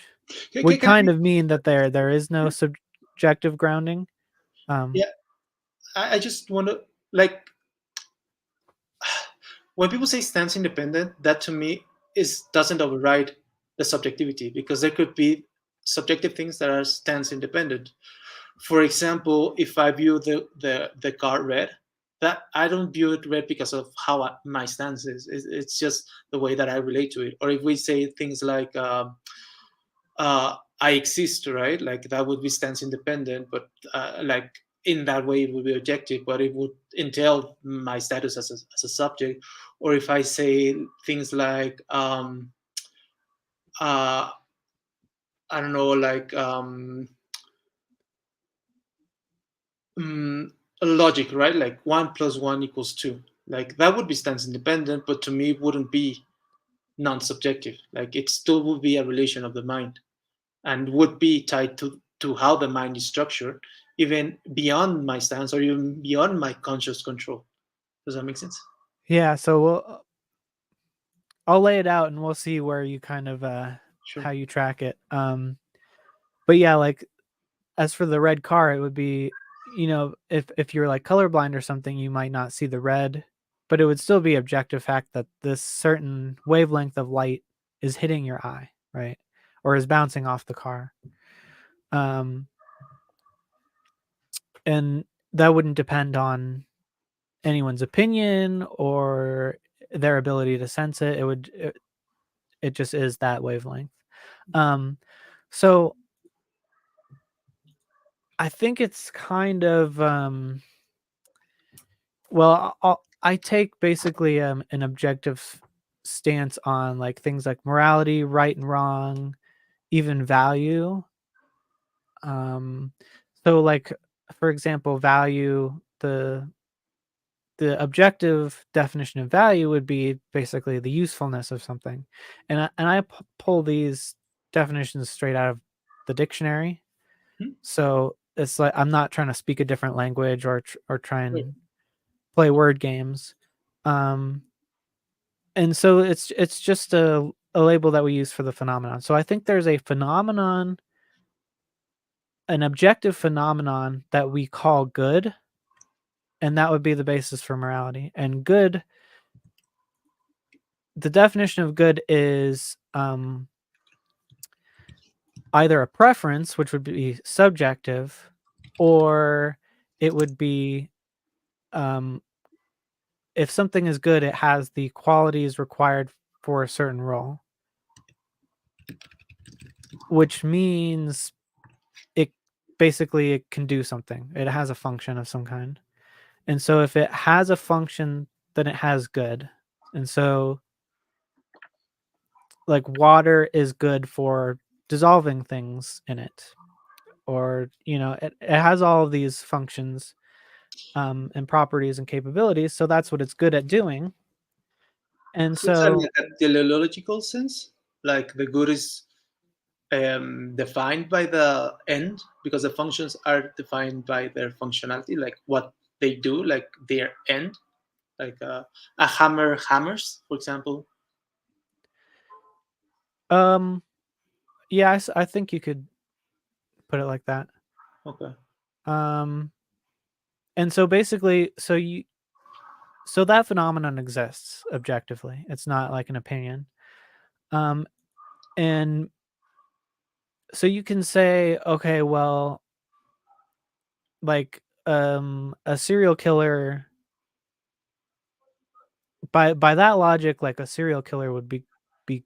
would Can kind I, of mean that there is no subjective grounding. Um, yeah, I just want to like when people say stance independent, that to me is doesn't override the subjectivity because there could be subjective things that are stance independent. For example, if I view the car red, that I don't view it red because of how my stance is. It's just the way that I relate to it. Or if we say things like I exist, right? Like that would be stance independent, but like in that way it would be objective, but it would entail my status as a subject. Or if I say things like uh, I don't know, like mm, logic, right? Like 1 + 1 = 2. Like that would be stance independent, but to me it wouldn't be non-subjective. Like it still would be a relation of the mind and would be tied to how the mind is structured, even beyond my stance or even beyond my conscious control. Does that make sense? yeah, so I'll lay it out and we'll see where you kind of Sure. how you track it. But yeah, like as for the red car, it would be, if you're like colorblind or something, you might not see the red, but it would still be objective fact that this certain wavelength of light is hitting your eye, right? Or is bouncing off the car. Um, and that wouldn't depend on anyone's opinion or their ability to sense it. It just is that wavelength. Um, so I think it's kind of well, I take basically an objective stance on like things like morality, right and wrong, even value. Um, so like for example, value the objective definition of value would be basically the usefulness of something, and I pull these definitions straight out of the dictionary. Hmm? So it's like I'm not trying to speak a different language or try Right. and play word games. Um, and so it's just a label that we use for the phenomenon. So I think there's a phenomenon, an objective phenomenon that we call good, and that would be the basis for morality. And good the definition of good is either a preference, which would be subjective, or it would be if something is good, it has the qualities required for a certain role, which means it basically it can do something. It has a function of some kind. And so if it has a function, then it has good. And so like water is good for dissolving things in it, or it has all of these functions and properties and capabilities, so that's what it's good at doing. And So it's a, so like a teleological sense, like the good is defined by the end because the functions are defined by their functionality, like what they do, like their end, like a hammer hammers, for example. um yeah, I think you could put it like that. Okay. um and so basically, so that phenomenon exists objectively, it's not like an opinion. And so you can say, okay, well, like a serial killer, by that logic, like a serial killer would be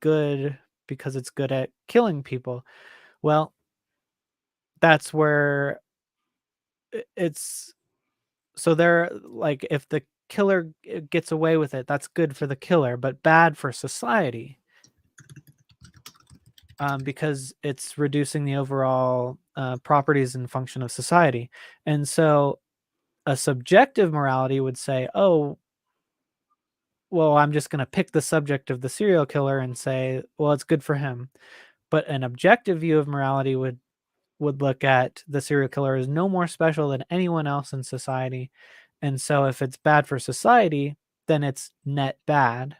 good because it's good at killing people. Well, that's where it's so they're like, if the killer gets away with it, that's good for the killer but bad for society, because it's reducing the overall properties and function of society. And so a subjective morality would say, oh, well, I'm just going to pick the subject of the serial killer and say, well, it's good for him. But an objective view of morality would look at the serial killer as no more special than anyone else in society. And so if it's bad for society, then it's net bad.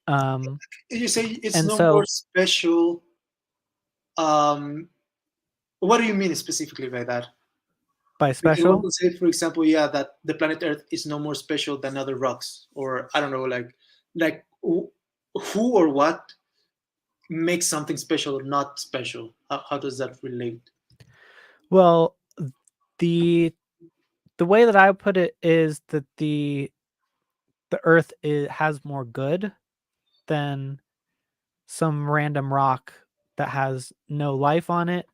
Um, You say it's and no more so special. Um, what do you mean specifically by that? by Because one special, could say, for example, yeah, that the planet Earth is no more special than other rocks, or I don't know, like who or what makes something special or not special? How does that relate? well, the the way that I put it is that the Earth has more good than some random rock that has no life on it,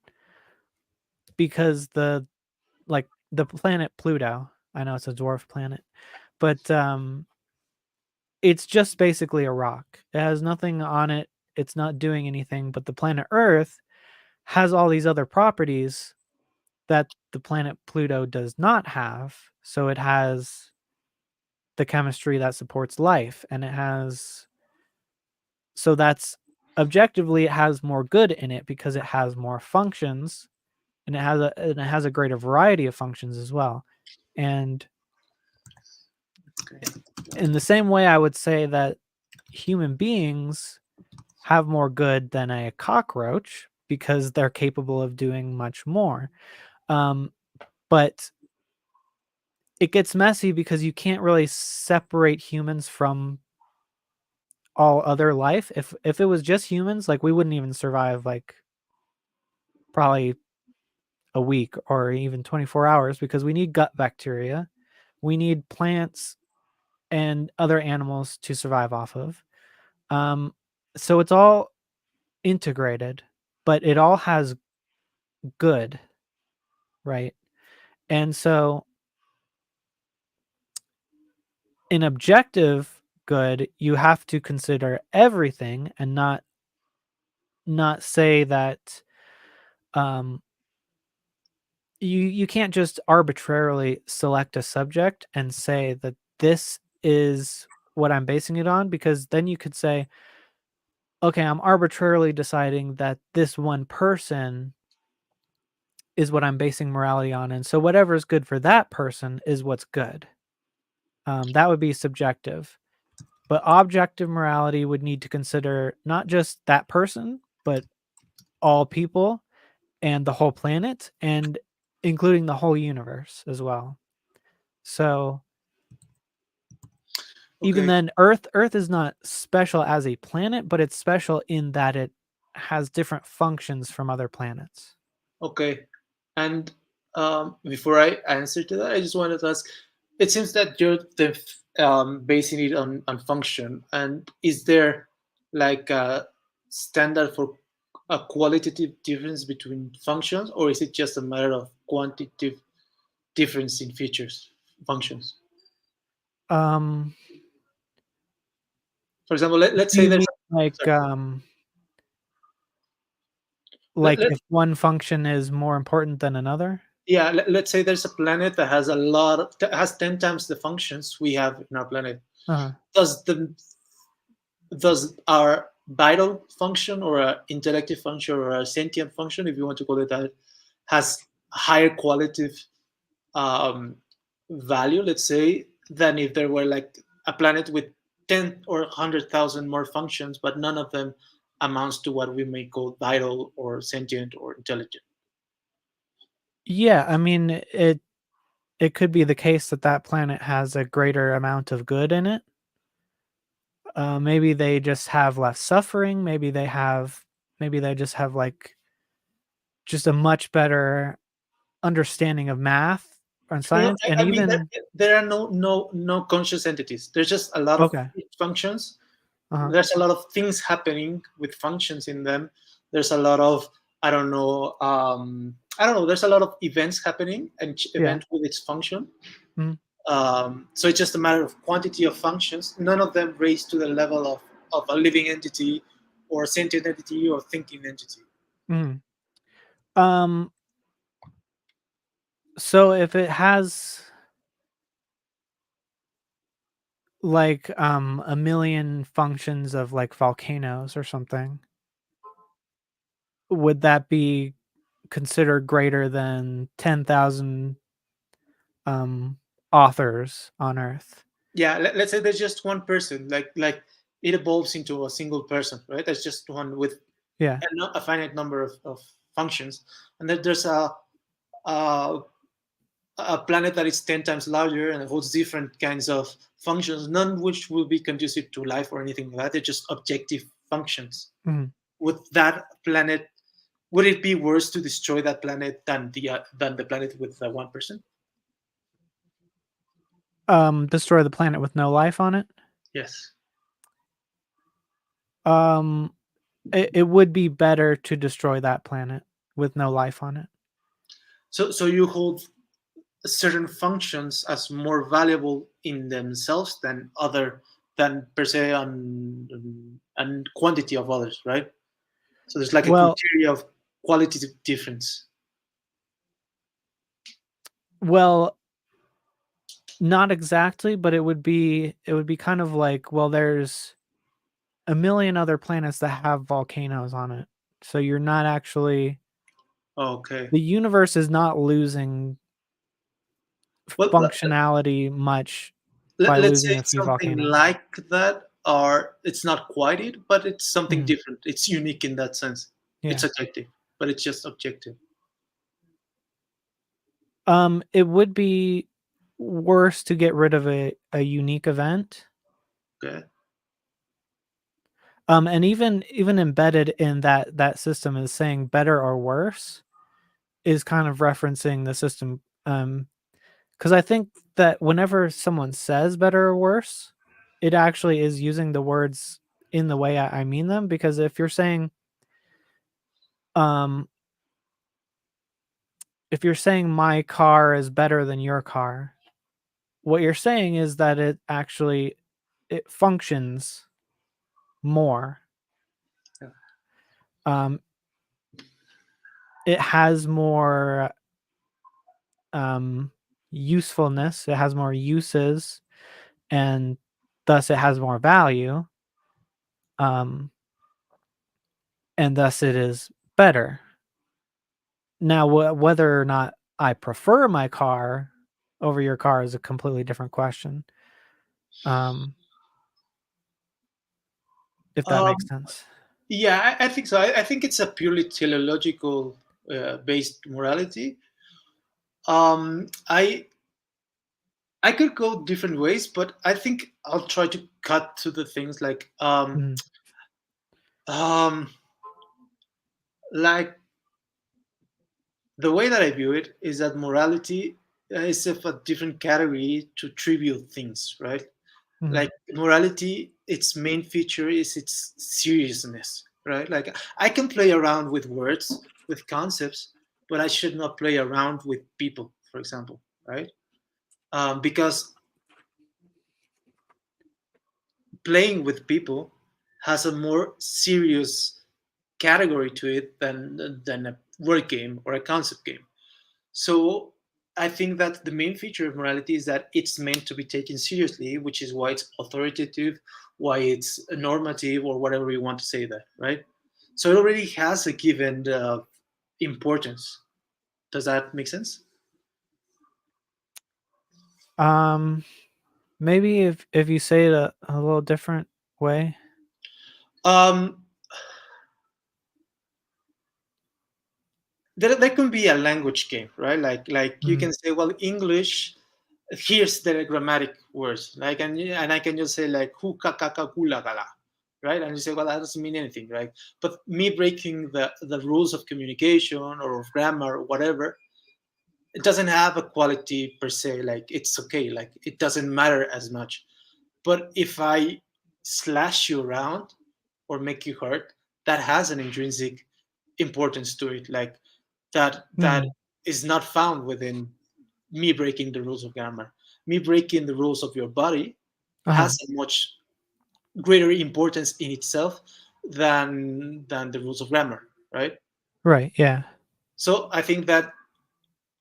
because the planet Pluto, I know it's a dwarf planet, but it's just basically a rock. It has nothing on it. It's not doing anything, but the planet Earth has all these other properties that the planet Pluto does not have. So it has the chemistry that supports life, and it has, so that's objectively, it has more good in it because it has more functions, and it has a greater variety of functions as well. And Okay. in the same way, I would say that human beings have more good than a cockroach because they're capable of doing much more. Um, but it gets messy because you can't really separate humans from all other life. If it was just humans, like we wouldn't even survive like probably a week or even 24 hours, because we need gut bacteria. We need plants and other animals to survive off of. Um, so it's all integrated, but it all has good, right? And so in objective good, you have to consider everything and not say that um, you can't just arbitrarily select a subject and say that this is what I'm basing it on, because then you could say, okay, I'm arbitrarily deciding that this one person is what I'm basing morality on, and so whatever is good for that person is what's good. That would be subjective. But objective morality would need to consider not just that person, but all people and the whole planet, and including the whole universe as well. So Even Okay. then, Earth is not special as a planet, but it's special in that it has different functions from other planets. Okay. And before I answer to that, I just wanted to ask. It seems that you're basing it on function, and is there like a standard for a qualitative difference between functions, or is it just a matter of quantitative difference in features, functions? Um, For example, let's do say you there's mean like sorry, let, if one function is more important than another? yeah, let's say there's a planet that has that has 10 times the functions we have in our planet. Uh-huh. Does the does our vital function or our intellective function or our sentient function, if you want to call it that, has higher qualitative um, value, let's say, than if there were like a planet with 10 or 100,000 more functions, but none of them amounts to what we may call vital or sentient or intelligent. Yeah, I mean, it could be the case that that planet has a greater amount of good in it. Maybe they just have less suffering. Maybe they just have like just a much better understanding of math and No, no, science, and I mean even there are no conscious entities. There's just a lot of okay, functions. uh-huh, There's a lot of things happening with functions in them. There's a lot of I don't know. There's a lot of events happening and yeah, event with its function. mhm, So it's just a matter of quantity of functions. None of them raise to the level of a living entity or sentient entity or thinking entity. mhm. Um, so if it has like a million functions of like volcanoes or something, would that be considered greater than 10,000 um authors on Earth? Yeah, let's say there's just one person. Like it evolves into a single person, right? There's just one with Yeah. a finite number of functions, and then there's a a planet that is 10 times larger and holds different kinds of functions, none which will be conducive to life or anything like that. They're just objective functions. Mhm. Would that planet, would it be worse to destroy that planet than the planet with the one person? Destroy the planet with no life on it? Yes. Um, it would be better to destroy that planet with no life on it. So you hold certain functions as more valuable in themselves than per se on quantity of others, right? So there's like a Well criteria of qualitative difference. well, not exactly, but it would be kind of like, well, there's a million other planets that have volcanoes on it. So you're not actually Okay. the universe is not losing Well, functionality much by let's say losing a it's few something volcanoes. like that, or it's not quite it, but it's something Mhm. different. It's unique in that sense. It's Yeah. objective, but it's just objective. It would be worse to get rid of a unique event. Okay. And even embedded in that system is saying better or worse is kind of referencing the system. Because I think that whenever someone says better or worse, it actually is using the words in the way I mean them. Because um, if you're saying my car is better than your car, what you're saying is that it functions more. Yeah. Um, it has more um, usefulness. It has more uses, and thus it has more value. Um, and thus it is better. Now, whether or not I prefer my car over your car is a completely different question. Um, if that makes Um, sense. yeah, I think so. I think it's a purely teleological based morality. I I could go different ways, but I think I'll try to cut to the things Mhm. um like the way that I view it is that morality is of a different category to trivial things, right? Mhm. Like morality, its main feature is its seriousness, right? Like I can play around with words, with concepts, but I should not play around with people, for example, right? Because playing with people has a more serious category to it than a word game or a concept game. So I think that the main feature of morality is that it's meant to be taken seriously, which is why it's authoritative, why it's normative, or whatever you want to say that, right? So it already has a given importance. Does that make sense? Um, maybe if you say it a little different way. Um, there can be a language game, right? Like you Mm. can say, well, English. Here's the grammatic words, like, and I can just say like hu ka ka ka kula gala, right? And you say, well, that doesn't mean anything, right? But me breaking the rules of communication or of grammar or whatever, it doesn't have a quality per se. Like it's okay, like it doesn't matter as much. But if I slash you around or make you hurt, that has an intrinsic importance to it, like that Mhm. is not found within me breaking the rules of grammar. Me breaking the rules of your body Uh-huh. has a much greater importance in itself than the rules of grammar, right? Right, yeah. So I think that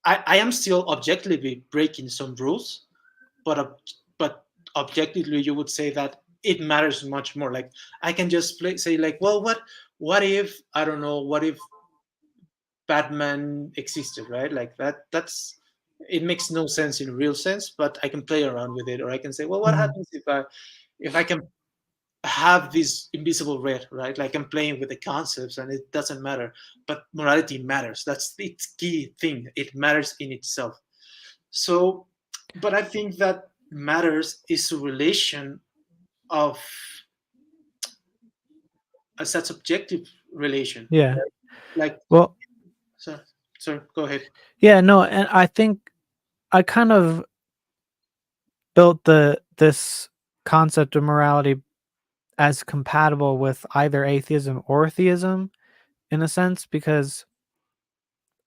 I am still objectively breaking some rules, but but objectively you would say that it matters much more. Like I can just say like, well, what if I don't know, what if Batman existed, right? Like that's it makes no sense in a real sense, but I can play around with it, or I can say, well, what Mhm. happens if I can have this invisible red, right? Like I'm playing with the concepts, and it doesn't matter, but morality matters. That's its key thing. It matters in itself. So, but I think that matters is a relation of a such subjective relation. Yeah. Like, Well, so, so go ahead. yeah, no, and I think I kind of built this concept of morality as compatible with either atheism or theism in a sense because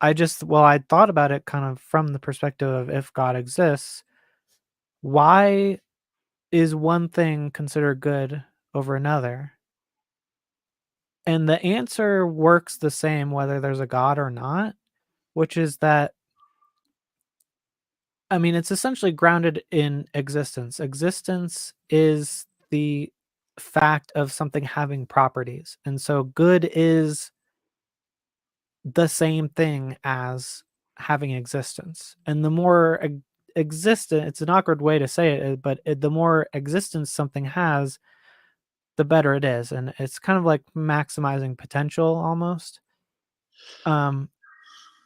I thought about it kind of from the perspective of if God exists, why is one thing considered good over another? And the answer works the same whether there's a God or not, which is that I mean, it's essentially grounded in existence. Existence is the fact of something having properties. And so good is the same thing as having existence. And the more existent, it's an awkward way to say it, but the more existence something has, the better it is. And it's kind of like maximizing potential almost. Um,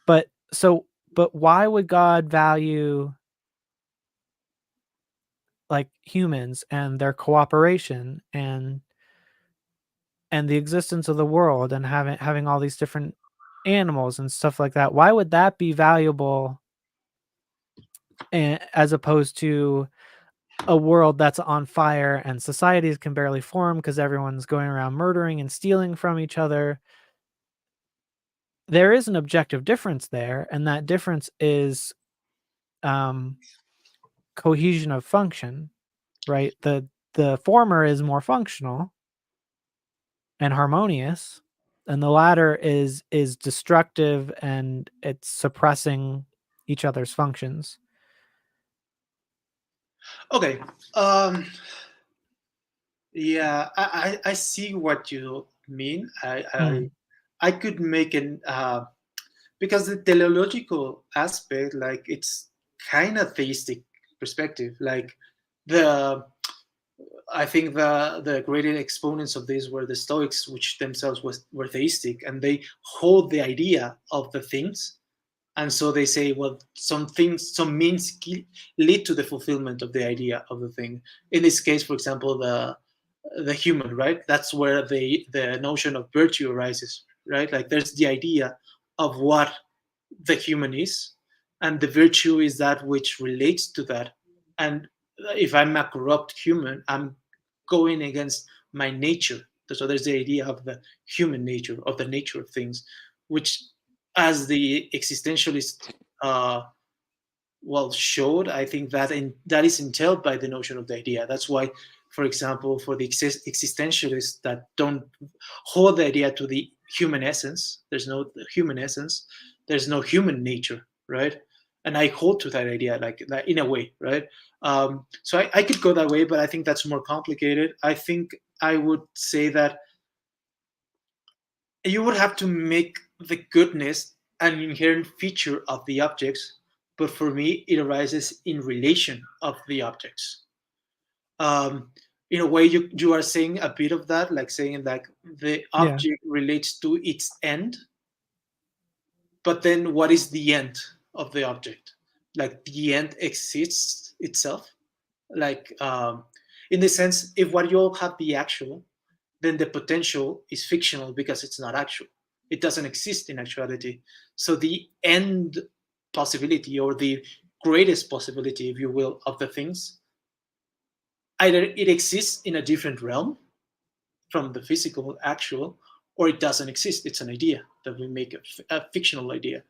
but so, but why would God value like humans and their cooperation and the existence of the world and having all these different animals and stuff like that? Why would that be valuable as opposed to a world that's on fire and societies can barely form because everyone's going around murdering and stealing from each other? There is an objective difference there, and that difference is um, cohesion of function, right? The former is more functional and harmonious, and the latter is destructive and it's suppressing each other's functions. Okay. Yeah, I see what you mean. Mm, I could make an because the teleological aspect, like it's kind of theistic perspective. Like the I think the greatest exponents of this were the Stoics, which themselves were theistic, and they hold the idea of the things, And so they say, well, some things, some means lead to the fulfillment of the idea of the thing. In this case, for example, the human, right? That's where the notion of virtue arises, right? Like there's the idea of what the human is, and the virtue is that which relates to that. And if I'm a corrupt human, I'm going against my nature. So there's the idea of the human nature, of the nature of things, which, as the existentialist showed, I think that that is entailed by the notion of the idea. That's why, for example, for the existentialists that don't hold the idea to the human essence, there's no human essence, there's no human nature, right? And I hold to that idea, like that in a way, right? So I could go that way, but I think that's more complicated. I think I would say that you would have to make the goodness an inherent feature of the objects, but for me, it arises in relation of the objects. Um, in a way, you are saying a bit of that, like saying like the Yeah. object relates to its end, but then what is the end of the object? Like the end exists itself. Like in the sense, if what you all have the actual, then the potential is fictional because it's not actual. It doesn't exist in actuality. So the end possibility, or the greatest possibility, if you will, of the things, either it exists in a different realm from the physical actual, or it doesn't exist. It's an idea that we make a fictional idea.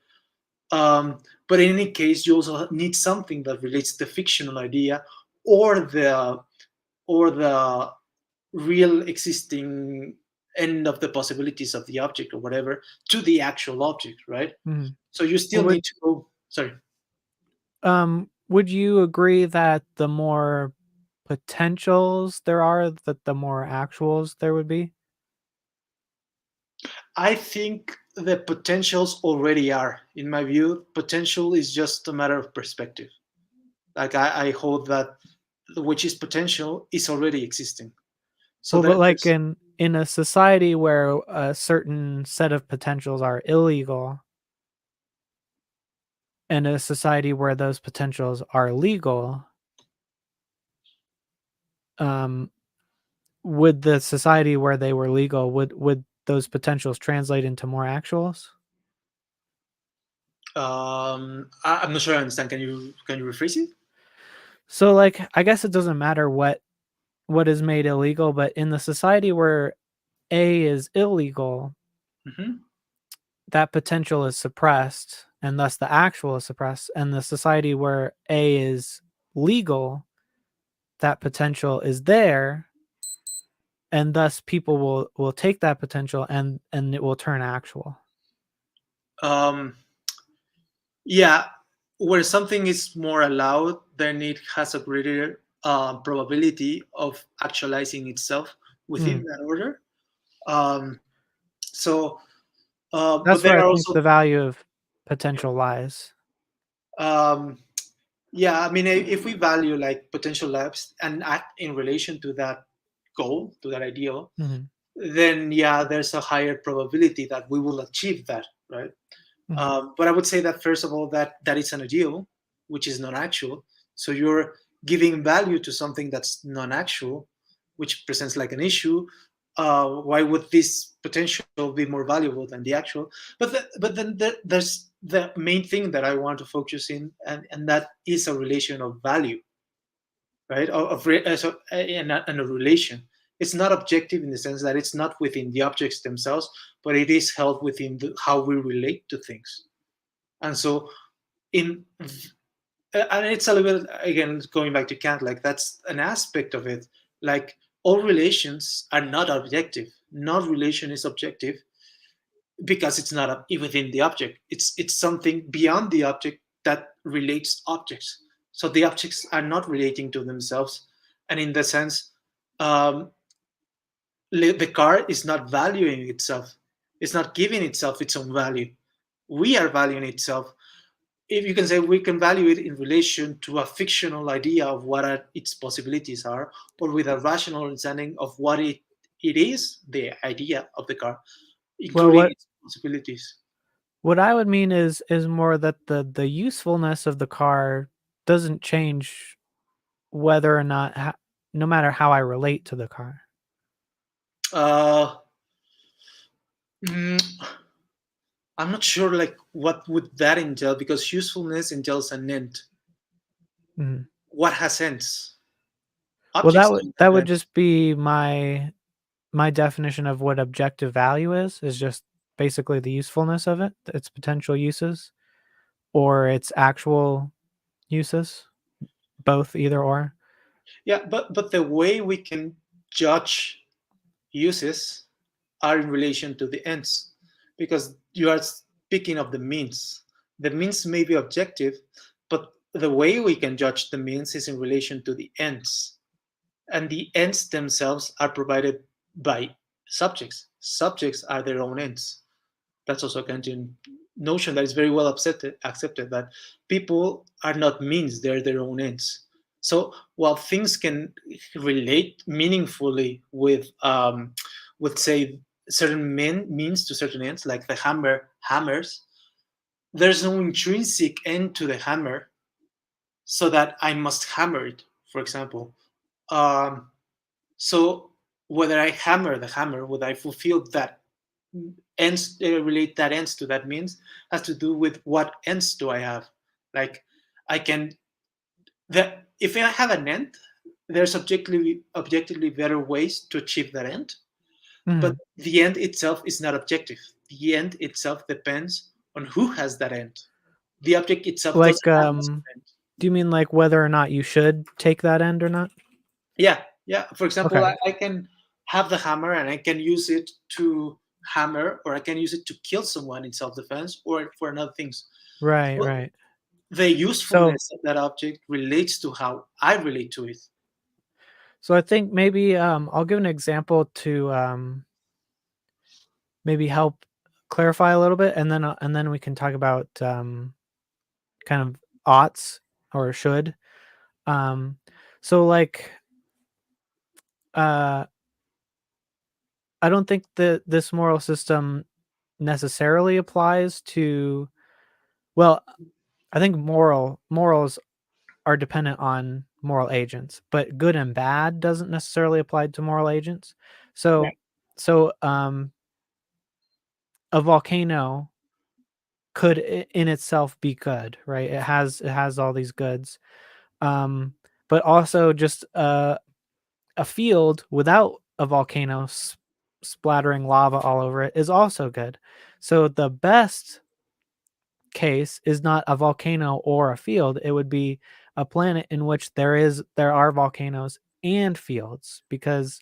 But in any case, you also need something that relates the fictional idea or the real existing end of the possibilities of the object or whatever to the actual object, right? Mhm. So you still Would need to go. Sorry. would you agree that the more potentials there are, that the more actuals there would be? I think the potentials already are. In my view, potential is just a matter of perspective. Like I hold that which is potential is already existing. So Well, but that like there's in a society where a certain set of potentials are illegal, and a society where those potentials are legal, um, would the society where they were legal, would those potentials translate into more actuals? I'm not sure I understand. Can you rephrase it? So, like, I guess it doesn't matter what is made illegal, but in the society where A is illegal, Hmm. that potential is suppressed, and thus the actual is suppressed. And the society where A is legal, that potential is there, and thus people will take that potential and it will turn actual. Um, yeah, where something is more allowed, then it has a greater probability of actualizing itself within Mm. that order. Um, so, but That's there where I are think also the value of potential lies. um, yeah, I mean, if we value like potential lives and act in relation to that goal, to that ideal, Mhm, then yeah, there's a higher probability that we will achieve that, right? mhm. But I would say that first of all, that is an ideal, which is non-actual. So you're giving value to something that's non-actual, which presents like an issue. Why would this potential be more valuable than the actual? But then there's the main thing that I want to focus in, and that is a relation of value, right? And a relation. It's not objective in the sense that it's not within the objects themselves, but it is held within how we relate to things. And so in and it's a little bit, again, going back to Kant, like that's an aspect of it. Like all relations are not objective. No relation is objective because it's not within the object. It's something beyond the object that relates objects. So the objects are not relating to themselves, and in the sense, um, the car is not valuing itself. It's not giving itself its own value. We are valuing itself. If you can say, we can value it in relation to a fictional idea of what its possibilities are, or with a rational understanding of what it is, the idea of the car, Well, including what its possibilities. What I would mean is more that the usefulness of the car doesn't change whether or not no matter how I relate to the car. Uh, mm, I'm not sure like what would that entail, because usefulness entails an end. Mhm. What has ends? Well, Objects don't that have would ends. just be my definition of what objective value is just basically the usefulness of it, its potential uses, or its actual uses, both, either or. Yeah, but the way we can judge uses are in relation to the ends, because you are speaking of the means. The means may be objective, but the way we can judge the means is in relation to the ends, and the ends themselves are provided by subjects. Subjects are their own ends. That's also a Kantian notion that is very well accepted, that people are not means, they're their own ends. So while things can relate meaningfully with say certain means to certain ends, like the hammer hammers, there's no intrinsic end to the hammer, so that I must hammer it, for example. Um, so whether I hammer the hammer, whether I fulfill that ends, relate that ends to that means, has to do with what ends do I have. Like I can, if I have an end, there's objectively better ways to achieve that end. But Mhm. the end itself is not objective. The end itself depends on who has that end. The object itself doesn't Like, have an end. do you mean like whether or not you should take that end or not? Yeah, yeah. For example, Okay. I can have the hammer and I can use it to hammer, or I can use it to kill someone in self-defense, or for another things. Right, So right. the So usefulness of that object relates to how I relate to it. so I think maybe I'll give an example to maybe help clarify a little bit, and then we can talk about kind of oughts or should. Um, so like uh, I don't think that this moral system necessarily applies to. Well, I think morals are dependent on moral agents, but good and bad doesn't necessarily apply to moral agents. Yeah. So a volcano could in itself be good, right? It has all these goods. Um, but also just a field without a volcano splattering lava all over it is also good. So the best case is not a volcano or a field. It would be a planet in which there are volcanoes and fields, because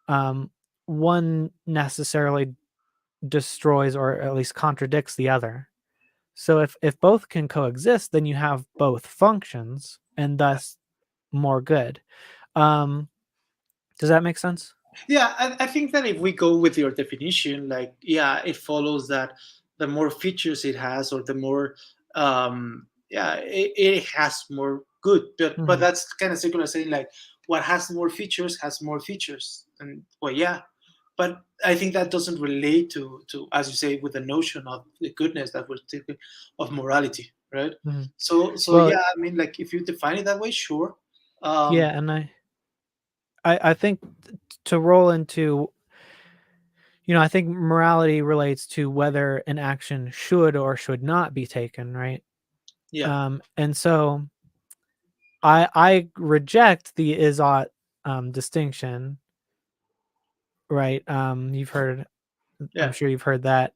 um, one necessarily destroys or at least contradicts the other. So if both can coexist, then you have both functions and thus more good. Um, does that make sense? Yeah, I think that if we go with your definition, like, yeah, it follows that the more features it has, or the more, yeah, it has more good. But Mhm. that's kind of circular, saying like what has more features, and well, yeah. But I think that doesn't relate to, as you say, with the notion of the goodness that we're thinking of morality, right? Mhm. So Well, yeah, I mean, like if you define it that way, sure. yeah, and I think to roll into, I think morality relates to whether an action should or should not be taken, right? Yeah, And so I reject the is ought distinction, right? I'm yeah. sure you've heard that.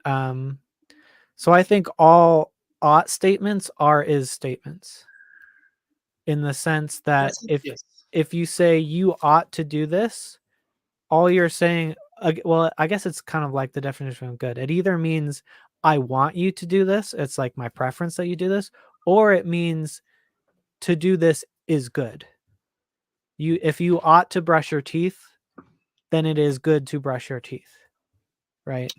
So I think all ought statements are is statements, in the sense that That's it. if Yes. you say you ought to do this, all you're saying, well, I guess it's kind of like the definition of good. It either means I want you to do this, it's like my preference that you do this, or it means to do this is good. If you ought to brush your teeth, then it is good to brush your teeth, right?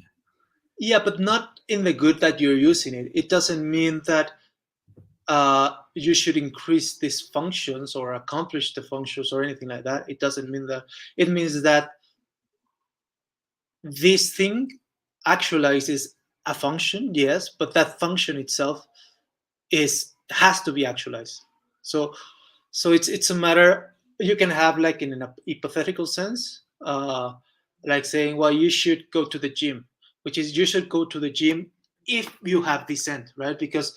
Yeah, but not in the good that you're using it. It doesn't mean that you should increase these functions or accomplish the functions or anything like that. It doesn't mean that. It means that this thing actualizes a function, yes, but that function itself is has to be actualized. So it's a matter. You can have like in an hypothetical sense, like saying, well, you should go to the gym, which is you should go to the gym if you have this end, right? Because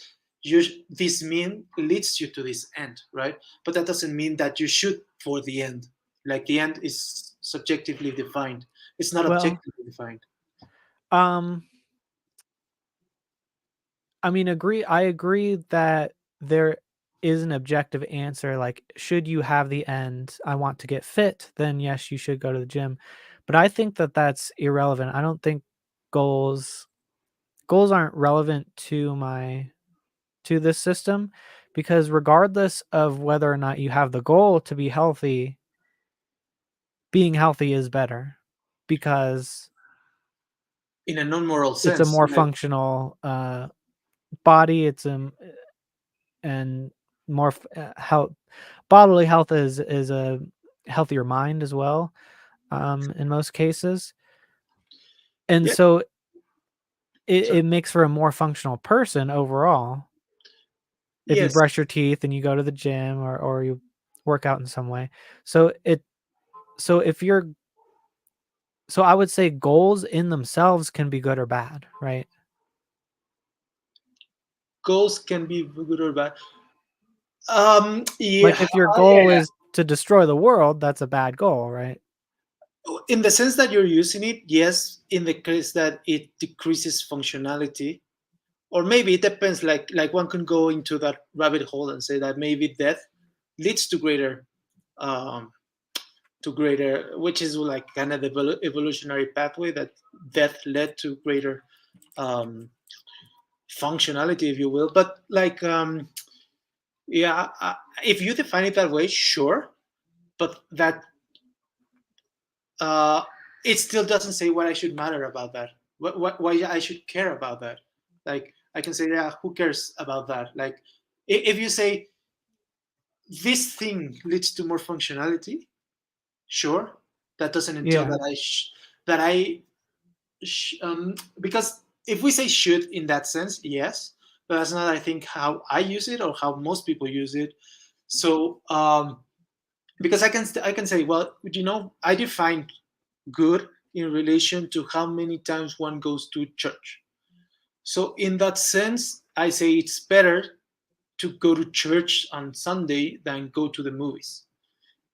this mean leads you to this end, right? But that doesn't mean that you should for the end. Like the end is subjectively defined. It's not Well, objectively defined. um, I mean, I agree that there is an objective answer, like, should you have the end, "I want to get fit," then yes, you should go to the gym. But I think that that's irrelevant. I don't think goals goals aren't relevant to this system, because regardless of whether or not you have the goal to be healthy, being healthy is better because In a non-moral it's a sense, more like functional, body, it's, and more health bodily health is a healthier mind as well, in most cases, and yeah, so sorry. it makes for a more functional person overall if you Yes, brush your teeth and you go to the gym or you work out in some way. So it so if you're so I would say goals in themselves can be good or bad, right? goals can be good or bad. Like Yeah, if your yeah, goal yeah. is to destroy the world, that's a bad goal, right? In the sense that you're using it, yes. In the case that it decreases functionality, or maybe it depends. Like one can go into that rabbit hole and say that maybe death leads um, to greater, which is like kind of the evolutionary pathway that death led to greater um, functionality, if you will. But like, yeah, if you define it that way, sure. But that uh, it still doesn't say what I should matter about that. Why I should care about that. Like I can say, yeah, who cares about that? Like if you say this thing leads to more functionality, sure. That doesn't entail Yeah. that because if we say should in that sense, yes, but that's not I think how I use it or how most people use it. So because I can say, well, I define good in relation to how many times one goes to church. So in that sense, I say it's better to go to church on Sunday than go to the movies.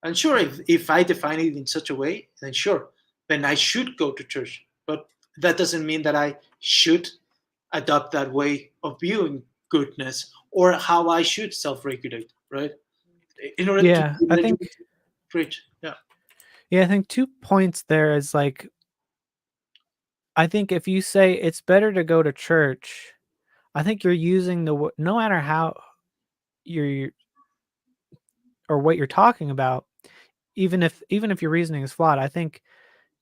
And sure, if I define it in such a way, then sure, then I should go to church. But that doesn't mean that I should adopt that way of viewing goodness or how I should self-regulate, right? In order to Yeah, be I eligible think to preach. Yeah. yeah, I think 2 points there is, like, I think if you say it's better to go to church, I think you're using no matter how you're or what you're talking about, even if your reasoning is flawed, I think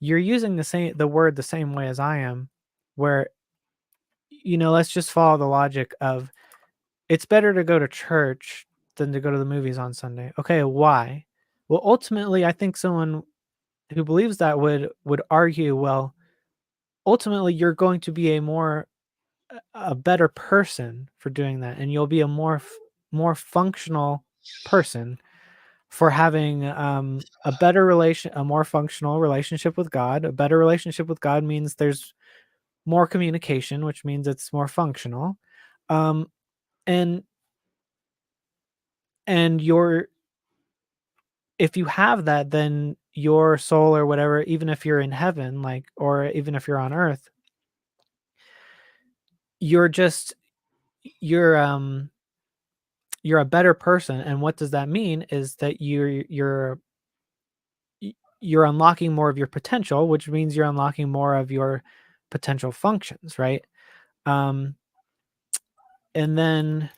you're using the word the same way as I am, where, let's just follow the logic of it's better to go to church than to go to the movies on Sunday. Okay, why? Well, ultimately, I think someone who believes that would argue, well, ultimately you're going to be a better person for doing that, and you'll be a more functional person for having a more functional relationship with God. A better relationship with God means there's more communication, which means it's more functional. Um, and and your if you have that, then your soul or whatever, even if you're in heaven, like, or even if you're on earth, you're just you're you're a better person. And what does that mean is that you're unlocking more of your potential, which means you're unlocking more of your potential functions, right? Um, and then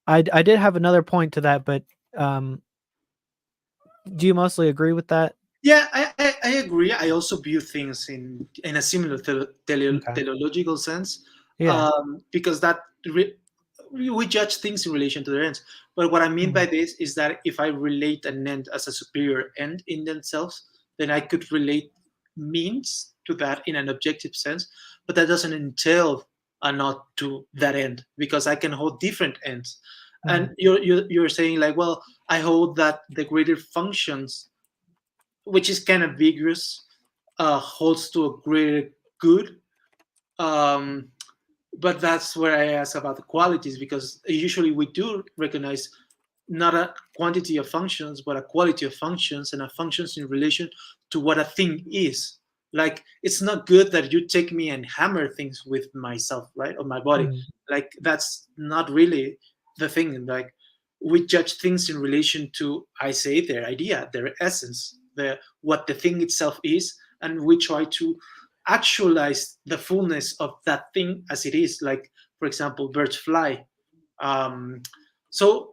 I did have another point to that, but um, do you mostly agree with that? Yeah, I agree. I also view things in a similar Okay. teleological sense, Yeah. because we judge things in relation to their ends. But what I mean by Mhm. this is that if I relate an end as a superior end in themselves, then I could relate means to that in an objective sense. but that doesn't entail a not to that end, because I can hold different ends. And Mm, you're saying like, well, I hold that the greater functions, which is kind of vigorous, holds to a greater good. Um, but that's where I ask about the qualities, because usually we do recognize not a quantity of functions, but a quality of functions, and a functions in relation to what a thing is. Like, it's not good that you take me and hammer things with myself, right, or my body. mm, Like, that's not really the thing. Like, we judge things in relation to, I say, their idea, their essence, the what the thing itself is, and we try to actualize the fullness of that thing as it is. Like, for example, birds fly. Um, so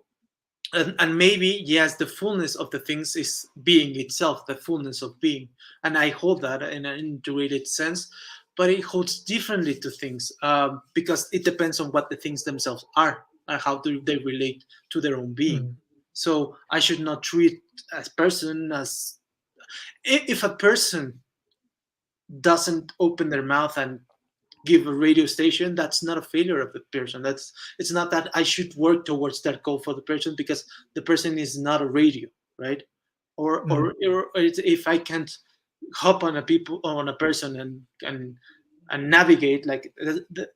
and maybe, yes, the fullness of the things is being itself, the fullness of being, and I hold that in an integrated sense. But it holds differently to things, because it depends on what the things themselves are and how do they relate to their own being. mm, So I should not treat a person as, if a person doesn't open their mouth and give a radio station, that's not a failure of the person. That's, it's not that I should work towards that goal for the person, because the person is not a radio, right? mm, Or if I can't hop on a people, on a person, and navigate, like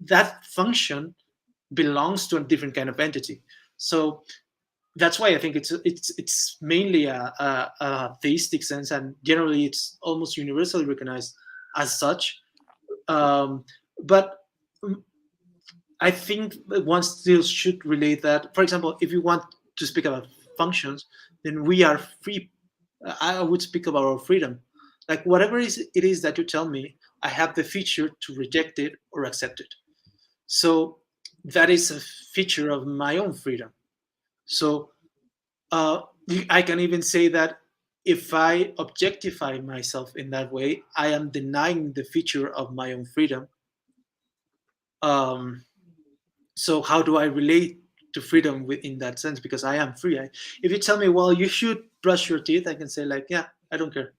that function belongs to a different kind of entity. So that's why I think it's mainly a theistic sense, and generally it's almost universally recognized as such. Um, but I think that one still should relate that. For example, if you want to speak about functions, then we are free. I would speak about our freedom. Like, whatever it is that you tell me, I have the feature to reject it or accept it. So that is a feature of my own freedom. So uh, I can even say that if I objectify myself in that way, I am denying the feature of my own freedom. Um, so how do I relate to freedom in that sense? Because I am free. If you tell me, well, you should brush your teeth, I can say like, yeah, I don't care.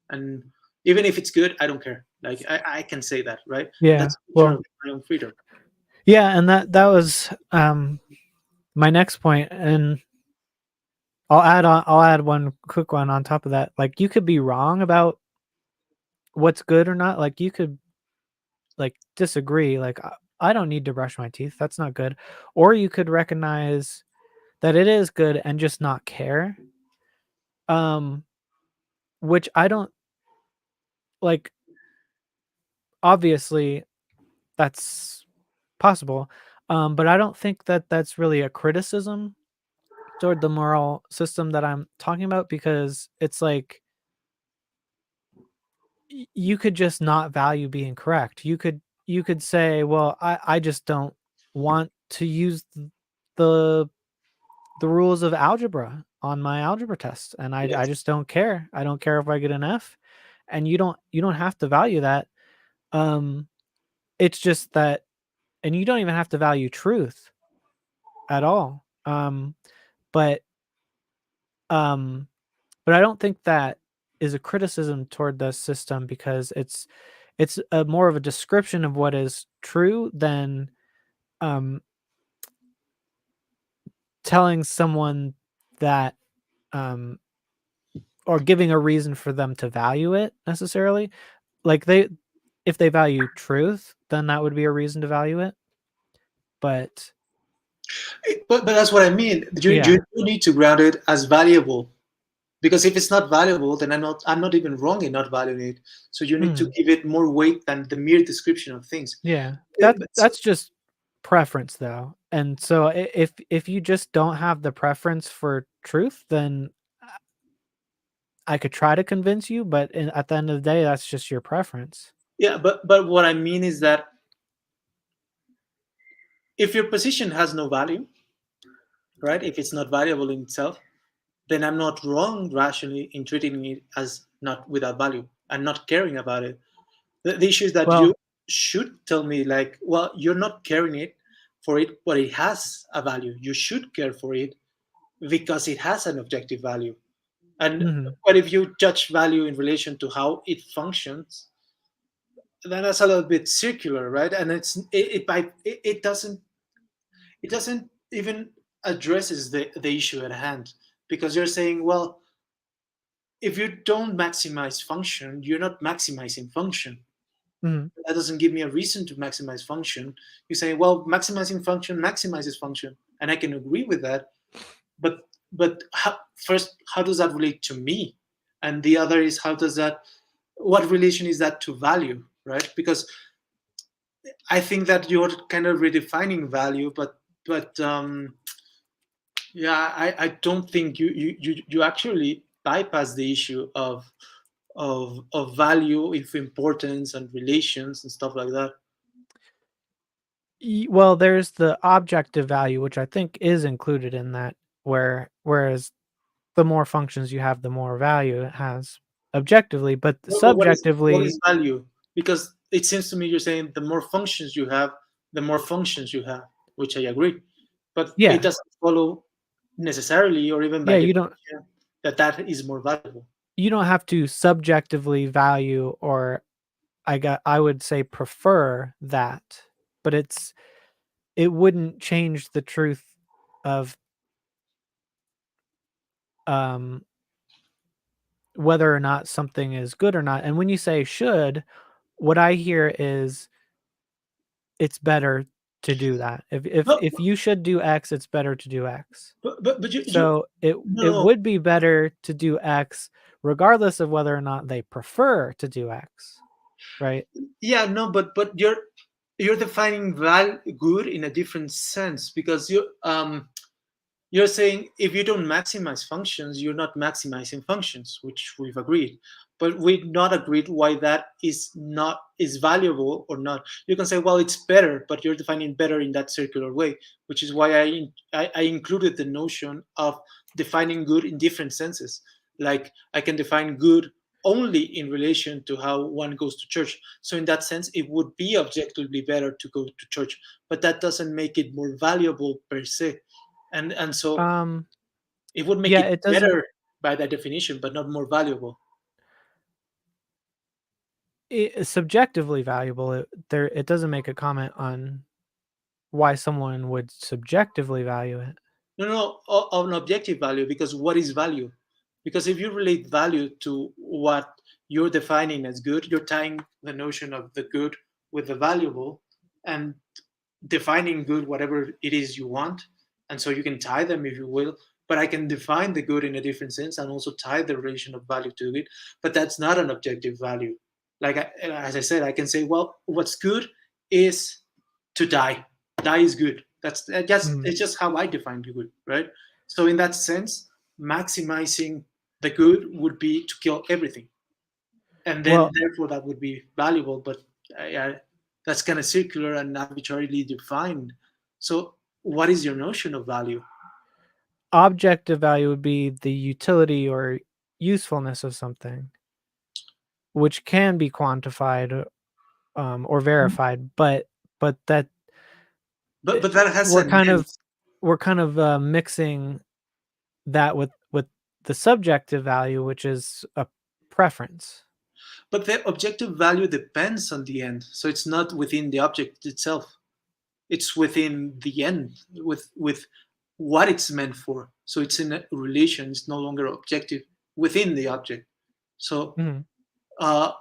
And even if it's good, I don't care. Like, I can say that, right? yeah. That's a feature Well, of my own freedom. yeah, and that was my next point, and I'll add one quick one on top of that. Like, you could be wrong about what's good or not. Like, you could like disagree. Like, I don't need to brush my teeth. That's not good. Or you could recognize that it is good and just not care. Um, which I don't like. Obviously, that's possible. But I don't think that that's really a criticism toward the moral system that I'm talking about, because it's like you could just not value being correct. You could say, well, I just don't want to use the the rules of algebra on my algebra test, and I Yes. just don't care. I don't care if I get an F, and you don't have to value that. Um, it's just that, and you don't even have to value truth at all. But um, but I don't think that is a criticism toward the system, because it's a more of a description of what is true than um, telling someone that um, or giving a reason for them to value it necessarily. Like, if they value truth, then that would be a reason to value it. But But that's what I mean. You yeah, do need to ground it as valuable, because if it's not valuable, then I'm not even wrong in not valuing it. So you need to mm, give it more weight than the mere description of things. yeah, But that's just preference though. And so if you just don't have the preference for truth, then I could try to convince you, but at the end of the day, that's just your preference. yeah, but what I mean is that if your position has no value, right? If it's not valuable in itself, then I'm not wrong rationally in treating it as not without value and not caring about it. The issue is that you Well, should tell me like, well, you're not caring it for it, but it has a value. You should care for it because it has an objective value. And mhm, but if you judge value in relation to how it functions, then that's a little bit circular, right? And it doesn't even addresses the issue at hand, because you're saying, well, if you don't maximize function, you're not maximizing function. Mhm. That doesn't give me a reason to maximize function. You say, well, maximizing function maximizes function, and I can agree with that. But first, how does that relate to me? And the other is, how does that, what relation is that to value, right? Because I think that you're kind of redefining value, but yeah, I don't think you actually bypass the issue of value, of importance and relations and stuff like that. Well, there's the objective value, which I think is included in that, whereas the more functions you have, the more value it has objectively, but But what subjectively, is value? Because it seems to me you're saying the more functions you have, the more functions you have, which I agree. But it yeah, doesn't follow necessarily, or even by yeah, definition, that that is more valuable. you don't have to subjectively value, or I would say prefer that, but it wouldn't change the truth of um whether or not something is good or not. And when you say should, what I hear is it's better to do that. No, If you should do X, it's better to do X. but you So it no, would be better to do X regardless of whether or not they prefer to do X, right? yeah, no, but you're defining good in a different sense, because you're saying if you don't maximize functions, you're not maximizing functions, which we've agreed. But we've not agreed why that is valuable or not. You can say, well, it's better, but you're defining better in that circular way, which is why I included the notion of defining good in different senses. Like I can define good only in relation to how one goes to church. So in that sense, it would be objectively better to go to church, but that doesn't make it more valuable per se. And so Um, it would make yeah, it it doesn't better by that definition, but not more valuable. it's subjectively valuable. It doesn't make a comment on why someone would subjectively value it. No, no, on objective value, because what is value? Because if you relate value to what you're defining as good, you're tying the notion of the good with the valuable, and defining good whatever it is you want. And so you can tie them if you will, but I can define the good in a different sense and also tie the relation of value to it. But that's not an objective value. Like as I said, I can say, well, what's good is to die. Die is good. That's Mhm. it's just how I define good, right? So in that sense, maximizing the good would be to kill everything, and then Well, therefore that would be valuable. But that's kind of circular and arbitrarily defined. So what is your notion of value? objective value would be the utility or usefulness of something, which can be quantified or verified, but that But that has we're an kind end. of mixing that with the subjective value, which is a preference. But the objective value depends on the end, so it's not within the object itself. It's within the end, with what it's meant for. So it's in a relation. It's no longer objective within the object. So Mhm. uh,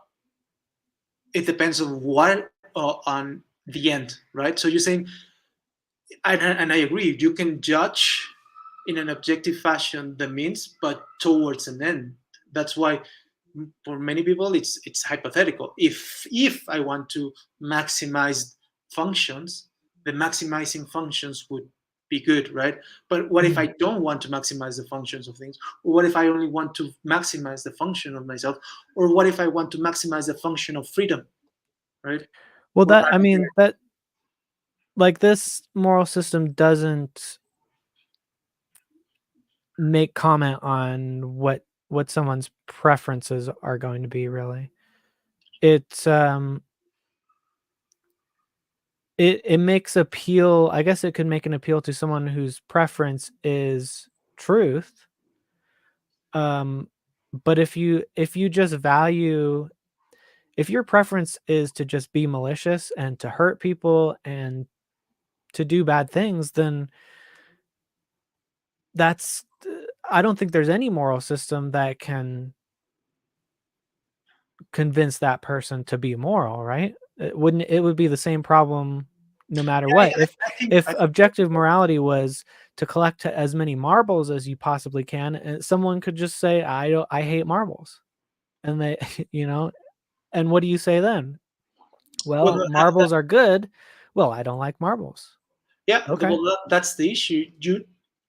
it depends on what on the end, right? So you're saying, and I agree, you can judge in an objective fashion the means, but towards an end. That's why for many people it's hypothetical. If I want to maximize functions, the maximizing functions would be good, right? But what if I Mhm. don't want to maximize the functions of things? Or what if I only want to maximize the function of myself? Or what if I want to maximize the function of freedom, right? Well, Or that I mean that like this moral system doesn't make comment on what someone's preferences are going to be really. It's it makes appeal, I guess it could make an appeal to someone whose preference is truth. Um but if you just value, if your preference is to just be malicious and to hurt people and to do bad things, then that's I don't think there's any moral system that can convince that person to be moral, right? It would be the same problem no matter Yeah, what. If I think objective morality was to collect as many marbles as you possibly can, someone could just say, I hate marbles. And they you know, and what do you say then? well, Well, marbles are good. Well, I don't like marbles. yeah, Okay. well, that's the issue.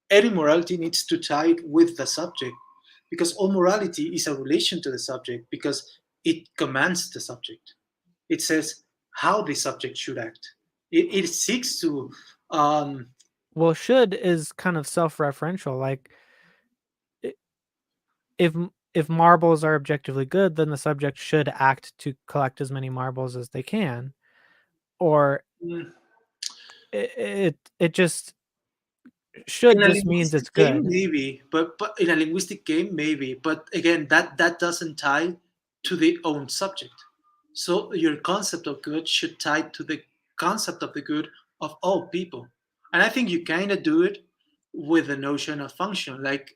Any morality needs to tie it with the subject, because all morality is a relation to the subject, because it commands the subject. It says how the subject should act. It seeks to, um, Well, should is kind of self-referential. Like i- if if marbles are objectively good, then the subject should act to collect as many marbles as they can. Or mm, it just should in a just means it's linguistic game, good. maybe, but in a linguistic game, maybe. But again, that doesn't tie to the own subject. So your concept of good should tie to the concept of the good of all people. And I think you kind of do it with the notion of function. Like,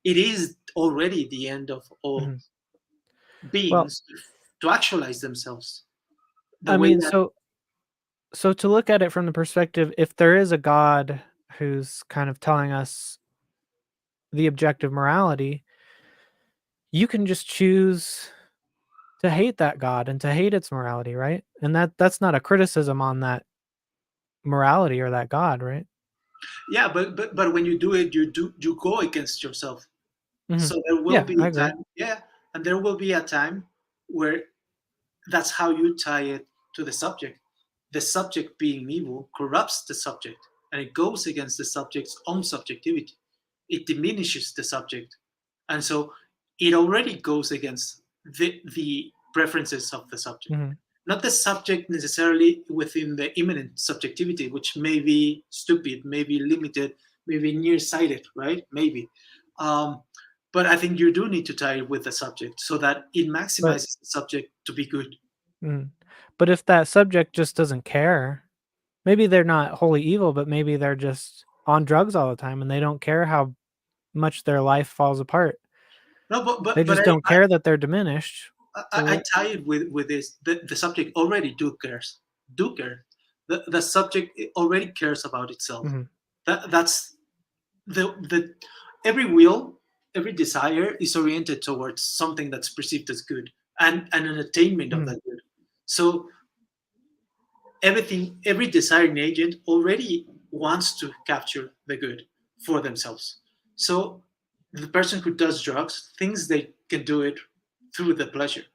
it is already the end of all Mhm. Well, beings to actualize themselves. The I way mean, that, so to look at it from the perspective, if there is a God who's kind of telling us the objective morality, you can just choose to hate that God and to hate its morality, right? And that's not a criticism on that morality or that God, right? yeah, but when you do it, you go against yourself. Mhm. So there will Yeah, be I a agree. time, yeah, and there will be a time where that's how you tie it to the subject. The subject being evil corrupts the subject, and it goes against the subject's own subjectivity. It diminishes the subject, and so it already goes against the preferences of the subject. Mhm. Not the subject necessarily within the immanent subjectivity, which may be stupid, may be limited, maybe nearsighted, right? Maybe. Um, but I think you do need to tie it with the subject so that it But maximizes the subject to be good. mm, but if that subject just doesn't care, maybe they're not wholly evil, but maybe they're just on drugs all the time and they don't care how much their life falls apart. No, but They but but just don't care that they're diminished. I Well, tie it with this. The subject already do care. The subject already cares about itself. mhm, That's the every will, every desire is oriented towards something that's perceived as good, and an attainment of mhm, that good. So every desiring agent already wants to capture the good for themselves. So the person who does drugs thinks they can do it through the pleasure,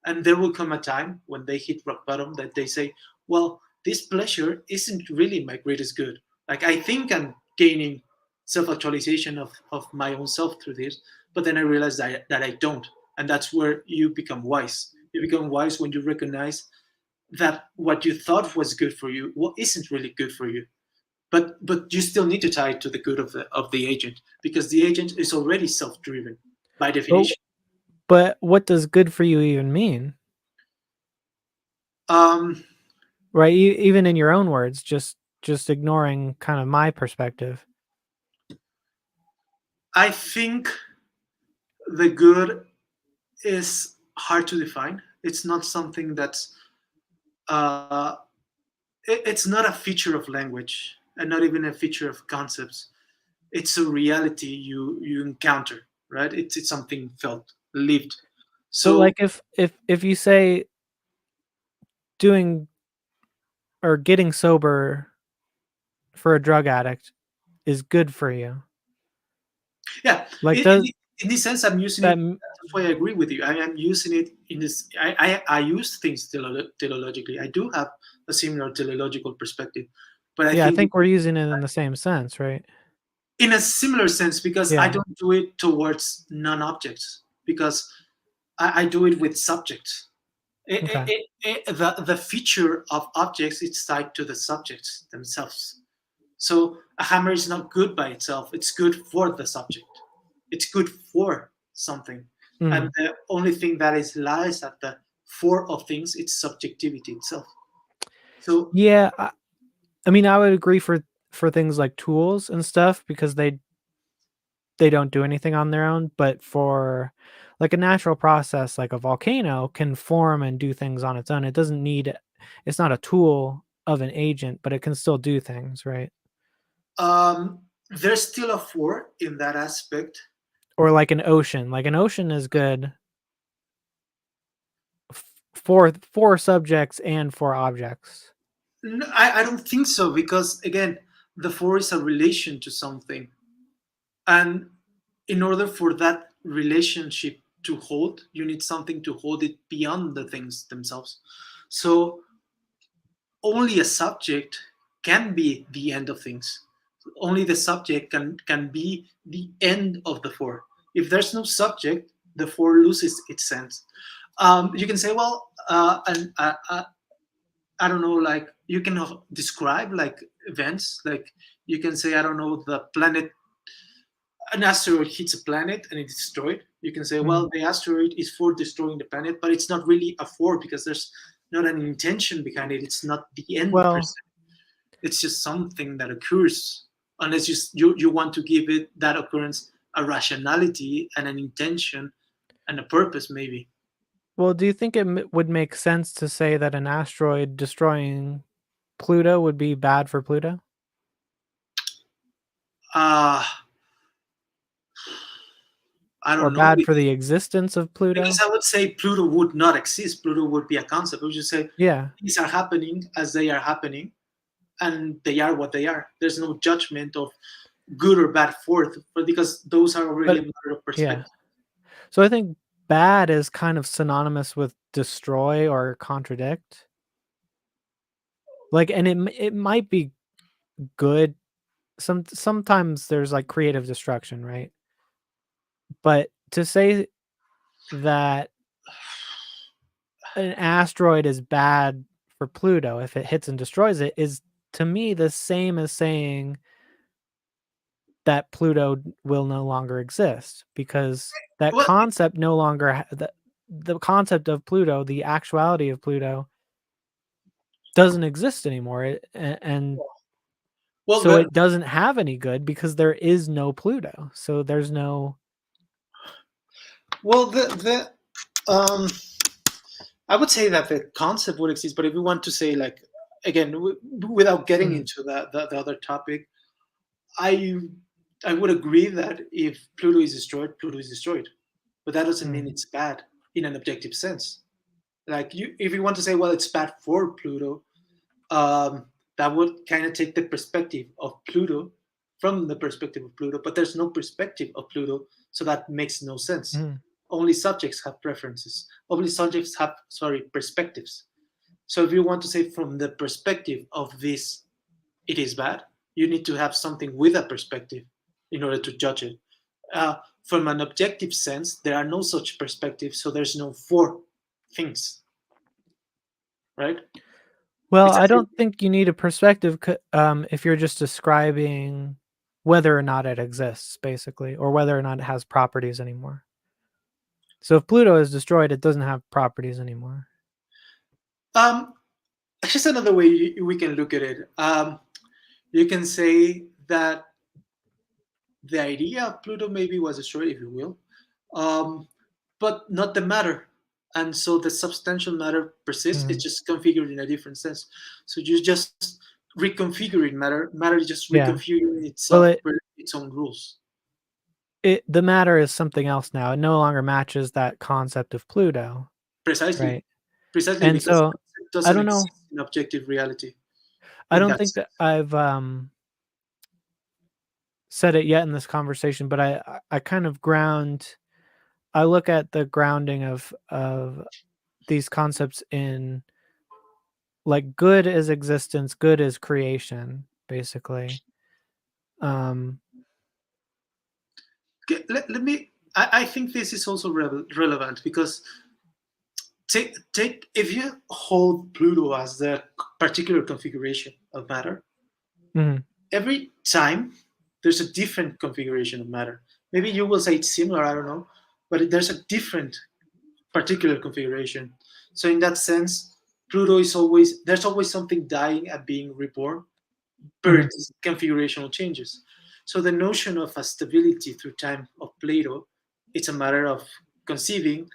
and there will come a time when they hit rock bottom that they say, well, this pleasure isn't really my greatest good. Like, I think I'm gaining self-actualization of my own self through this, but then I realize that I don't. And that's where you become wise. You become wise when you recognize that what you thought was good for you, what isn't really good for you. But you still need to tie it to the good of the agent, because the agent is already self-driven by but definition. but what does good for you even mean? um Right? Even in your own words, just ignoring kind of my perspective. I think the good is hard to define. It's not something that's uh it's not a feature of language, and not even a feature of concepts. It's a reality you encounter, right? It's something felt, lived. But So like if you say doing or getting sober for a drug addict is good for you. yeah, Like does in this sense, I'm using that it. That's why I agree with you. I am using it in this. I use things teleologically. I do have a similar teleological perspective, but I yeah, I think think we're using it in the same sense, right? in a similar sense, because I Yeah. don't do it towards non-objects, because I do it with subjects. Okay. The feature of objects is tied to the subjects themselves. So a hammer is not good by itself. It's good for the subject. It's good for something. And Mhm. the only thing that is lies at the for of things, it's subjectivity itself. So Yeah, I mean, I would agree for things like tools and stuff because they don't do anything on their own, but for like a natural process like a volcano can form and do things on its own. It doesn't need it's not a tool of an agent, but it can still do things, right? there's still a for in that aspect. Or like an ocean. Like an ocean is good for subjects and for objects. No, I don't think so, because again, the for is a relation to something, and in order for that relationship to hold, you need something to hold it beyond the things themselves. So only a subject can be the end of things. Only the subject can be the end of the for. If there's no subject, the for loses its sense. You can say, well, I don't know, like you can describe like events, like you can say, I don't know, the planet, an asteroid hits a planet and it's destroyed. You can say, Mhm. well, the asteroid is for destroying the planet, but it's not really a for, because there's not an intention behind it. It's not the end per Well, se. It's just something that occurs, unless you want to give it, that occurrence, a rationality and an intention and a purpose, maybe. well, do you think it would make sense to say that an asteroid destroying Pluto would be bad for Pluto Uh I or don't know, bad for the existence of because Pluto? I would say Pluto would not exist. Pluto would be a concept. I would just say Yeah. things are happening as they are happening, and they are what they are. There's no judgment of good or bad forth, but because those are already a But matter of yeah. perspective. So I think bad is kind of synonymous with destroy or contradict. Like, and it might be good. Sometimes there's like creative destruction, right? But to say that an asteroid is bad for Pluto if it hits and destroys it is to me the same as saying that Pluto will no longer exist because that Well, concept no longer the concept of Pluto, the actuality of Pluto doesn't exist anymore. And well, so it doesn't have any good because there is no Pluto. So there's no well, um, I would say that the concept would exist, but if we want to say, like, again, without getting mm, into the other topic, I I would agree that if Pluto is destroyed, Pluto is destroyed, but that doesn't mean mm, it's bad in an objective sense. Like, if you want to say, well, it's bad for Pluto, that would kind of take the perspective of Pluto from the perspective of Pluto, but there's no perspective of Pluto, so that makes no sense. mm. Only subjects have preferences. Only subjects have, sorry, perspectives. So if you want to say from the perspective of this, it is bad, you need to have something with a perspective in order to judge it. From an objective sense, there are no such perspectives, so there's no for things, right? Well, It's I a, don't think you need a perspective if you're just describing whether or not it exists, basically, or whether or not it has properties anymore. So if Pluto is destroyed, it doesn't have properties anymore. um, just another way we can look at it. You can say that the idea of Pluto maybe was destroyed, if you will, but not the matter. And so the substantial matter persists. It's Mhm. just configured in a different sense. So you just reconfiguring matter. Matter is just Yeah. reconfiguring Well, itself per its own rules. the matter is something else now. It no longer matches that concept of Pluto, Precisely, right? precisely And because so it I doesn't don't know. exist in objective reality I in don't that think that sense. I've said it yet in this conversation, but I kind of ground. I look at the grounding of these concepts in like good is existence, good is creation, basically. Um, Okay, let me. I think this is also relevant, because take if you hold Pluto as the particular configuration of matter, mhm, every time there's a different configuration of matter. Maybe you will say it's similar, I don't know, but there's a different particular configuration. So in that sense, Pluto is always, there's always something dying and being reborn per Mhm. its configurational changes. So the notion of a stability through time of Plato, it's a matter of conceiving,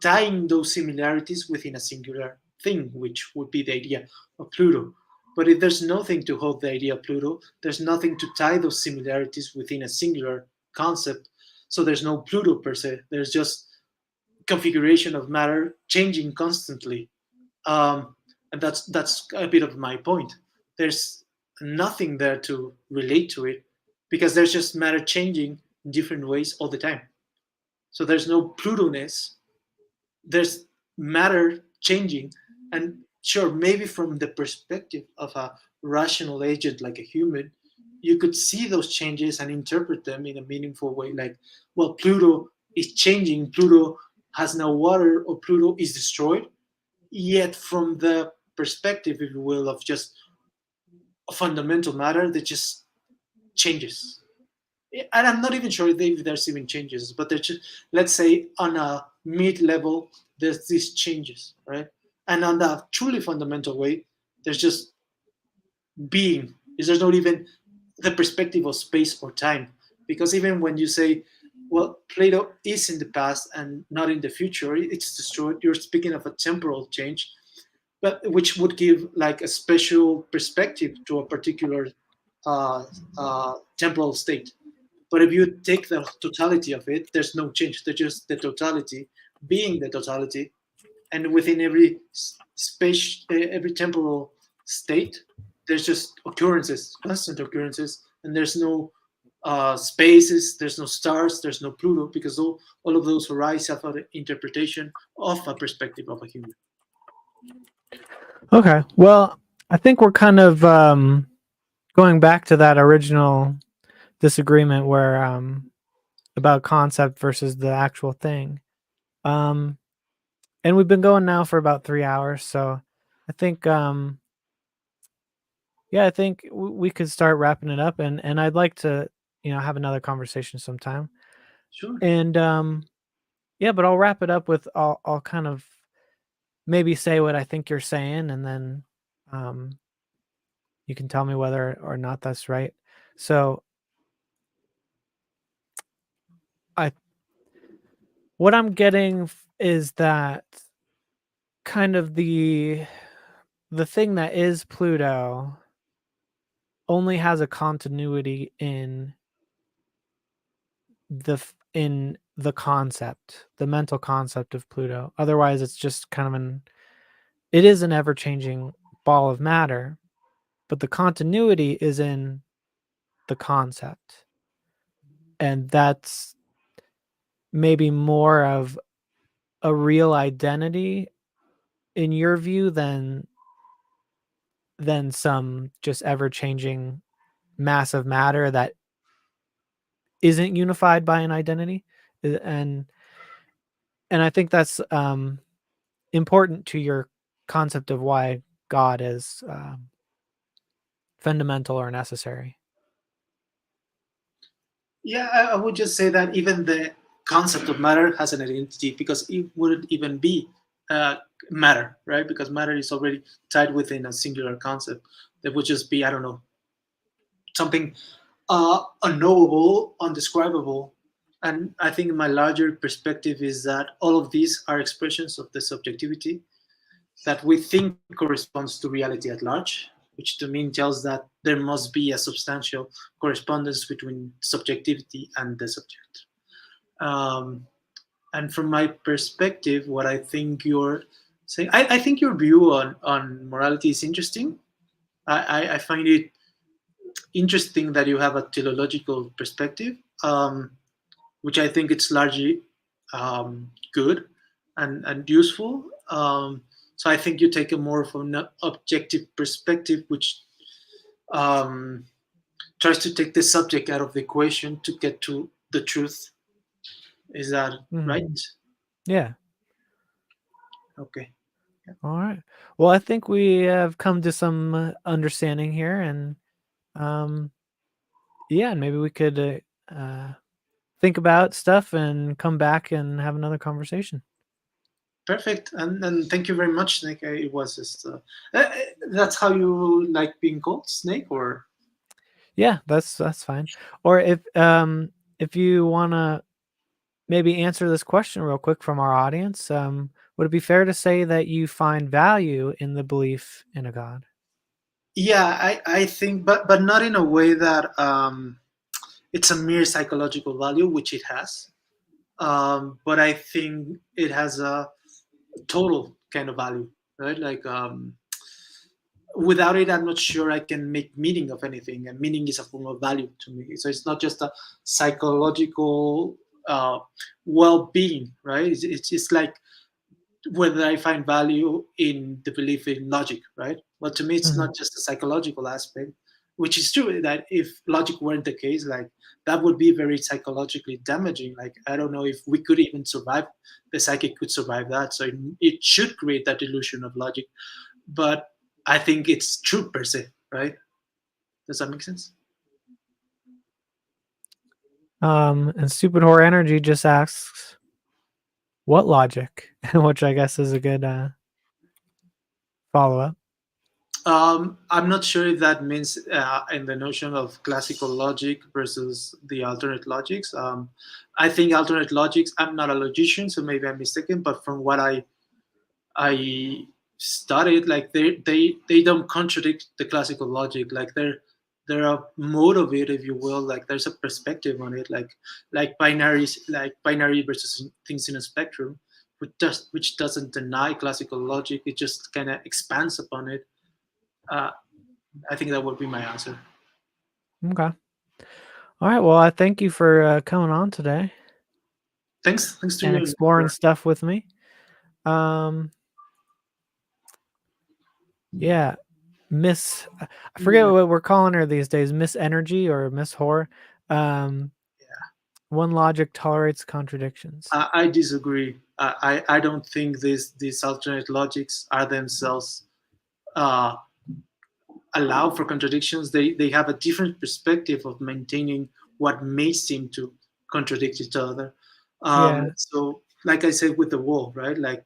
tying those similarities within a singular thing, which would be the idea of Pluto. But if there's nothing to hold the idea of Pluto, there's nothing to tie those similarities within a singular concept. So there's no Pluto per se. There's just configuration of matter changing constantly. And that's a bit of my point. There's nothing there to relate to it because there's just matter changing in different ways all the time. So there's no Pluto-ness, there's matter changing. And sure, maybe from the perspective of a rational agent like a human, you could see those changes and interpret them in a meaningful way, like, well, Pluto is changing, Pluto has no water, or Pluto is destroyed. Yet from the perspective, if you will, of just fundamental matter that just changes. And I'm not even sure if there's even changes, but there's just, let's say on a mid level, there's these changes, right? And on the truly fundamental way, there's just being. There's not even the perspective of space or time. Because even when you say, well, Plato is in the past and not in the future, it's destroyed, you're speaking of a temporal change, but which would give like a special perspective to a particular uh, temporal state. But if you take the totality of it, there's no change. There's just the totality being the totality, and within every space, every temporal state, there's just occurrences, constant occurrences, and there's no spaces, there's no stars, there's no Pluto, because all of those arise out of the interpretation of a perspective of a human. Okay. Well, I think we're kind of going back to that original disagreement where about concept versus the actual thing. Um, and we've been going now for about 3 hours, so I think yeah, I think we could start wrapping it up, and I'd like to have another conversation sometime. Sure. And yeah, but I'll wrap it up with I'll kind of maybe say what I think you're saying, and then um, you can tell me whether or not that's right. So I what I'm getting is that kind of the thing that is Pluto only has a continuity in the concept, the mental concept of Pluto. Otherwise, it's just kind of it is an ever-changing ball of matter, but the continuity is in the concept. And that's maybe more of a real identity in your view than some just ever-changing mass of matter that isn't unified by an identity. And I think that's important to your concept of why God is fundamental or necessary. Yeah, I would just say that even the concept of matter has an identity because it wouldn't even be uh, matter, right? Because matter is already tied within a singular concept that would just be, I don't know, something unknowable, undescribable. And I think my larger perspective is that all of these are expressions of the subjectivity that we think corresponds to reality at large, which to me tells that there must be a substantial correspondence between subjectivity and the subject. Um, and from my perspective, what I think you're saying, I think your view on morality is interesting. I find it interesting that you have a teleological perspective, which I think it's largely good and useful. So I think you take a more of an objective perspective, which um, tries to take the subject out of the equation to get to the truth. Is that Mhm. right? Yeah. Okay. All right. Well, I think we have come to some understanding here, and um, yeah, and maybe we could think about stuff and come back and have another conversation. Perfect, and thank you very much, Snake. It was just that's how you like being called, Snake, or Yeah, that's fine. Or if you wanna maybe answer this question real quick from our audience, would it be fair to say that you find value in the belief in a God? yeah, I think, but not in a way that it's a mere psychological value, which it has. But I think it has a total kind of value, right? Like without it, I'm not sure I can make meaning of anything, and meaning is a form of value to me. So it's not just a psychological uh, well-being, right? It's like whether I find value in the belief in logic, right? But to me, it's Mhm. not just a psychological aspect, which is true that if logic weren't the case, like that would be very psychologically damaging. Like I don't know if we could even survive, the psychic could survive that. So it should create that illusion of logic. But I think it's true per se, right? Does that make sense? And Stupid Horror Energy just asks, what logic? Which I guess is a good follow-up. I'm not sure if that means in the notion of classical logic versus the alternate logics. I think alternate logics. I'm not a logician, so maybe I'm mistaken. But from what I studied, like they don't contradict the classical logic. Like they're a mode of it, if you will. Like there's a perspective on it. Like binaries, like binary versus things in a spectrum, which doesn't deny classical logic. It just kind of expands upon it. Uh, I think that would be my answer. Okay. All right. Well, I thank you for coming on today Thanks to and you. exploring stuff with me. Um, yeah, I forget Yeah, what we're calling her these days, Miss Energy or Miss Horror. Um, one logic tolerates contradictions. I disagree. I don't think these alternate logics are themselves uh, allow for contradictions. They have a different perspective of maintaining what may seem to contradict each other. Yeah. So, like I said with the wall, right? Like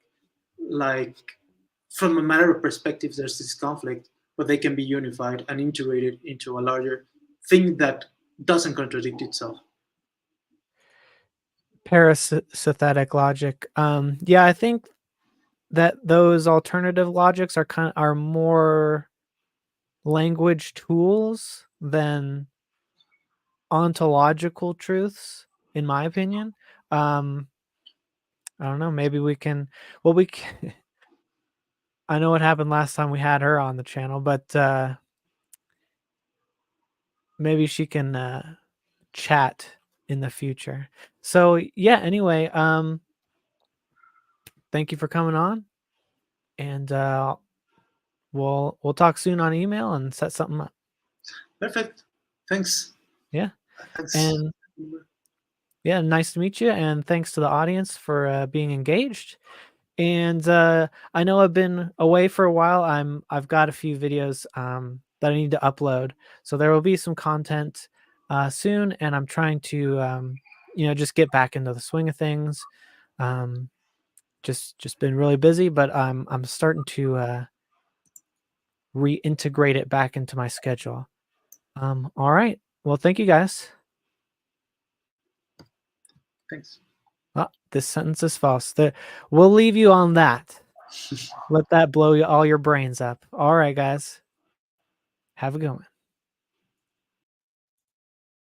from a matter of perspective, there's this conflict, but they can be unified and integrated into a larger thing that doesn't contradict itself. Parasynthetic logic. Yeah, I think that those alternative logics are more language tools than ontological truths, in my opinion. Um, I don't know. Maybe we can. Well, we. Can, I know what happened last time we had her on the channel, but maybe she can chat in the future. So yeah. Anyway, thank you for coming on, and we'll talk soon on email and set something up. Perfect. Thanks. Yeah, Thanks. and yeah, nice to meet you, and thanks to the audience for being engaged. And I know I've been away for a while. I've got a few videos that I need to upload, so there will be some content soon. And I'm trying to just get back into the swing of things. Um, just been really busy, but I'm starting to reintegrate it back into my schedule. All right. Well, thank you guys. Thanks. Ah, this sentence is false. We'll leave you on that. Let that blow all your brains up. All right, guys. Have a good one.